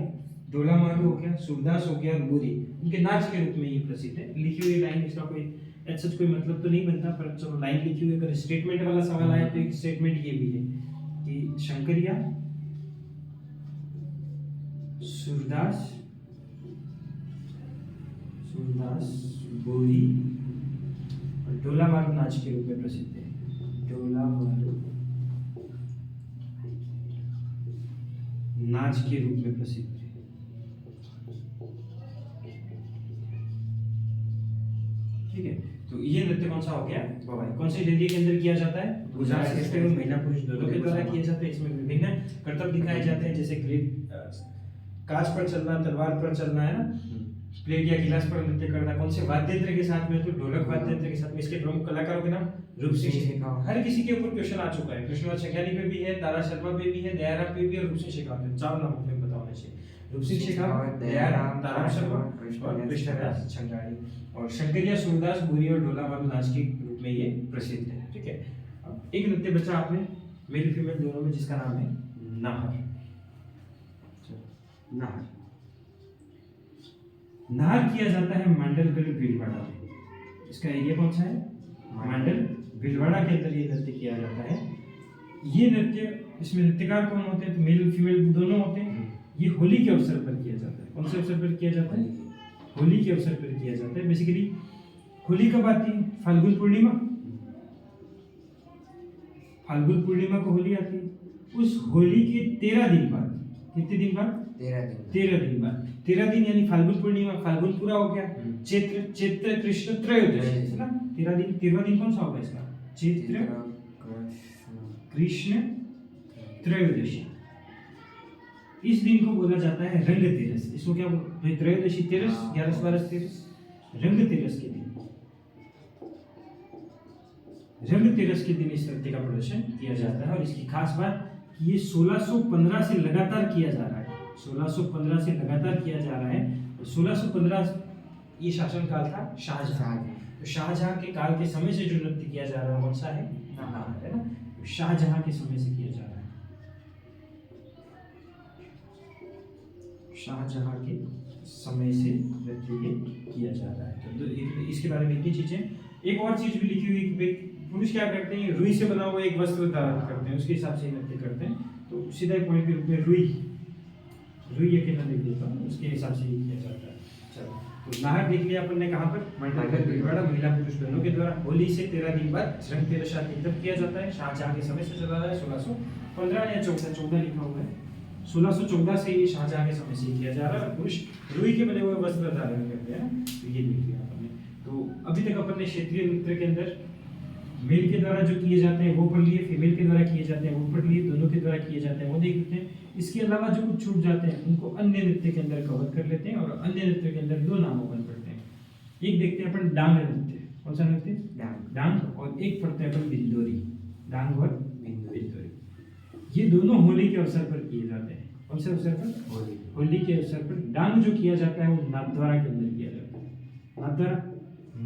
डोला मारू हो गया, सूरदास हो गया और बोरी, उनके नाच के रूप में ये प्रसिद्ध है। लिखी हुई लाइन, इसका कोई ऐसा कोई मतलब तो नहीं बनता, पर चलो लाइन लिखी हुई, अगर स्टेटमेंट वाला सवाल आया तो एक स्टेटमेंट ये भी है कि शंकरिया, सूरदास, बोरी और डोला मारू नाच के रूप में प्रसिद्ध है। डोला मारू नाच के रूप में प्रसिद्ध है। ठीक है, तो ये नृत्य कौन सा हो गया? भवाई। कौन से एरिया के अंदर किया जाता है? गुजरात क्षेत्र में महिला पुरुष दोनों के द्वारा किया जाता है। इसमें विभिन्न करतब दिखाए जाते हैं, जैसे कांच पर चलना, तलवार पर चलना, है ना, प्लेट या गिलास पर नृत्य करना। कौन से वाद्य यंत्र के साथ में? तो ढोलक वाद्य यंत्र के साथ में। इसके प्रमुख कलाकारों के नाम रूप सिंह शेखावत। हर किसी के ऊपर क्वेश्चन आ चुका है। कृष्णवास छंगाड़ी पे भी है, तारा शर्मा पे भी है, दयाराम पे भी और रूप सिंह शेखावत पे। 4 नाम पे पता होने चाहिए। रूप सिंह शेखावत, दयाराम, तारा शर्मा और कृष्णवास छंगाड़ी। और शंकरिया, सूरदास, बोरी और डोला मारू नाच के रूप में ये प्रसिद्ध है। ठीक है, अब एक नृत्य बचा आपने मेल फीमेल दोनों में, जिसका नाम है नाहर। नाहर। नाहर किया जाता है मांडलगढ़ भीलवाड़ा में। इसका एरिया कौन सा है? मांडल भीलवाड़ा के अंदर ये नृत्य किया जाता है। ये नृत्य, इसमें नृत्यकार कौन होते हैं? तो मेल फीमेल दोनों होते हैं। ये होली के अवसर पर किया जाता है। कौन से अवसर पर किया जाता है? होली के अवसर पर किया जाता है। बेसिकली होली कब आती है? फाल्गुन पूर्णिमा। फाल्गुन पूर्णिमा को होली आती है। उस होली के 13 दिन बाद, कितने दिन बाद? 13 दिन बाद। 13 दिन यानी फाल्गुन पूर्णिमा, फाल्गुन पूरा हो गया। चैत्र कृष्ण त्रयोदशी है ना। 13वां दिन कौन सा होगा इसका? चैत्र कृष्ण त्रयोदशी। इस दिन को बोला जाता है रंग तेरस। इसको क्या बोलते हैं? त्रयोदशी, तेरस, 11 12 13, रंग तेरस के दिन। रंग तेरस के दिन इस नृत्य का प्रदर्शन किया जाता है। और इसकी खास बात कि ये 1615 से लगातार किया जा रहा है। 1615 से लगातार किया जा रहा है। 1615 ये शासन काल था शाहजहां। तो शाहजहां के काल के समय से जो नृत्य किया जा रहा है कौन सा है? नाहर, है ना। तो शाहजहां के समय से किया जा रहा है। शाहजहां के समय से नृत्य ये किया जा रहा है। तो इसके बारे में इतनी चीजें। एक और चीज भी लिखी हुई कि भाई पुरुष क्या करते हैं? रुई से बना हुआ एक वस्त्र धारण करते हैं, उसके हिसाब से नृत्य करते हैं। तो सीधा एक पॉइंट के रूप में रुई अकेला लिख देता हूँ, उसके हिसाब से ही किया जाता है। चलो, तो नाहर देख लिया अपन ने कहाँ पर? मांडलगढ़ भीलवाड़ा। महिला पुरुष दोनों के द्वारा होली से 13 दिन बाद रंग तेरस तब किया जाता है। शाहजहां के समय से चला रहा है। 1615 या 14 लिखा हुआ है। 1614 से ये शाहजहां के समय से किया जा रहा है। पुरुष रुई के बने हुए वस्त्र धारण करते हैं। तो ये देख लिया आपने। तो अभी तक अपन ने क्षेत्रीय नृत्य के अंदर मेल के द्वारा जो किए जाते हैं वो पढ़ लिए, फीमेल के द्वारा किए जाते हैं वो पढ़ लिए, दोनों के द्वारा किए जाते हैं वो देख लेते हैं। इसके अलावा जो कुछ छूट जाते हैं उनको अन्य नृत्य के अंदर कवर कर लेते हैं। और अन्य नृत्य के अंदर 2 नामों पर पढ़ते हैं। एक देखते हैं अपन डांग नृत्य। कौन सा नृत्य? डांग। और एक पढ़ते हैं अपन बिंदोरी। डांग और बिंदोरी। ये दोनों होली के अवसर पर किए जाते हैं। कौन से अवसर पर? होली के अवसर पर। डांग जो किया जाता है वो नाथद्वारा के अंदर किया जाता है।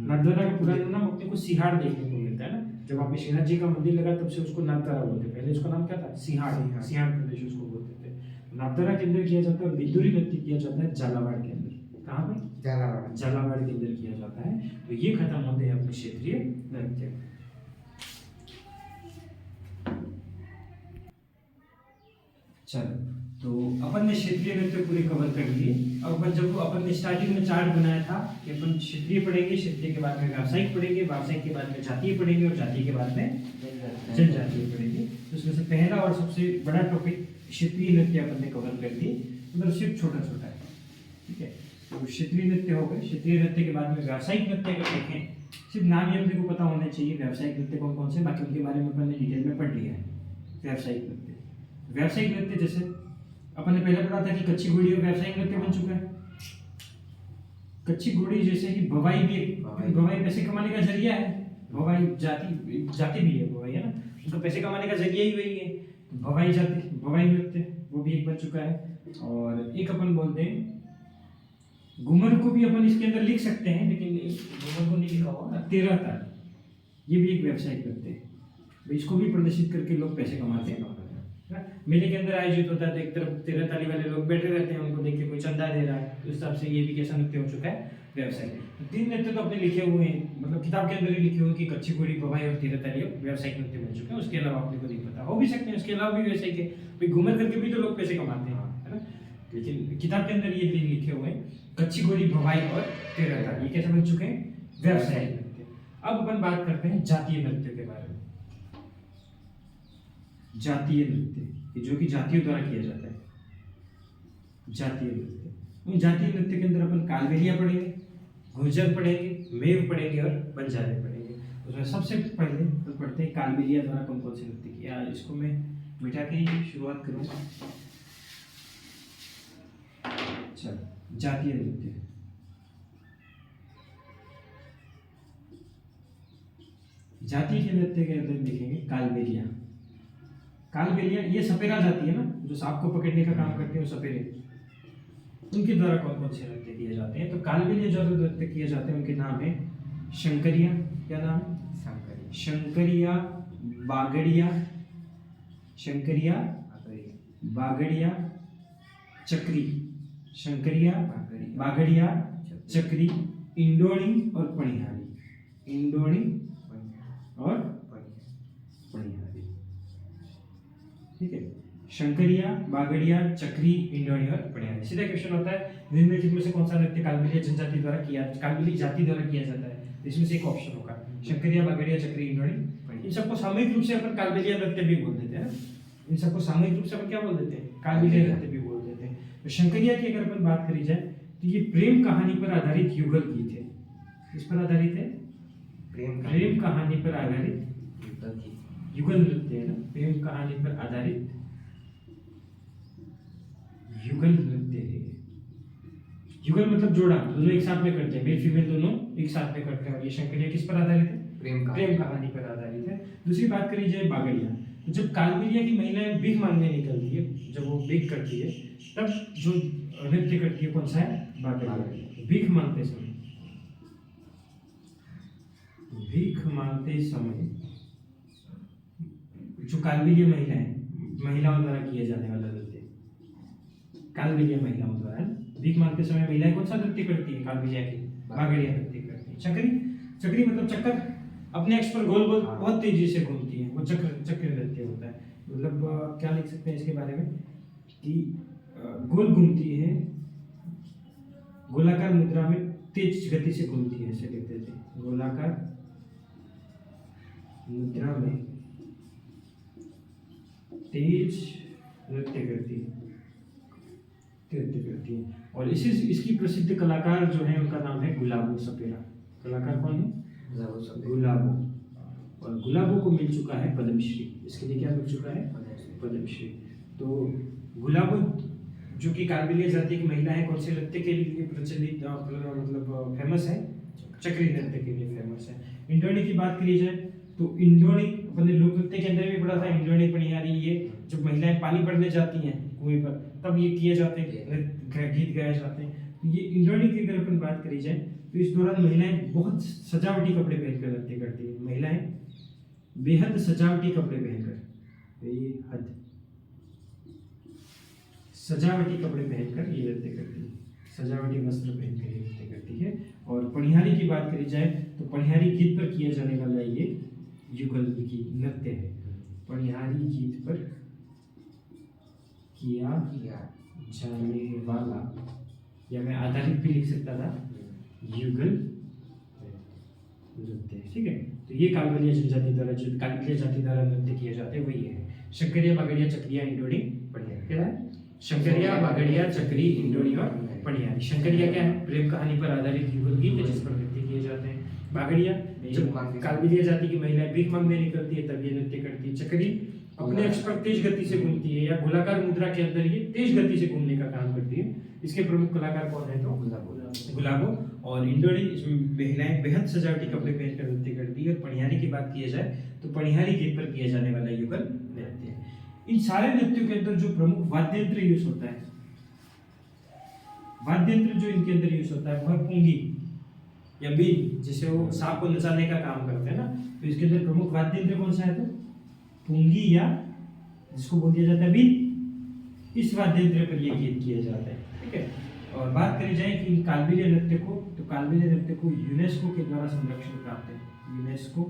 नाथद्वारा का पूरा नाम अपने को सिहाड़ देखने को मिलता है ना। जब आपने श्रीनाथ जी का मंदिर लगा तब से उसको नाथद्वारा बोलते हैं। पहले उसका नाम क्या था? सिहाड़ प्रदेश उसको बोलते थे। नाथद्वारा के अंदर किया जाता है। और बिंदुरी नृत्य किया जाता है झालावाड़ के अंदर। कहाँ पर? झालावाड़ के अंदर किया जाता है। तो ये खत्म होते हैं अपने क्षेत्रीय नृत्य। चलो, तो अपन ने क्षेत्रीय नृत्य पूरे कवर कर लिए। अब अपन जब अपन ने स्टार्टिंग में चार्ट बनाया था कि अपन क्षेत्रीय पढ़ेंगे, क्षेत्रीय के बाद में व्यावसायिक पढ़ेंगे, व्यावसायिक के बाद में जातीय पढ़ेंगे और जातीय के बाद में जनजातीय पढ़ेंगे। तो उसमें से पहला और सबसे बड़ा टॉपिक क्षेत्रीय नृत्य अपन ने कवर कर दिए। मतलब सिर्फ छोटा छोटा है, ठीक है। तो क्षेत्रीय नृत्य हो गए। क्षेत्रीय नृत्य के बाद में व्यावसायिक नृत्य अगर देखें, सिर्फ नाम ही अपने को पता होना चाहिए व्यावसायिक नृत्य कौन कौन से, बाकी उनके बारे में अपन ने डिटेल में पढ़ लिया है। व्यावसायिक नृत्य जैसे अपन ने पहले पढ़ा था कि कच्ची घोड़ी और व्यावसायिक नृत्य बन चुका है। कच्ची घोड़ी जैसे कि भवाई भी, भवाई पैसे कमाने का जरिया है। भवाई जाति भी है, भवाई है ना, उनका पैसे कमाने का जरिया ही वही है। भवाई जाति, भवाई नृत्य वो भी एक बन चुका है। और एक अपन बोलते हैं घूमर को भी अपन इसके अंदर लिख सकते हैं, लेकिन घूमर को नहीं लिखा हुआ। 13 ताल, ये भी एक व्यावसायिक नृत्य है। इसको भी प्रदर्शित करके लोग पैसे कमाते हैं। मेले के अंदर आयोजित होता है, एक तरफ 13 ताली वाले लोग बैठे रहते हैं, उनको देख के कोई चंदा दे रहा है। उस हिसाब से ये भी कैसा नृत्य हो चुका है? व्यावसायिक। 3 नृत्य तो अपने लिखे हुए हैं, मतलब किताब के अंदर ही लिखे हुए हैं कि कच्ची घोड़ी, भवाई और 13 ताली व्यावसायिक नृत्य बन चुके हैं। उसके अलावा अपने को नहीं पता, हो भी सकते हैं उसके अलावा भी व्यावसायिक है। भाई घूमर करके भी तो लोग पैसे कमाते हैं, है ना। लेकिन किताब के अंदर ये 3 लिखे हुए हैं, कच्ची घोड़ी, भवाई और 13 ताली। ये कैसे बन चुके हैं? व्यावसायिक नृत्य। अब अपन बात करते हैं जातीय नृत्य के बारे में। जातीय नृत्य जो कि जातियों द्वारा किया जाता है। जातीय नृत्य, जातीय नृत्य के अंदर अपन कालबेलिया पढ़ेंगे, गुर्जर पढ़ेंगे, मेव पढ़ेंगे और बंजारे पढ़ेंगे। उसमें सबसे पहले तो पढ़ते हैं कालबेलिया द्वारा कौन कौन से नृत्य किया। इसको मैं मिटा के ही शुरुआत करूँगा। चलो, जातीय नृत्य। जातीय के नृत्य के अंदर देखेंगे कालबेलिया। कालबेलिया ये सपेरा जाती है ना, जो सांप को पकड़ने का काम करते हैं, वो सपेरे, उनके द्वारा कौन कौन से नृत्य किए जाते हैं। तो कालबेलिया जो नृत्य किए जाते हैं उनके नाम है शंकरिया। क्या नाम है? शंकरिया, बागड़िया, शंकरिया, बागड़िया, चक्री। शंकरिया, बागड़िया, चक्री, इंडोणी और पणिहारी। इंडोणी और पणिहारी, ठीक है। शंकरिया, बागड़िया, चक्री, इंडोणी और पणिहारी। सीधा क्वेश्चन होता है निम्नलिखित में से कौन सा नृत्य कालबेलिया जनजाति द्वारा किया, कालबेलिया जाति द्वारा किया जाता है? इसमें से एक ऑप्शन होगा शंकरिया, बागड़िया, चक्री, इंडोणी। इन सबको सामूहिक रूप से अपन कालबेलिया नृत्य भी बोल देते हैं। इन सबको सामूहिक रूप से अपन क्या बोल देते हैं? कालबेलिया नृत्य भी बोल देते हैं। तो शंकरिया की अगर अपन बात करी जाए तो ये प्रेम कहानी पर आधारित युगल गीत है। किस पर आधारित है? प्रेम कहानी पर आधारित युगल नृत्य है ना, प्रेम कहानी पर आधारित युगल नृत्य है। युगल मतलब जोड़ा, दोनों एक साथ में करते हैं, मेल फीमेल दोनों एक साथ में करते हैं। और ये शंकरिया किस पर आधारित है? प्रेम कहानी पर आधारित है। दूसरी बात करी जाए बागड़िया, तो जब कालबेलिया की महिलाएं भीख मांगने निकलती है, जब वो भीख करती है, तब जो नृत्य करती है कौन सा है? बागड़िया। भीख मांगते समय, भीख मांगते समय जो कालबेलिया महिलाओं द्वारा किया जाने वाला नृत्य, कालबेलिया महिलाओं द्वारा भीख मांगते समय महिलाएं कौन सा नृत्य करती है? कालबेलिया की बागड़िया नृत्य करती है। चक्री, चक्री मतलब चक्कर, अपने अक्ष पर गोल गोल बहुत तेजी से घूमती है, वो चक्र नृत्य होता है। मतलब क्या लिख सकते हैं इसके बारे में कि गोल घूमती है, गोलाकार मुद्रा में तेज गति से घूमती है, ऐसे कहते थे। गोलाकार मुद्रा में तेज नृत्य करती है, और इसकी प्रसिद्ध कलाकार जो है उनका नाम है गुलाबो सपेरा। कलाकार कौन है? गुलाबो। और गुलाबो को मिल चुका है पद्मश्री। इसके लिए क्या मिल चुका है? पद्मश्री। तो गुलाबो जो कि कालबेलिया जाति की महिला है, कौन से नृत्य के लिए प्रचलित मतलब फेमस है? चक्री नृत्य के लिए फेमस है। इंडोणी की बात करी जाए तो इंडोणी अपने लोक नृत्य के अंदर भी पड़ा था। इंडोणी, पणिहारी, ये जब महिलाएं पानी भरने जाती हैं कुएं पर, तब ये किए जाते हैं, गीत गाए जाते हैं। तो ये इंडोणी की अगर अपन बात करी जाए तो इस दौरान महिलाएं बहुत सजावटी कपड़े पहनकर नृत्य करती है। महिलाएं बेहद सजावटी कपड़े पहनकर, बेहद सजावटी कपड़े पहनकर ये नृत्य करती है, सजावटी वस्त्र पहनकर ये नृत्य करती है। और पणिहारी की बात करी जाए तो पणिहारी गीत पर किया जाने वाला ये युगल की नृत्य है। पणिहारी गीत पर किया जाने वाला, या मैं आधारित भी लिख सकता था, युगल नृत्य, ठीक है। तो ये कालबेलिया जनजाति द्वारा, जो कालबेलिया जाति द्वारा नृत्य किए जाते हैं वही है। शंकरिया, बागड़िया, चक्रिया, इंडोणी, पणिहारी। क्या है? शंकरिया, बागड़िया, चक्री, इंडोणी और पणिहारी। शंकरिया क्या है? प्रेम कहानी पर आधारित युगल गीत है जिस पर नृत्य किए जाते हैं। बागड़िया जब कालबेलिया जाति की महिलाएं भीख मांगने निकलती है तब ये नृत्य करती है। चक्री अपने अक्ष पर तेज गति से घूमती है, या गोलाकार मुद्रा के अंदर ये तेज गति से घूमने का काम करती है। इसके प्रमुख कलाकार कौन है? तो गुलाबो। और इंडोणी, इसमें महिलाएं बेहद सजावटी कपड़े पहनकर नृत्य करती है। और पणिहारी की बात की जाए तो पणिहारी गीत पर किया जाने वाला युगल नृत्य है। इन सारे नृत्यों के अंदर जो प्रमुख वाद्य यंत्र यूज होता है, वाद्य यंत्र जो इनके अंदर यूज होता है वह पुंगी या बीन, जिसे वो सांप को नचाने का काम करते हैं ना। तो इसके अंदर प्रमुख वाद्य यंत्र कौन सा है? तो पुंगी, या जिसको बोल दिया जाता है बीन। इस वाद्य यंत्र पर ये गीत किया जाता है, ठीक है। और बात करी जाए कि इन कालबेलिया नृत्य को, तो कालबेलिया नृत्य को यूनेस्को के द्वारा संरक्षण प्राप्त है। यूनेस्को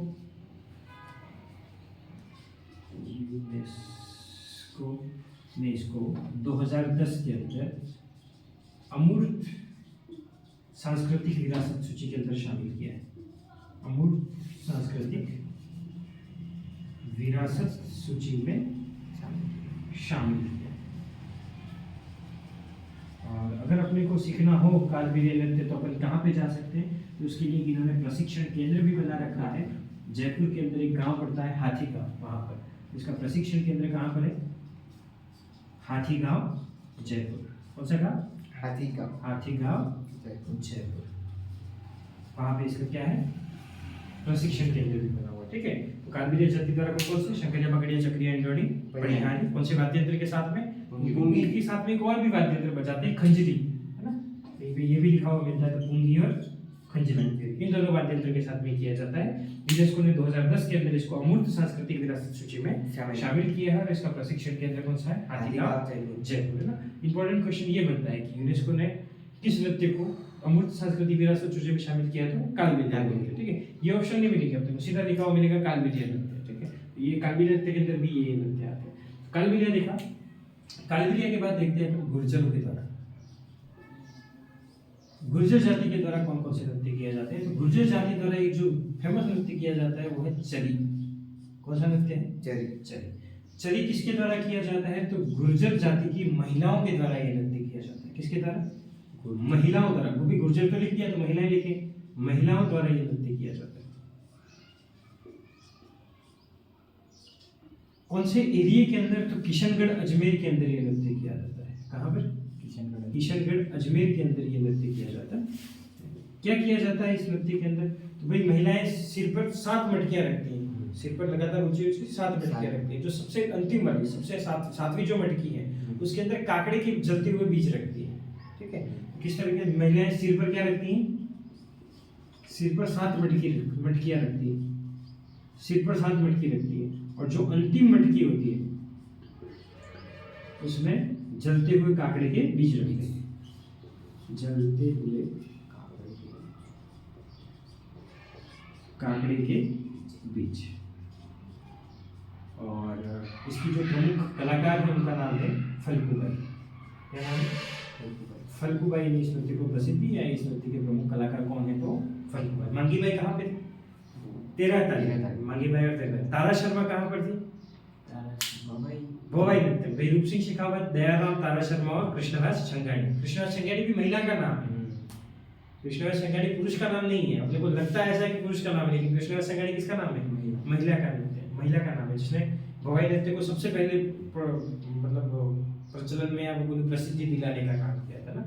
ने इसको 2010 के अंदर अमूर्त सांस्कृतिक विरासत सूची के अंदर शामिल किया है। अमूर्त सांस्कृतिक विरासत सूची में शामिल किया। और अगर अपने को सीखना हो कालबेलिया नृत्य तो अपन कहाँ पे जा सकते हैं? तो उसके लिए इन्होंने प्रशिक्षण केंद्र भी बना रखा है। जयपुर के अंदर एक गांव पड़ता है हाथीगांव, वहाँ पर इसका प्रशिक्षण केंद्र कहाँ पर है? हाथीगांव, जयपुर। कौन सा गांव? हाथीगांव, जयपुर। वहाँ पे इसका क्या है? प्रशिक्षण केंद्र भी बना हुआ, ठीक है। तो कालबेलिया जाति द्वारा कौन से? शंकरिया, बागड़िया, चक्रिया, इंडोणी, पणिहारी। कौन से वाद्य यंत्र के साथ में? पुंगी के साथ में एक और भी वाद्य यंत्र बजाते हैं, खंजरी, है ना। ये भी लिखा हुआ मिलता है, तो पुंगी और खंजरी, इन दोनों वाद्य यंत्र के साथ में किया जाता है। यूनेस्को ने 2010 के अंदर इसको अमूर्त सांस्कृतिक विरासत सूची में शामिल किया है और इसका प्रशिक्षण केंद्र कौन सा है? हाथीगांव जयपुर, है ना। इंपॉर्टेंट क्वेश्चन ये बनता है कि यूनेस्को ने किस नृत्य को अमूर्त सांस्कृतिक विरासत सूची में शामिल किया? तो कालबेलिया नृत्य, ठीक है। ये ऑप्शन नहीं मिलेगा अपने को, सीधा लिखा हुआ मिलेगा कालबेलिया नृत्य, ठीक है। ये कालबेलिया नृत्य के अंदर भी ये नृत्य आते हैं। कालबेलिया देखा, कालबेलिया के बाद देखते हैं गुर्जरों के द्वारा। गुर्जर जाति के द्वारा कौन कौन से नृत्य किए जाते हैं? तो गुर्जर जाति द्वारा एक जो फेमस नृत्य किया जाता है वो है चरी। कौन सा नृत्य है? चरी। चरी, चरी किसके द्वारा किया जाता है? तो गुर्जर जाति की महिलाओं के द्वारा ये नृत्य किया जाता है। किसके द्वारा? महिलाओं द्वारा। वो भी गुर्जर तो लिख दिया तो महिलाएं लिखे, महिलाओं द्वारा ये नृत्य किया जाता है। कौन से एरिया के अंदर? तो किशनगढ़ अजमेर के अंदर ये नृत्य किया जाता है। कहाँ पर? किशनगढ़ अजमेर के अंदर ये नृत्य किया जाता है। क्या किया जाता है इस नृत्य के अंदर? तो भाई महिलाएं सिर पर 7 मटकियां रखती हैं, सिर पर लगातार ऊंची ऊंची 7 मटकियां रखती हैं। जो सबसे अंतिम वाली, सबसे सातवीं जो मटकी है उसके अंदर काकड़े के जलते हुए बीज रखती है, ठीक है। किस तरह की महिलाएं सिर पर क्या रखती हैं? सिर पर 7 मटकियां रखती है, सिर पर 7 मटकी रखती है। और जो अंतिम मटकी होती है उसमें जलते हुए काकड़े के बीज रखते हैं, जलते हुए काकड़े के बीज। और इसकी जो प्रमुख कलाकार है उनका नाम है फल्गुबाई। क्या नाम है? फल्गुबाई ने इस नृत्य को प्रसिद्धि है। इस नृत्य के प्रमुख कलाकार कौन है? तो फल्गुबाई। मंगीबाई कहाँ पे थी? 13 तारीख। मंगीबाई और 13। तारा शर्मा कहाँ पर थी? भवाई नृत्य। भाई रूप सिंह शेखावत, दयाराम, तारा शर्मा और कृष्णराज छंगाड़ी। कृष्णराज छंगाड़ी भी महिला का नाम है। कृष्णराज छंगाड़ी पुरुष का नाम नहीं है। अपने को लगता है ऐसा कि पुरुष का नाम है, लेकिन कृष्णराज छंगाड़ी किसका नाम है? महिला का नृत्य, महिला का नाम है, जिसने भवाई नृत्य को सबसे पहले मतलब प्रचलन में या प्रसिद्धि दिलाने का काम किया था ना।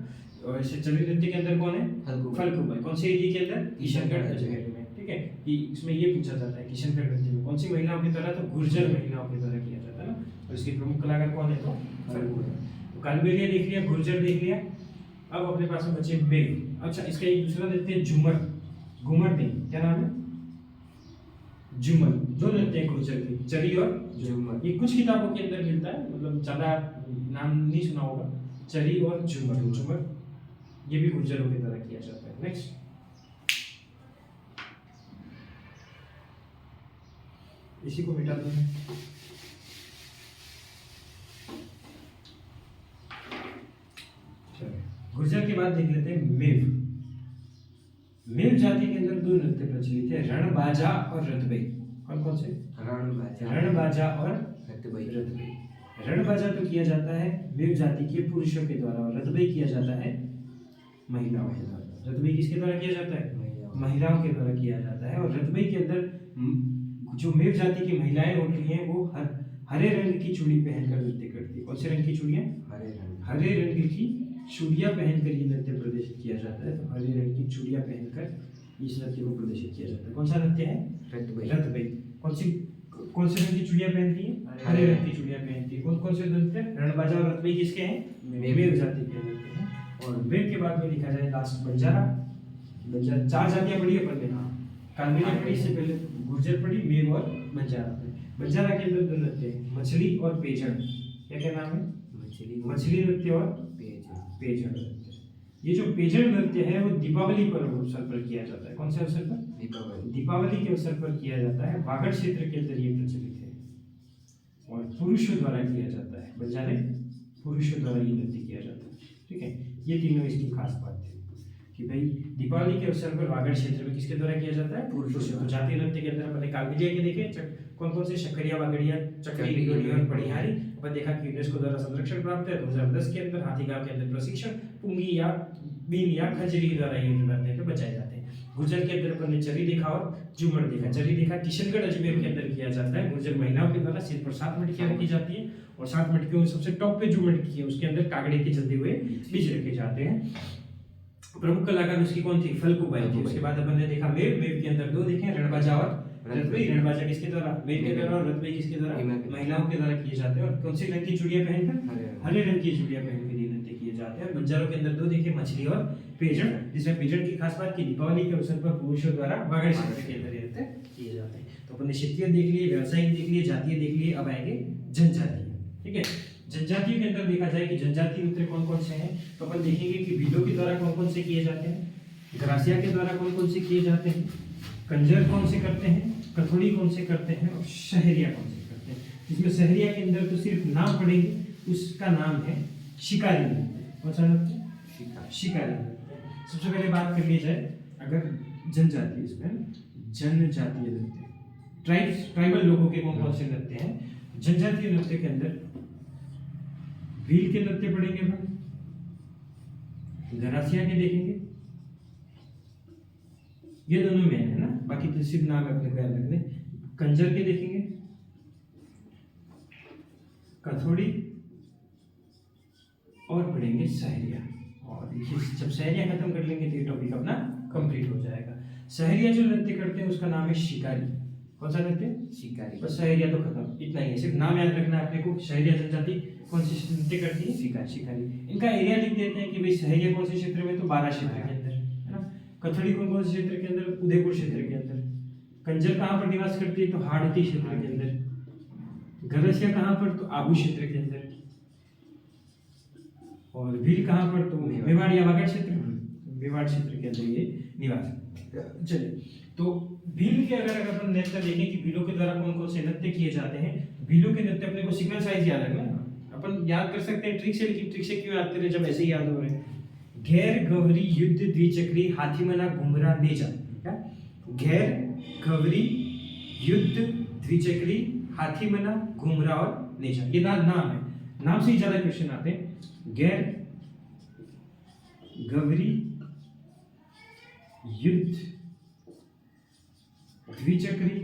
और इसे चली नृत्य के अंदर कौन है? फल्गुबाई। कौन से एरिया के अंदर? किशनगढ़ अजमेर में, ठीक है। कि इसमें ये पूछा जाता है किशनगढ़ नृत्य में कौन सी महिलाओं के द्वारा? तो गुर्जर महिलाओं के द्वारा किया जाता है ना। और इसके प्रमुख कलाकार कौन है? तो फल्गुबाई। तो कालबेलिया देख लिया, गुर्जर देख लिया। अब अपने पास में बचे मेव। अच्छा, इसका एक दूसरा नृत्य है झूमर, घूमर नहीं, क्या नाम है? झूमर। जो नृत्य है गुर्जर की, चरी और झूमर। ये कुछ किताबों के अंदर मिलता है, मतलब ज्यादा नाम नहीं सुना होगा। चरी और झूमर, झूमर ये भी गुर्जरों के द्वारा किया जाता है। नेक्स्ट, इसी को मिटा दो। गुर्जर के बाद देख लेते हैं मेव। मेव जाति के अंदर 2 नृत्य प्रचलित है, रणबाजा और रतबई। कौन कौन से? रणबाजा और रतबई। रणबाजा तो किया जाता है मेव जाति के पुरुषों के द्वारा और रतबई किया जाता है महिलाओं के द्वारा। रतबई किसके द्वारा किया जाता है? महिलाओं के द्वारा किया जाता है। और रतबई के अंदर जो मेव जाति की महिलाएं होती हैं वो हरे रंग की चूड़ी पहनकर नृत्य करती है। कौन से रंग की चूड़ियां? हरे रंग की चूड़ियां पहनकर ये नृत्य प्रदर्शित किया जाता है। तो हरे रंग की चूड़ियां पहनकर इस नृत्य को प्रदर्शित किया जाता है। कौन सा नृत्य है? रतबई। कौन से रंग की चूड़ियां पहनती है? हरे रंग की चूड़ियां पहनती है। कौन कौन से नृत्य? रणबाजा और रतबई किसके हैं? मेव जाति के नृत्य हैं। और मेव के बाद में लिखा जाए लास्ट बंजारा। बंजारा 4 जातियां पढ़ी अपन ने। कालबेलिया पढ़ी, इससे पहले गुर्जर पढ़ी, मेव और बंजारा। बंजारा के अंदर 2 नृत्य हैं, मछली और पेजड़। क्या क्या नाम है? मछली नृत्य और पेजड़ नृत्य। ये जो पेजड़ नृत्य है वो दीपावली पर अवसर पर किया जाता है। कौन से अवसर पर? दीपावली के अवसर पर किया जाता है। वागड़ क्षेत्र के अंदर ये प्रचलित है और पुरुषों द्वारा किया जाता है। बंजारे पुरुषों द्वारा ये नृत्य किया जाता है, ठीक है। ये तीनों इसकी खास बात है कि भाई दीपावली के अवसर पर वागड़ क्षेत्र में किसके द्वारा किया जाता है? पुरुषों से। तो जातीय नृत्य के अंदर अपने कालबेलिया के देखे कौन कौन से? शक्करिया, वागड़िया, चक्री, निगोड़ी और पढ़ियारी। अपन देखा कि यूनेस्को द्वारा संरक्षण प्राप्त है 2010 के अंदर। हाथीगांव के अंदर प्रशिक्षण, पुंगी या बीन या खंजरी द्वारा ये नृत्य पे बचाए जाते हैं। गुर्जर के अंदर अपन ने चरी देखा और झूमर देखा। चरी देखा किशनगढ़ अजमेर के अंदर किया जाता है। गुर्जर महिलाओं के द्वारा सिर पर 7 मटकियां रखी जाती है और 7 मटकियों में सबसे टॉप पे जो मटकी है उसके अंदर कागड़े के जलते हुए बीज रखे जाते हैं। प्रमुख कलाकार उसकी कौन थी? फल्गुबाई थी। उसके बाद अपन ने देखा मेव के अंदर 2 देखे, रणबाजा और रतबई रणबाजा किसके द्वारा? मेल के द्वारा। और रतबई किसके द्वारा? महिलाओं के द्वारा किए जाते हैं। और कौन सी रंग की चूड़ियां पहनकर? हरे रंग की चूड़ियां पहनकर ये नृत्य किए जाते हैं। बंजारों के अंदर दो देखिए, मछली और पेजड़, जिसमें पेजड़ की खास बात की दीपावली के अवसर पर पुरुषों द्वारा वागड़ क्षेत्र के अंदर ये नृत्य किए जाते हैं। तो अपन ने क्षेत्रीय देख लिए, व्यावसायिक देख लिए, जातीय देख लिए, अब आएंगे जनजातीय। ठीक है, जनजातियों के अंदर देखा जाए कि जनजातीय नृत्य कौन कौन से हैं, तो अपन देखेंगे कि भीलों के द्वारा कौन कौन से किए जाते हैं, ग्रासिया के द्वारा कौन कौन से किए जाते हैं, कंजर कौन से करते हैं, कथोड़ी कौन से करते हैं, और शहरिया कौन से करते हैं। इसमें शहरिया के अंदर तो सिर्फ नाम पढ़ेंगे, उसका नाम है शिकारी नृत्य। कौन सा नृत्य? शिकारी नृत्य। सबसे पहले बात कर ली जाए अगर जनजातीय, इसमें जनजातीय नृत्य, ट्राइबल लोगों के कौन कौन से नृत्य हैं। जनजातीय नृत्य के अंदर भील के नृत्य पढ़ेंगे अपन, गरासिया के देखेंगे, ये दोनों मेन है ना, बाकी तो सिर्फ नाम अपने ख्याल रखने। कंजर के देखेंगे, कथोड़ी, और पढ़ेंगे सहरिया। और देखिए जब सहरिया खत्म कर लेंगे तो ये टॉपिक अपना कंप्लीट हो जाएगा। सहरिया जो नृत्य करते हैं उसका नाम है शिकारी। कौन सा नृत्य? शिकारी। बस सहरिया तो खत्म, इतना ही है, सिर्फ नाम याद रखना है अपने को। सहरिया जनजाति कौन सी नृत्य करती है? शिकारी। शिकारी। इनका एरिया लिख देते हैं कि भाई सहरिया कौन से क्षेत्र में, तो 12 क्षेत्र के अंदर है ना। कथोड़ी कौन कौन से क्षेत्र के अंदर? उदयपुर क्षेत्र के अंदर। कंजर कहाँ पर निवास करती है? तो हाड़ती क्षेत्र के अंदर। गरसिया कहाँ पर? तो आबू क्षेत्र के अंदर। और भील कहाँ पर? तो मेवाड़ या वागड़ क्षेत्र, मेवाड़ क्षेत्र के अंदर ये निवास। चलिए, तो भील के अगर अपन नृत्य देखें कि भीलों के द्वारा कौन कौन से नृत्य किए जाते हैं। भीलों के नृत्य अपने को सीक्वेंस वाइज याद रखना है। अपन याद कर सकते हैं ट्रिक से, लेकिन ट्रिक से क्यों याद करें जब ऐसे ही याद हो रहे हैं। घेर, गवरी, युद्ध, द्विचक्री, हाथीमना, घुमरा, नेजा। क्या? घेर, गवरी, युद्ध, द्विचक्री, हाथीमना, घुमरा और नेजा, ये नाम है। नाम से ही ज्यादा क्वेश्चन आते हैं। घेर, गवरी, युद्ध, द्विचक्री,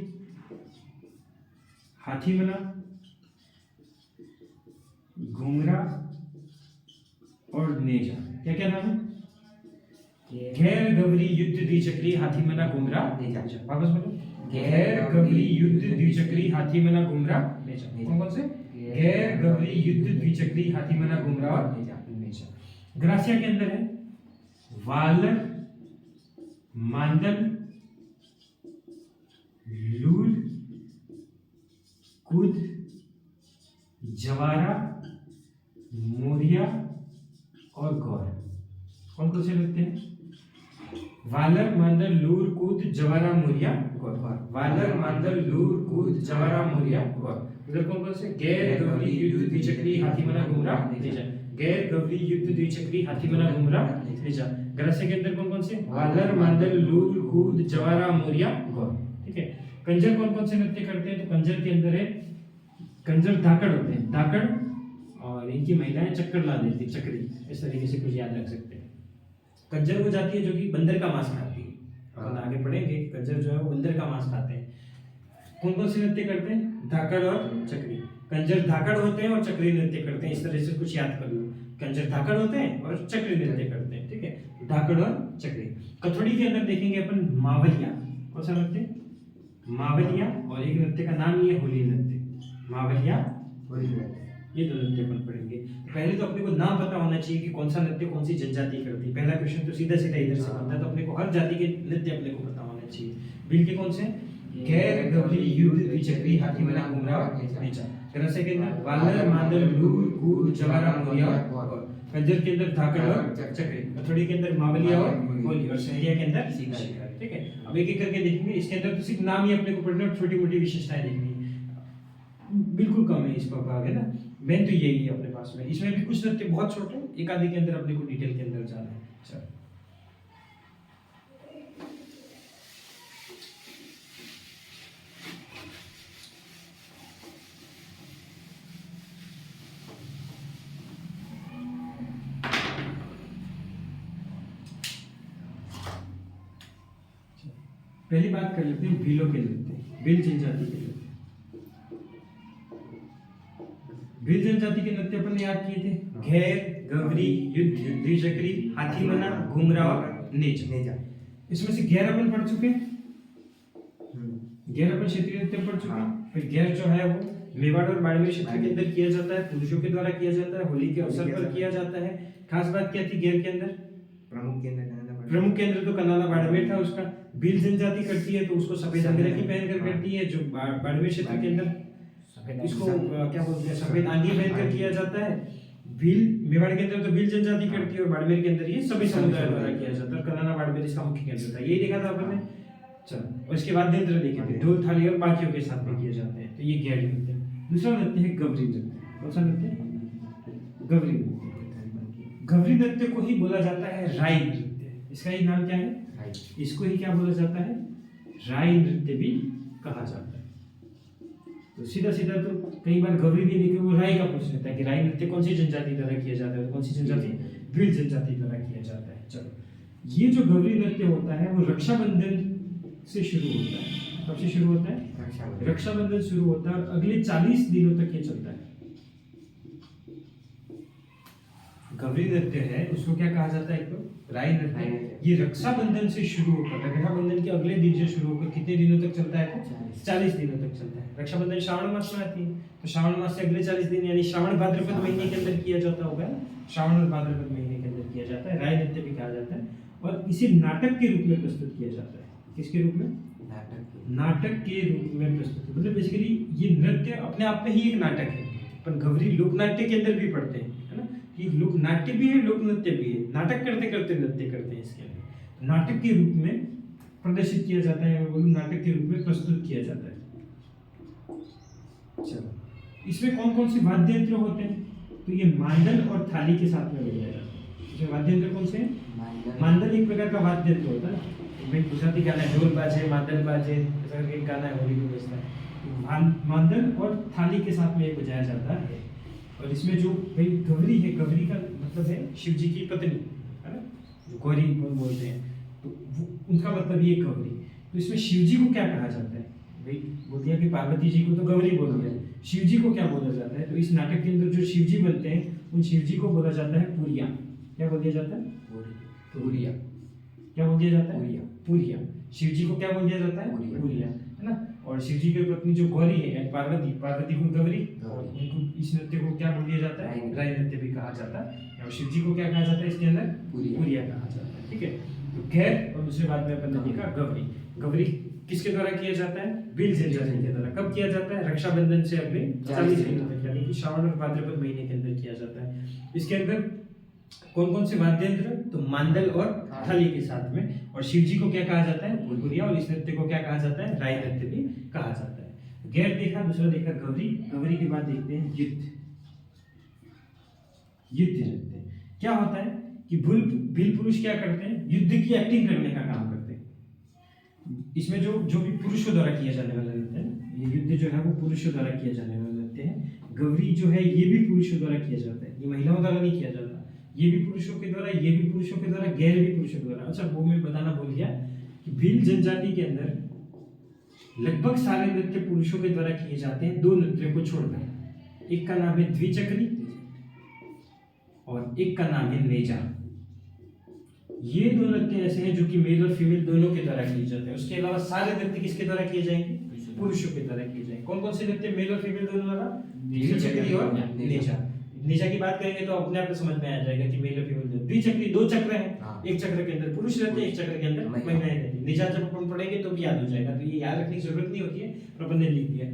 हाथीमना, घुमरा और नेजा। क्या क्या नाम है? घेर, गवरी, युद्ध, द्विचक्री, हाथीमना, घुमरा, नेजा। वापस बोलो। घेर, गवरी, युद्ध, द्विचक्री, हाथीमना, घुमरा, नेजा। कौन कौन से? घेर, गवरी, युद्ध, द्विचक्री, हाथीमना, घुमरा और नेजा। ग्रासिया के अंदर है वालर, मांदल, लूल, कूद, जवारा, मोरिया और गौर। कौन कौन से लगते हैं? वालर, मांदल, लूर, कूद, जवारा, मोरिया, गौर। वालर, मांदल, लूर, कूद, जवारा, मोरिया, गौर। इधर कौन कौन से? गैर, गवरी, युद्ध, द्विचक्री, हाथीमना, घुमरा, नेजा। गैर, गवरी, युद्ध, द्विचक्री, हाथीमना, घुमरा, नेजा। ग्रासिया के अंदर कौन कौन से? वालर, मांदल, लूर, कूद, जवारा, मोरिया, गौर। ठीक है। कंजर कौन कौन से नृत्य करते हैं? तो कंजर के अंदर है, कंजर धाकड़ होते हैं, धाकड़, और इनकी महिलाएं चक्कर ला देती, चक्री, इस तरीके से कुछ याद रख सकते हैं। कंजर वो जाती है जो कि बंदर का मांस खाती है। अपन आगे पढ़ेंगे कंजर जो है वो बंदर का मांस खाते हैं। कौन कौन से नृत्य करते हैं? धाकड़ और चक्री। कंजर धाकड़ होते हैं और चक्री नृत्य करते हैं, इस तरह से कुछ याद कर लो। कंजर धाकड़ होते हैं और चक्री नृत्य करते हैं। ठीक है, धाकड़ और चक्री। कथोड़ी के अंदर देखेंगे अपन मावलिया। कौन सा नृत्य? मावलिया। और एक नृत्य का नाम ही है होली नृत्य। मावलिया, होली नृत्य, ये दो नृत्य अपन पढ़ेंगे। पहले तो अपने को नाम पता होना चाहिए कि कौन सा नृत्य कौन सी जनजाति करती है। पहला क्वेश्चन तो सीधा सीधा इधर से बनता है, तो अपने को हर जाति के नृत्य अपने को पता होना चाहिए। भील के कौन से? गैर, गवरी, युद्ध, द्विचक्री, हाथीमना, घुमरा, नेजा। ग्रासिया के अंदर वालर, मांदल, लूर, कूद, जवारा, मोरिया और कंजर के अंदर धाकड़ और चक्री। कथोड़ी के अंदर मावलिया और होली, और सहरिया के अंदर शिकारी। ठीक है, अब एक एक करके देखेंगे। इसके अंदर तो सिर्फ नाम ही अपने को पढ़ना और छोटी मोटी विशेषताएं देखनी है, बिल्कुल कम है इसका भाग, है ना। मेन तो यही है अपने पास में। इसमें भी कुछ नृत्य बहुत छोटे, एक आधे के अंदर अपने को डिटेल के अंदर जाना है। चलो, पहली बात कर लेते हैं भीलों के नृत्य, भील जनजाति के नृत्य। भील जनजाति के नृत्य अपन ने याद किए थे। घेर, गवरी, युद्ध, द्विचक्री, हाथीमना, घुमरा और नेजा। इसमें से घेर अपन पढ़ चुके हैं। गैर अपन क्षेत्रीय नृत्य पढ़ चुके हैं। हाँ। फिर गैर जो है वो मेवाड़ और बाड़मेर क्षेत्र के अंदर किया जाता है, पुरुषों के द्वारा किया जाता है, होली के अवसर पर किया जाता है। खास बात क्या थी गैर के अंदर? प्रमुख केंद्र कनाडा बाड़मेर। प्रमुख केंद्र तो कनाला बाड़मेर था उसका। भील जनजाति करती है तो उसको सफेद अंगरखी पहनकर हाँ। करती है। जो बाड़मेर क्षेत्र के अंदर इसको क्या बोलते हैं, सफेद आंगी पहनकर किया जाता है। भील मेवाड़ के अंदर तो भील जनजाति करती है और बाड़मेर के अंदर ये सभी समुदाय द्वारा किया जाता है। और कनाला बाड़मेर इसका मुख्य केंद्र था। यही देखा था अपन ने। चलो, और इसके बाद यंत्र देखे थे, ढोल थाली और बाकियों के साथ में किए जाते हैं। तो ये गैर नृत्य। दूसरा नृत्य है गवरी नृत्य। कौन सा नृत्य? गवरी नृत्य। गवरी नृत्य को ही बोला जाता है राई नृत्य। इसका ही नाम क्या है? इसको ही क्या बोला जाता है? राई नृत्य भी कहा जाता है। तो सीधा सीधा तो कई बार गवरी नहीं देखे वो राई का पूछ लेता है कि राई नृत्य कौन सी जनजाति द्वारा किया जाता है, तो कौन सी जनजाति? भील जनजाति द्वारा किया जाता है। चलो, ये जो गवरी नृत्य होता है वो रक्षाबंधन से शुरू होता है। कब से शुरू होता है? रक्षाबंधन शुरू होता है और अगले 40 दिनों तक ये चलता है। गवरी नृत्य है उसको क्या कहा जाता है? एक तो राई नृत्य। ये रक्षाबंधन से शुरू होकर रक्षाबंधन के अगले दिन से शुरू होकर कितने दिनों तक चलता है? 40 दिनों तक चलता है। रक्षाबंधन श्रावण मास में आती है तो श्रावण मास से अगले 40 दिन यानी श्रावण भाद्रपद महीने के अंदर किया जाता होगा। श्रावण और भाद्रपद महीने के अंदर किया जाता है। राई नृत्य भी कहा जाता है और इसे नाटक के रूप में प्रस्तुत किया जाता है। किसके रूप में? नाटक के रूप में प्रस्तुत। मतलब बेसिकली ये नृत्य अपने आप में ही एक नाटक है। पर गवरी लोक नाट्य के अंदर भी पढ़ते हैं, है ना? कि लोक नाट्य भी है, लोक नृत्य भी है। नाटक करते करते नृत्य करते हैं। इसके अंदर नाटक के रूप में प्रदर्शित किया जाता है। मैं बोलूं नाटक के रूप में प्रस्तुत किया जाता है। चलो, इसमें कौन कौन से वाद्य यंत्र होते हैं? तो ये मांडल और थाली के साथ में बजाया जाता है। इसमें वाद्य यंत्र कौन से हैं? मांडल एक प्रकार का वाद्य यंत्र होता है। भाई गुजराती गाना है, ढोल बाजे, मादल बाजे, ऐसा करके एक गाना है होली में बजता है। मादल और थाली के साथ में ये बजाया जाता है। और इसमें जो भाई गवरी है, गवरी का मतलब है शिव जी की पत्नी, है ना? जो गौरी बोलते हैं तो उनका मतलब ये गवरी। तो इसमें शिव जी को क्या कहा जाता है? भाई बोल दिया कि पार्वती जी को तो गवरी बोल दिया, शिव जी को क्या बोला जाता है? तो इस नाटक के अंदर जो शिव जी बनते हैं उन शिव जी को बोला जाता है पुरिया। क्या बोल दिया जाता है? पुरिया। क्या बोल दिया जाता है? पुरिया। शिव जी को क्या बोल दिया जाता है? पुरिया, है ना? और शिव जी की पत्नी जो गौरी है पार्वती, पार्वती को गवरी, और उनको इस नृत्य को क्या बोल दिया जाता है? राई नृत्य भी कहा जाता है। और शिव जी को क्या कहा जाता है इसके अंदर? पुरिया कहा जाता है। ठीक है, तो गैर और दूसरे बाद में अपन ने देखा गवरी। गवरी किसके द्वारा किया जाता है? भील जनजाति के द्वारा। कब किया जाता है? रक्षाबंधन से अगले 40 दिनों तक, यानी कि श्रावण और भाद्रपद महीने के अंदर किया जाता है। इसके अंदर कौन कौन से वाद्य यंत्र? तो मांडल और थाली के साथ में। और शिव जी को क्या कहा जाता है? पुरिया। और इस नृत्य को क्या कहा जाता है? राई नृत्य भी कहा जाता है। गैर देखा, दूसरा देखा गवरी। गवरी के बाद देखते हैं युद्ध। युद्ध नृत्य क्या होता है कि भील पुरुष क्या करते हैं? युद्ध की एक्टिंग करने का काम करते हैं। इसमें जो भी पुरुषों द्वारा किया जाने वाला नृत्य है, ये युद्ध जो है वो पुरुषों द्वारा किया जाने वाला नृत्य है। गवरी जो है ये भी पुरुषों द्वारा किया जाता है, ये महिलाओं द्वारा नहीं किया जाता। ये भी पुरुषों के द्वारा, ये भी पुरुषों के द्वारा, गैर भी पुरुषों के द्वारा। अच्छा, वो मैं बताना भूल गया कि भील जनजाति के अंदर लगभग सारे नृत्य पुरुषों के द्वारा किए जाते हैं, दो नृत्यों को छोड़कर। एक का नाम है द्विचक्री और एक का नाम है नेजा। ये दो नृत्य ऐसे हैं जो कि मेल और फीमेल दोनों के द्वारा किए जाते हैं। उसके अलावा सारे नृत्य किसके द्वारा किए जाएंगे? पुरुषों के द्वारा किए जाएंगे। कौन कौन से नृत्य मेल और फीमेल दोनों द्वारा? द्विचक्री और नेजा। नेजा की बात करेंगे तो अपने आप समझ में आ जाएगा कि मेल और फीमेल। द्विचक्री दो चक्र हैं, एक चक्र के अंदर पुरुष रहते हैं, एक चक्र के अंदर महिलाएं रहती हैं। नेजा जब अपन पढ़ेंगे तो भी याद हो जाएगा, तो ये याद रखने की जरूरत नहीं होती है, पर अपन ने लिख दिया।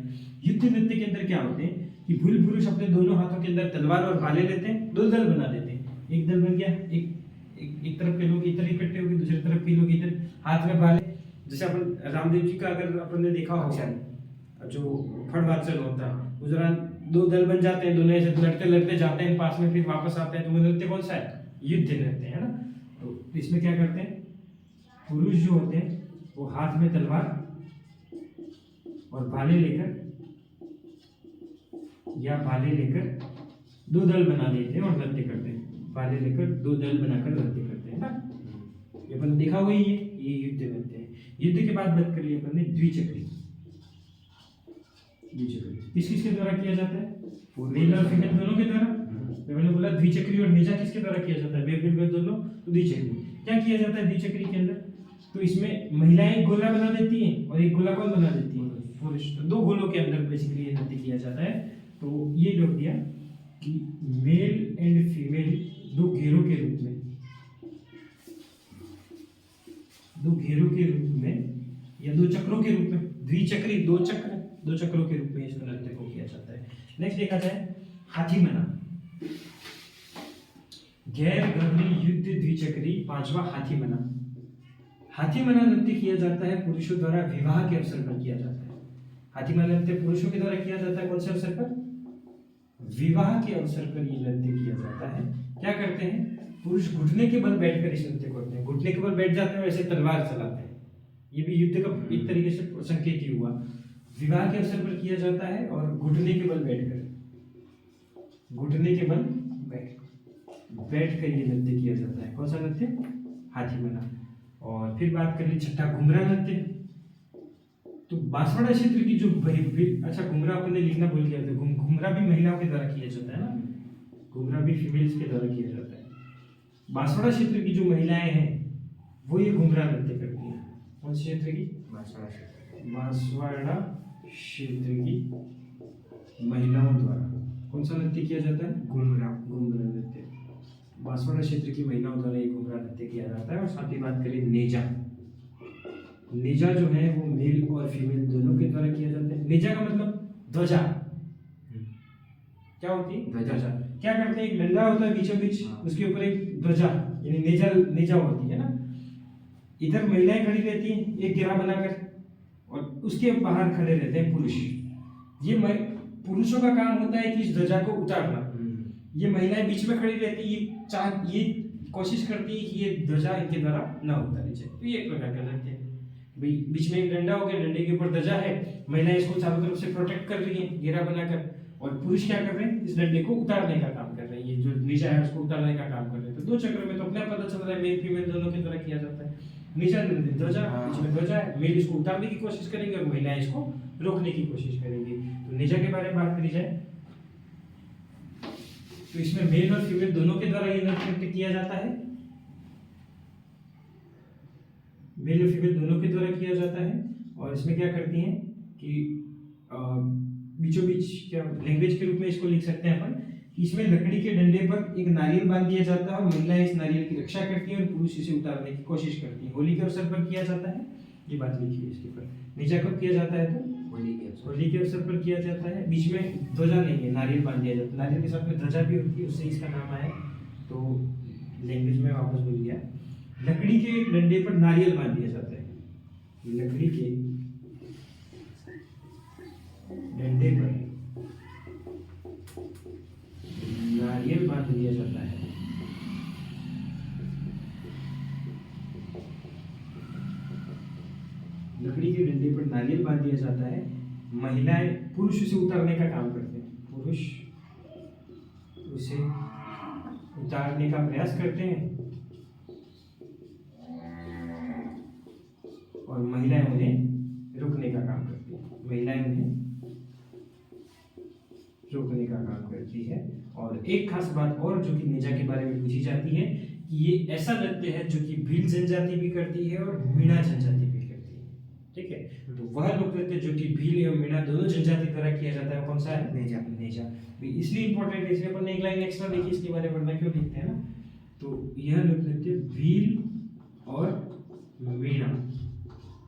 युद्ध नृत्य के अंदर क्या होते हैं कि भील पुरुष अपने दोनों हाथों के अंदर तलवार और भाले लेते हैं, दो दल बना देते हैं। एक दल बन गया, एक तरफ के लोग इधर इकट्ठे हो गए, दूसरी तरफ के लोग इधर, हाथ में भाले। जैसे अपन रामदेव जी का अगर अपन ने देखा होगा जो फड़वाचल होता है, उस दौरान दो दल बन जाते हैं, दोनों ऐसे लड़ते लड़ते जाते हैं पास में, फिर वापस आते हैं। तो वो नृत्य कौन सा है? युद्ध नृत्य, है ना? तो इसमें क्या करते हैं? पुरुष जो होते हैं वो हाथ में तलवार और भाले लेकर या भाले लेकर दो दल बना देते हैं और नृत्य करते हैं। भाले लेकर दो दल बनाकर नृत्य करते हैं ना। ये अपन देखा हुआ ही है, ये युद्ध नृत्य है। युद्ध के बाद बात कर ली अपन ने द्विचक्री। किस किसके द्वारा किया जाता है? मेल और फीमेल दोनों के द्वारा। मैंने बोला द्विचक्री और नेजा किसके द्वारा किया जाता है? मेल फीमेल दोनों, तो द्विचक्री। क्या किया जाता है द्विचक्री के अंदर? तो इसमें महिलाएं एक गोला बना देती हैं और एक गोला कौन बना देती है? पुरुष। तो दो गोलों के अंदर बेसिकली ये नृत्य किया जाता है। तो ये जो दिया कि मेल एंड फीमेल दो घेरों के रूप में, दो घेरों के रूप में या दो चक्रों के रूप में, द्विचक्री दो चक्रों के रूप में इस नृत्य को किया जाता है। नेक्स्ट देखा जाए हाथी मना, गैर गवरी युद्ध द्विचक्री, पांचवा हाथी मना। हाथी मना नृत्य किया जाता है पुरुषों द्वारा विवाह के अवसर पर किया जाता है। हाथी मना नृत्य पुरुषों के द्वारा किया जाता है कौन से अवसर पर? विवाह के अवसर पर ये नृत्य किया जाता है। क्या करते हैं? पुरुष घुटने के बल बैठकर इस नृत्य को करते हैं। घुटने के बल बैठ जाते हैं, वैसे तलवार चलाते हैं। ये भी युद्ध का एक तरीके से संकेत ही हुआ। विवाह के अवसर पर किया जाता है और घुटने के बल बैठकर, घुटने के बल बैठकर ये नृत्य किया जाता है। कौन सा नृत्य? हाथी मना। और फिर बात कर ली छठा घुमरा नृत्य। तो बांसवाड़ा क्षेत्र की जो अच्छा घुमरा अपन ने लिखना भूल गया था। घुमरा भी महिलाओं के द्वारा किया जाता है ना, घुमरा भी फीमेल्स के द्वारा किया जाता है। बांसवाड़ा क्षेत्र की जो महिलाएं हैं वो ये घुमरा नृत्य करती हैं। कौन से क्षेत्र की? बांसवाड़ा क्षेत्र की महिलाओं द्वारा कौन सा नृत्य किया जाता है? घुमरा नृत्य। बांसवाड़ा क्षेत्र की महिलाओं द्वारा ये घुमरा नृत्य किया जाता है। और साथ ही बात करें नेजा, नेजा जो है वो मेल और फीमेल दोनों के द्वारा किया जाता है। नेजा का मतलब ध्वजा। क्या होती है? ध्वजा। क्या करते हैं? एक डंडा होता है बीचों बीच, उसके ऊपर एक ध्वजा यानी नेजा होती है ना। इधर महिलाएं खड़ी रहती हैं एक घेरा बनाकर और उसके बाहर खड़े रहते हैं पुरुष। ये पुरुषों का काम होता है कि इस ध्वजा को उतारना। ये महिलाएं बीच में खड़ी रहती है, ये कोशिश करती है कि ये ध्वजा इनके द्वारा ना उतारी जाए। तो ये एक प्रकार का नृत्य है। भाई बीच में एक डंडा हो गया, डंडे के ऊपर ध्वजा है, महिलाएं इसको चारों तरफ से प्रोटेक्ट कर रही हैं घेरा बनाकर, और पुरुष क्या कर रहे हैं? इस डंडे को उतारने का काम कर रहे हैं। ये जो नेजा है उसको उतारने का काम कर रहे हैं। तो दो चक्र में तो अपने पता चल रहा है मेल फीमेल दोनों के द्वारा किया जाता है। नेजा ध्वजा, बीच में ध्वजा है, मेल इसको उतारने की कोशिश करेंगे और महिलाएं इसको रोकने की कोशिश करेंगी। तो नेजा के बारे में बात करी जाए तो इसमें मेल और फीमेल दोनों के द्वारा ये नृत्य किया जाता है। मेल और फीमेल दोनों के द्वारा किया जाता है। और इसमें क्या करती हैं कि बीचों बीच क्या लैंग्वेज के रूप में इसको लिख सकते हैं अपन कि इसमें लकड़ी के डंडे पर एक नारियल बांध दिया जाता है और महिलाएं इस नारियल की रक्षा करती हैं और पुरुष इसे उतारने की कोशिश करती हैं। होली के अवसर पर किया जाता है, ये बात लिखी है इसके ऊपर। नेजा कब किया जाता है? तो होली के अवसर पर किया जाता है। बीच में ध्वजा नहीं है, नारियल बांध दिया जाता है। नारियल के साथ में ध्वजा भी होती है, उससे इसका नाम आया। तो लैंग्वेज में वापस भूल गया। लकड़ी के डंडे पर नारियल बांध दिया जाता है। लकड़ी के डंडे पर नारियल बांध दिया जाता है। लकड़ी के डंडे पर नारियल बांध दिया जाता है। महिलाएं पुरुष उसे उतारने का काम करते हैं। पुरुष उसे उतारने का प्रयास करते हैं और महिलाएं उन्हें रोकने का काम करती हैं। महिलाएं उन्हें रोकने का काम करती है। और एक खास बात और जो कि नेजा के बारे में पूछी जाती है कि ये ऐसा नृत्य है जो कि भील जनजाति भी करती है और मीणा जनजाति भी करती है। ठीक है, तो वह लोक नृत्य जो कि भील एवं मीणा दोनों जनजाति द्वारा किया जाता है कौन सा है? नेजा। इसलिए इंपॉर्टेंट है, इसलिए अपन ने एक लाइन एक्स्ट्रा देखी, इसके बारे में पढ़ना क्यों लिखते हैं ना। तो यह लोक नृत्य भील और मीणा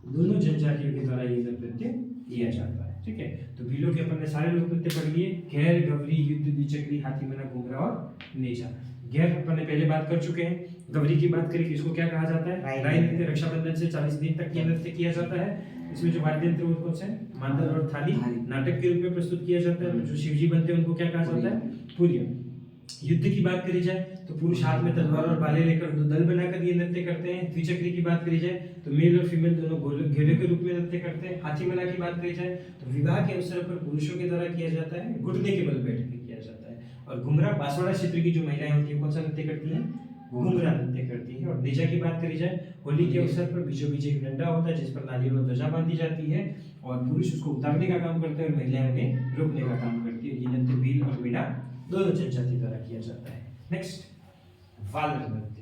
दोनों जनजातियों के द्वारा ये नृत्य किया जाता है। ठीक है, तो भीलों के अपन ने सारे लोक नृत्य पढ़ लिए, गैर, गवरी, युद्ध, द्विचक्री, हाथी मना, घुमरा और नेजा। गैर अपन ने पहले बात कर चुके हैं। गवरी की बात करें कि इसको क्या कहा जाता है? राई नृत्य। रक्षाबंधन से 40 दिन तक ये नृत्य किया जाता है। इसमें जो वाद्य यंत्र वो कौन से हैं? मांदल और थाली नाटक के रूप में प्रस्तुत किया जाता है। जो शिवजी बनते हैं उनको क्या कहा जाता है? पुरिया। युद्ध की बात करी जाए तो पुरुष हाथ में तलवार और भाले लेकर दो दल बनाकर ये नृत्य करते हैं। द्विचक्री की बात करी जाए तो मेल और फीमेल दोनों घेरे के रूप में नृत्य करते हैं। हाथी मना की बात करी जाए तो विवाह के अवसर पर पुरुषों के द्वारा किया जाता है, घुटने के बल बैठ कर किया जाता है। और घुमरा बांसवाड़ा क्षेत्र की जो महिलाएं होती है कौन सा नृत्य करती हैं? घुमरा नृत्य करती है। और नेजा की बात करी जाए, होली के अवसर पर बीचों बीच एक डंडा होता है जिस पर नारियल और ध्वजा बांधी जाती है और पुरुष उसको उतारने का काम करते हैं और महिलाएं उन्हें रोकने का काम करती है। ये नृत्य भील और मीणा दोनों जनजाति द्वारा किया जाता है। नेक्स्ट, वालर नृत्य।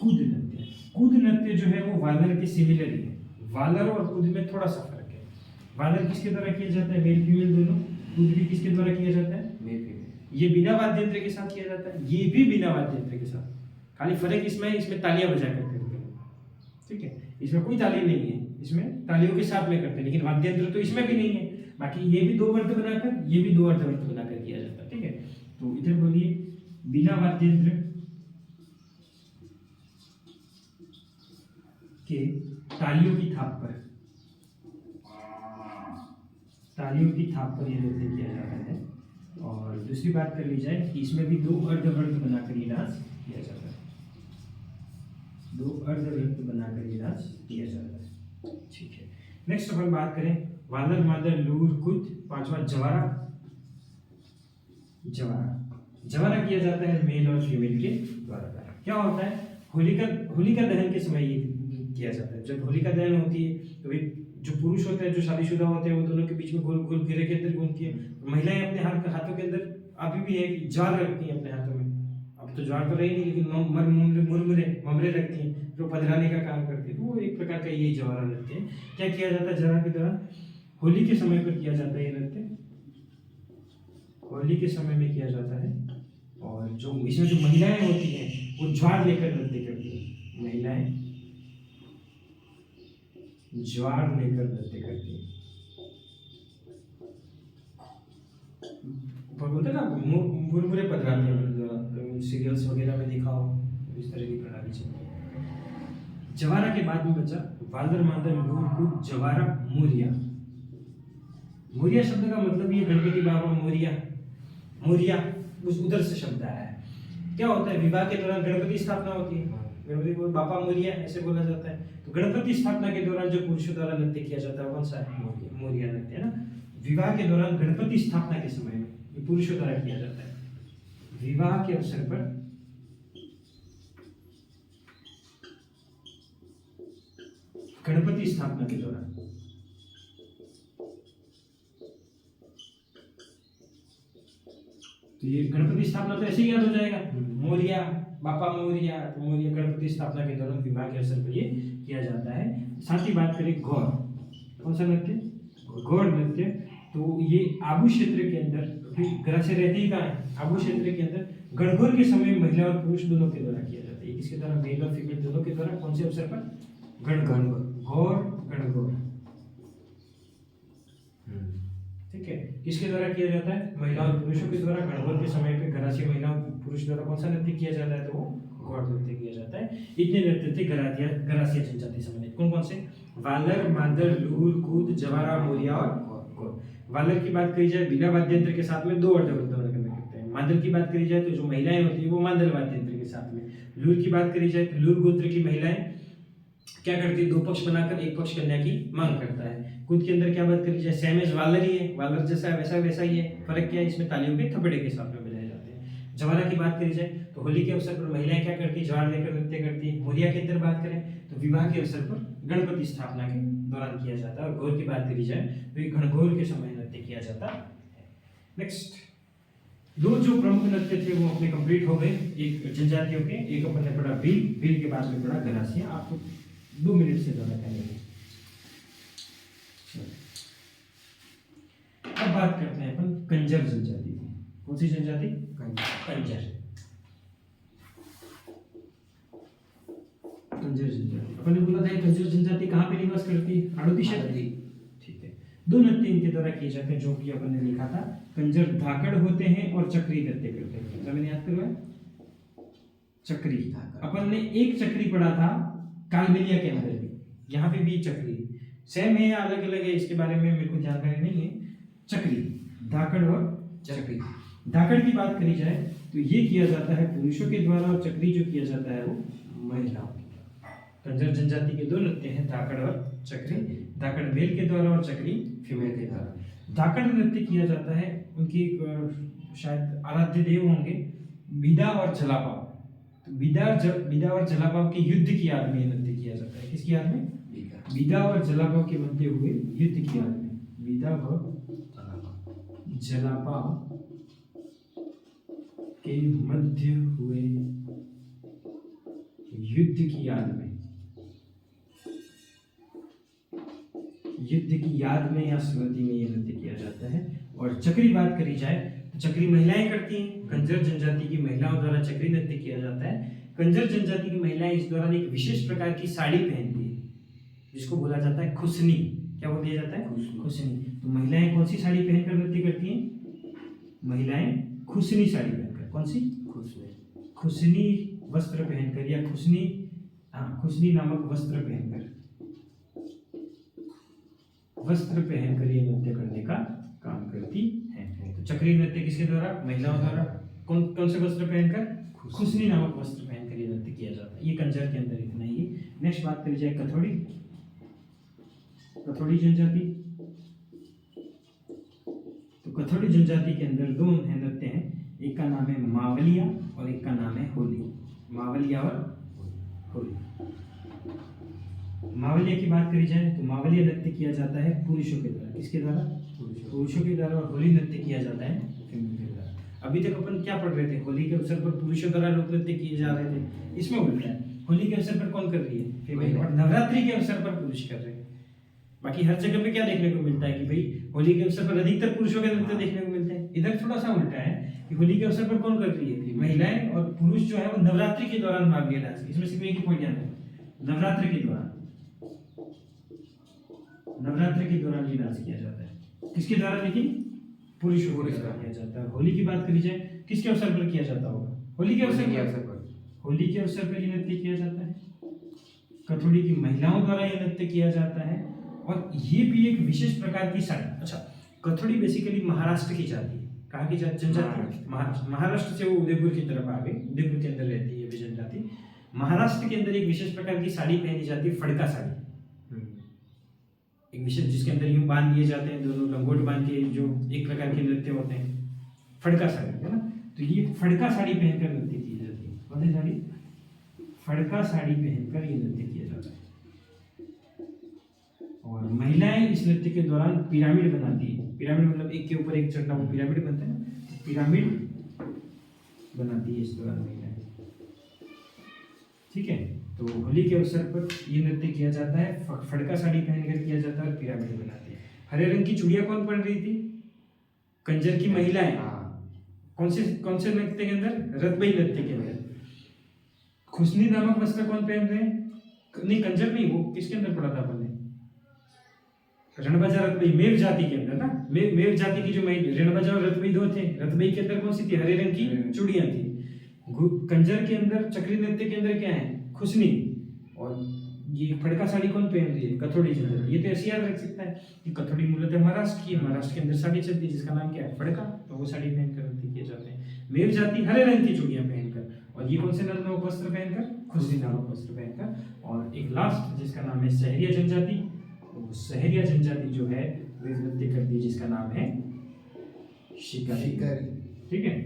कूद नृत्य। कूद नृत्य जो है वो वालर के सिमिलर ही है। वालर और कूद में थोड़ा सा फर्क है। वालर किसके द्वारा किया जाता है, मेल फीमेल दोनों। कूद भी किसके द्वारा किया जाता है, मेल फीमेल। ये बिना वाद्य यंत्र के साथ किया जाता है, ये भी बिना वाद्य यंत्र के साथ। खाली फर्क इसमें तालियां बजा कर करते हैं, ठीक है। इसमें कोई ताली नहीं है, इसमें तालियों के साथ में करते हैं, लेकिन वाद्य यंत्र तो इसमें भी नहीं है। बाकी ये भी 2 वर्त बनाकर, ये भी 2 अर्धवर्त बनाकर किया जाता है, ठीक है। तो इधर बोलिए बिना वाद्य यंत्र के तालियों की थाप पर, तालियों की थाप पर यह नृत्य किया जाता है। और दूसरी बात कर ली जाए कि इसमें भी 2 अर्धवर्त बनाकर ये डांस किया जाता है, 2 अर्धवर्त बनाकर ये डांस किया जाता है, ठीक है। नेक्स्ट अपन बात करें वालर मादर लूर कूद, 5वां जवारा। जवारा किया जाता है मेल और फीमेल के द्वारा। क्या होता है, होलिका दहन के समय ये किया जाता है। जब होलिका दहन होती है तो भाई जो पुरुष होते हैं, जो शादीशुदा होते हैं, वो दोनों के बीच में गोल गोल घेरे के अंदर घूमती है। महिलाएं अपने हाथों के अंदर अभी भी है कि ज्वार रखती हैं अपने हाथों में। अब तो ज्वार तो रही नहीं, लेकिन मुरमुरे रखती हैं जो पधराने का काम करती है। तो वो एक प्रकार का यही जवारा नृत्य है। क्या किया जाता है जवारा के दौरान, होली के समय पर किया जाता है ये नृत्य, होली के समय में किया जाता है। और जो इसमें जो महिलाएं होती हैं वो ज्वार लेकर नृत्य करती हैं, महिलाएं ज्वार लेकर नृत्य करती है। ऊपर बोलते ना मुरमुरे पधराते हैं, सीरियल्स वगैरह में देखा हो, इस तरह की प्रणाली चलती। जवारा के बाद में बचा वालर मादर लूर कूद जवारा मोरिया। मोरिया शब्द का मतलब ये गणपति बाबा मोरिया उस उधर से शब्द आया है। क्या होता है, विवाह के दौरान गणपति स्थापना होती है, गणपति को बापा मोरिया ऐसे बोला जाता है। तो गणपति स्थापना के दौरान जो पुरुषों द्वारा नृत्य किया जाता है कौन सा है, मोरिया नृत्य है ना। विवाह के दौरान गणपति स्थापना के समय में ये पुरुषों द्वारा किया जाता है। विवाह के अवसर पर गणपति स्थापना के दौरान तो ये गणपति स्थापना तो ऐसे ही याद हो जाएगा, मोरिया बापा मोरिया। तो मोरिया गणपति स्थापना के दौरान विवाह के अवसर पर ये किया जाता है। साथ ही बात करें गौर, कौन सा नृत्य, गौर नृत्य। तो ये आबू क्षेत्र के अंदर, ग्रह से रहते ही कहाँ है, आबू क्षेत्र के अंदर गणगौर के समय महिला और पुरुष दोनों के द्वारा किया जाता है। किसके द्वारा, मेल और फीमेल दोनों के द्वारा। कौन से अवसर पर, गणगौर, गणगौर, ठीक है। किसके द्वारा किया जाता है, महिला और पुरुषों के द्वारा। गणगौर के समय पे गरासी महिला और पुरुष द्वारा कौन सा नृत्य किया जाता है, तो वो गौर नृत्य किया जाता है। इतने नृत्य थे गरासिया जनजाति समय में। कौन कौन से, वालर मादर लूर कूद जवारा मोरिया और गौर। वालर की बात करी जाए बिना वाद्य यंत्र के साथ में 2 अर्धवर्त करते हैं। मादर की बात करी जाए तो जो महिलाएं होती है वो मादर वाद्य यंत्र के साथ में। लूर की बात करी जाए तो लूर गोत्र की महिलाएं क्या करती है, 2 पक्ष बनाकर एक पक्ष कन्या की मांग करता है। कूद के अंदर क्या बात करी जाए, सेम एज वालर ही है, वालर जैसा वैसा ही है। फर्क क्या है, इसमें तालियों के थपेड़े के साथ में बजाए जाते हैं। जवारा की बात करी जाए तो होली के अवसर पर महिलाएं क्या करती है, ज्वार लेकर नृत्य करती है। मोरिया के अंदर बात करें तो विवाह के अवसर पर गणपति स्थापना के दौरान किया जाता है। और गौर की बात करी जाए तो ये गणगौर के समय नृत्य किया जाता है। नेक्स्ट 2 जो प्रमुख नृत्य थे वो अपने कंप्लीट हो गए, एक जनजातियों के, एक अपन ने पढ़ा भील के बाद में पढ़ा गरासिया। आपको 2 मिनट से ज्यादा टाइम लगेगा। अब बात करते हैं अपन कंजर जनजाति की। कौन सी जनजाति, कंजर जनजाति। अपन ने बोला था कंजर जनजाति कहाँ पे निवास करती है, हाड़ौती क्षेत्र, ठीक है। 2 नृत्य इनके द्वारा किए जाते हैं जो कि अपन ने लिखा था। कंजर धाकड़ होते हैं और चक्री नृत्य करते हैं। क्या मैंने याद करवाया, चक्री। अपन ने एक चक्री पढ़ा था कालबेलिया के अंदर भी, यहाँ पे भी चक्री सेम है या अलग अलग है इसके बारे में मेरे को जानकारी नहीं है। चक्री, धाकड़ और चक्री। धाकड़ की बात करी जाए तो ये किया जाता है पुरुषों के द्वारा और चक्री जो किया जाता है वो महिलाओं के द्वारा। कंजर जनजाति के 2 नृत्य हैं, धाकड़ और चक्री। धाकड़ मेल के द्वारा और चक्री फीमेल के द्वारा। धाकड़ नृत्य किया जाता है, उनकी शायद आराध्य देव होंगे बिदा और जलापाव। तो बिदा और जलापाव के युद्ध की याद में नृत्य किया जाता है। किसकी याद में, बिदा और जलापाव के बनते हुए युद्ध की याद में। बिदा और जलापाव के मध्य हुए युद्ध की याद में, युद्ध की याद में या स्मृति में ये नृत्य किया जाता है। और चक्री बात करी जाए तो चक्री महिलाएं करती हैं। कंजर जनजाति की महिलाओं द्वारा चक्री नृत्य किया जाता है। कंजर जनजाति की महिलाएं इस दौरान एक विशेष प्रकार की साड़ी पहनती है जिसको बोला जाता है खुसनी। क्या बोल दिया जाता है? खुसनी। तो महिलाएं कौन सी साड़ी पहनकर नृत्य करती हैं? महिलाएं खुसनी साड़ी पहनकर। कौन सी? खुसनी वस्त्र पहनकर या खुसनी नामक वस्त्र पहनकर ये नृत्य करने का काम करती है। तो चक्री नृत्य किसके द्वारा? महिलाओं द्वारा। कौन से वस्त्र पहनकर? खुसनी नामक वस्त्र पहनकर ये नृत्य किया जाता है। ये कंजर के अंदर इतना ही। नेक्स्ट बात करी जाए कथोड़ी जनजाति। तो कथोड़ी जनजाति के अंदर दो नृत्य हैं, एक का नाम है मावलिया और एक का नाम है होली। मावलिया और होली। मावलिया की बात करी जाए तो मावलिया नृत्य किया जाता है पुरुषों के द्वारा। किसके द्वारा? पुरुषों के द्वारा। और होली नृत्य किया जाता है फीमेल के द्वारा। अभी तक अपन क्या पढ़ रहे थे? होली के अवसर पर पुरुषों द्वारा लोक नृत्य किए जा रहे थे। इसमें उल्टा है, होली के अवसर पर कौन कर रही है? फीमेल। और नवरात्रि के अवसर पर पुरुष कर रहे हैं। बाकी हर जगह पे क्या देखने को मिलता है कि भाई होली के अवसर पर अधिकतर पुरुषों के नृत्य देखने को मिलते हैं। इधर थोड़ा सा उल्टा है कि होली के अवसर पर कौन कर रही है? महिलाएं। और पुरुष जो है वो नवरात्रि के दौरान भाग लिया डांस। इसमें सिर्फ एक ही पॉइंट याद है, नवरात्रि के दौरान ये डांस किया जाता है। किसके द्वारा? लेकिन पुरुषों के द्वारा किया जाता है। होली की बात करी जाए किसके अवसर पर किया जाता होगा? होली के अवसर पर ये नृत्य किया जाता है। कथोड़ी की महिलाओं द्वारा ये नृत्य किया जाता है। और ये भी एक विशेष प्रकार की साड़ी। अच्छा, कथोड़ी बेसिकली महाराष्ट्र की जाति है। कहाँ की जनजाति? महाराष्ट्र से वो उदयपुर की तरफ आ गई। उदयपुर के अंदर रहती है ये जनजाति। महाराष्ट्र के अंदर एक विशेष प्रकार की साड़ी पहनी जाती है, फड़का साड़ी। एक विशेष, जिसके अंदर यूं बांध दिए जाते हैं, दोनों लंगोट बांध के, जो एक प्रकार के नृत्य होते हैं, फड़का साड़ी, है ना। तो ये फड़का साड़ी पहनकर नृत्य की जाती है। कौन सी साड़ी? फड़का साड़ी पहनकर ये नृत्य किया जाता है। और महिलाएं इस नृत्य के दौरान पिरामिड बनाती है। पिरामिड मतलब एक के ऊपर एक चढ़ना, वो पिरामिड बनता है ना। पिरामिड बनाती है इस दौरान महिलाएं। ठीक है। तो होली के अवसर पर ये नृत्य किया जाता है, फड़का साड़ी पहनकर किया जाता है और पिरामिड बनाते हैं। हरे रंग की चूड़ियां कौन पहन रही थी? कंजर की महिलाएं। कौन से नृत्य के अंदर? रतबई नृत्य के अंदर। खुसनी नामक वस्त्र कौन पहन रहे हैं? नहीं, कंजर नहीं, वो किसके अंदर पढ़ा था अपन ने? रणबाजा रतबई, मेव जाति के अंदर ना। मेव जाति की जो रणबाजा और रतबई दो थे। रतबई के अंदर कौन सी थी? हरे रंग की चूड़ियां थी। कंजर के अंदर, चक्री नृत्य के अंदर क्या है? खुसनी। और ये फड़का साड़ी कौन पहन रही है? कथोड़ी जनजाति। ये तो ऐसे याद रख सकता है कि कथोड़ी मूलतः महाराष्ट्र की है। महाराष्ट्र के अंदर साड़ी चलती है जिसका नाम क्या है? फड़का। तो वो साड़ी पहनकर नृत्य किए जाते हैं। मेव जाति हरे रंग की चूड़ियां पहनकर। और ये कौन से नामक वस्त्र पहनकर? खुसनी नामक वस्त्र पहनकर। और एक लास्ट जिसका नाम है सहरिया जनजाति। तो सहरिया जनजाति जो है वे नृत्य करती है जिसका नाम है शिकारी। ठीक है।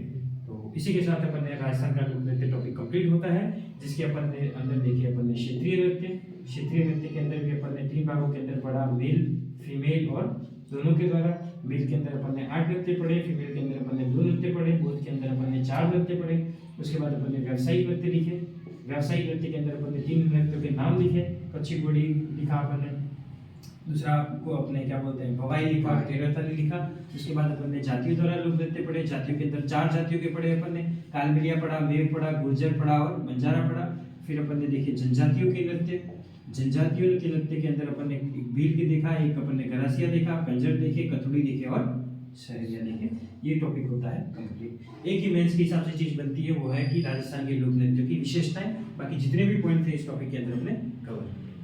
तो इसी के साथ अपन ने राजस्थान का लोक नृत्य टॉपिक कंप्लीट होता है, जिसके अपन ने अंदर देखे अपन ने क्षेत्रीय नृत्य। क्षेत्रीय नृत्य के अंदर भी अपन ने 3 भागों के अंदर पढ़ा, मेल, फीमेल और दोनों के द्वारा। मेल के अंदर अपन ने 8 नृत्य पढ़े, फीमेल के अंदर अपन ने 2 नृत्य पढ़े, बोध के अंदर अपन ने 4 नृत्य पढ़े। उसके बाद अपन ने व्यावसायिक नृत्य लिखे। व्यावसायिक नृत्य के अंदर अपन ने 3 नृत्यों के नाम लिखे। कच्ची घोड़ी लिखा अपन ने, दूसरा को अपने क्या बोलते हैं भवाई लिखा, तेरहताली लिखा। उसके बाद अपन ने जातियों द्वारा लोक नृत्य पढ़े। जातियों के अंदर 4 जातियों के पढ़े अपन ने, कालबेलिया पढ़ा, मेव पढ़ा, गुर्जर पढ़ा और बंजारा पढ़ा। फिर अपन ने देखे जनजातियों के नृत्य। जनजातियों के नृत्य के अंदर अपन ने एक भील के देखा, एक अपन ने गरासिया देखा, कंजर देखे, कथोड़ी देखे और सहरिया देखे। ये टॉपिक होता है कंप्लीट। एक ही मेंस के हिसाब से चीज बनती है, वो है कि राजस्थान के लोक नृत्यों की विशेषताएं। बाकी जितने भी पॉइंट थे इस टॉपिक के अंदर हमने कवर किए।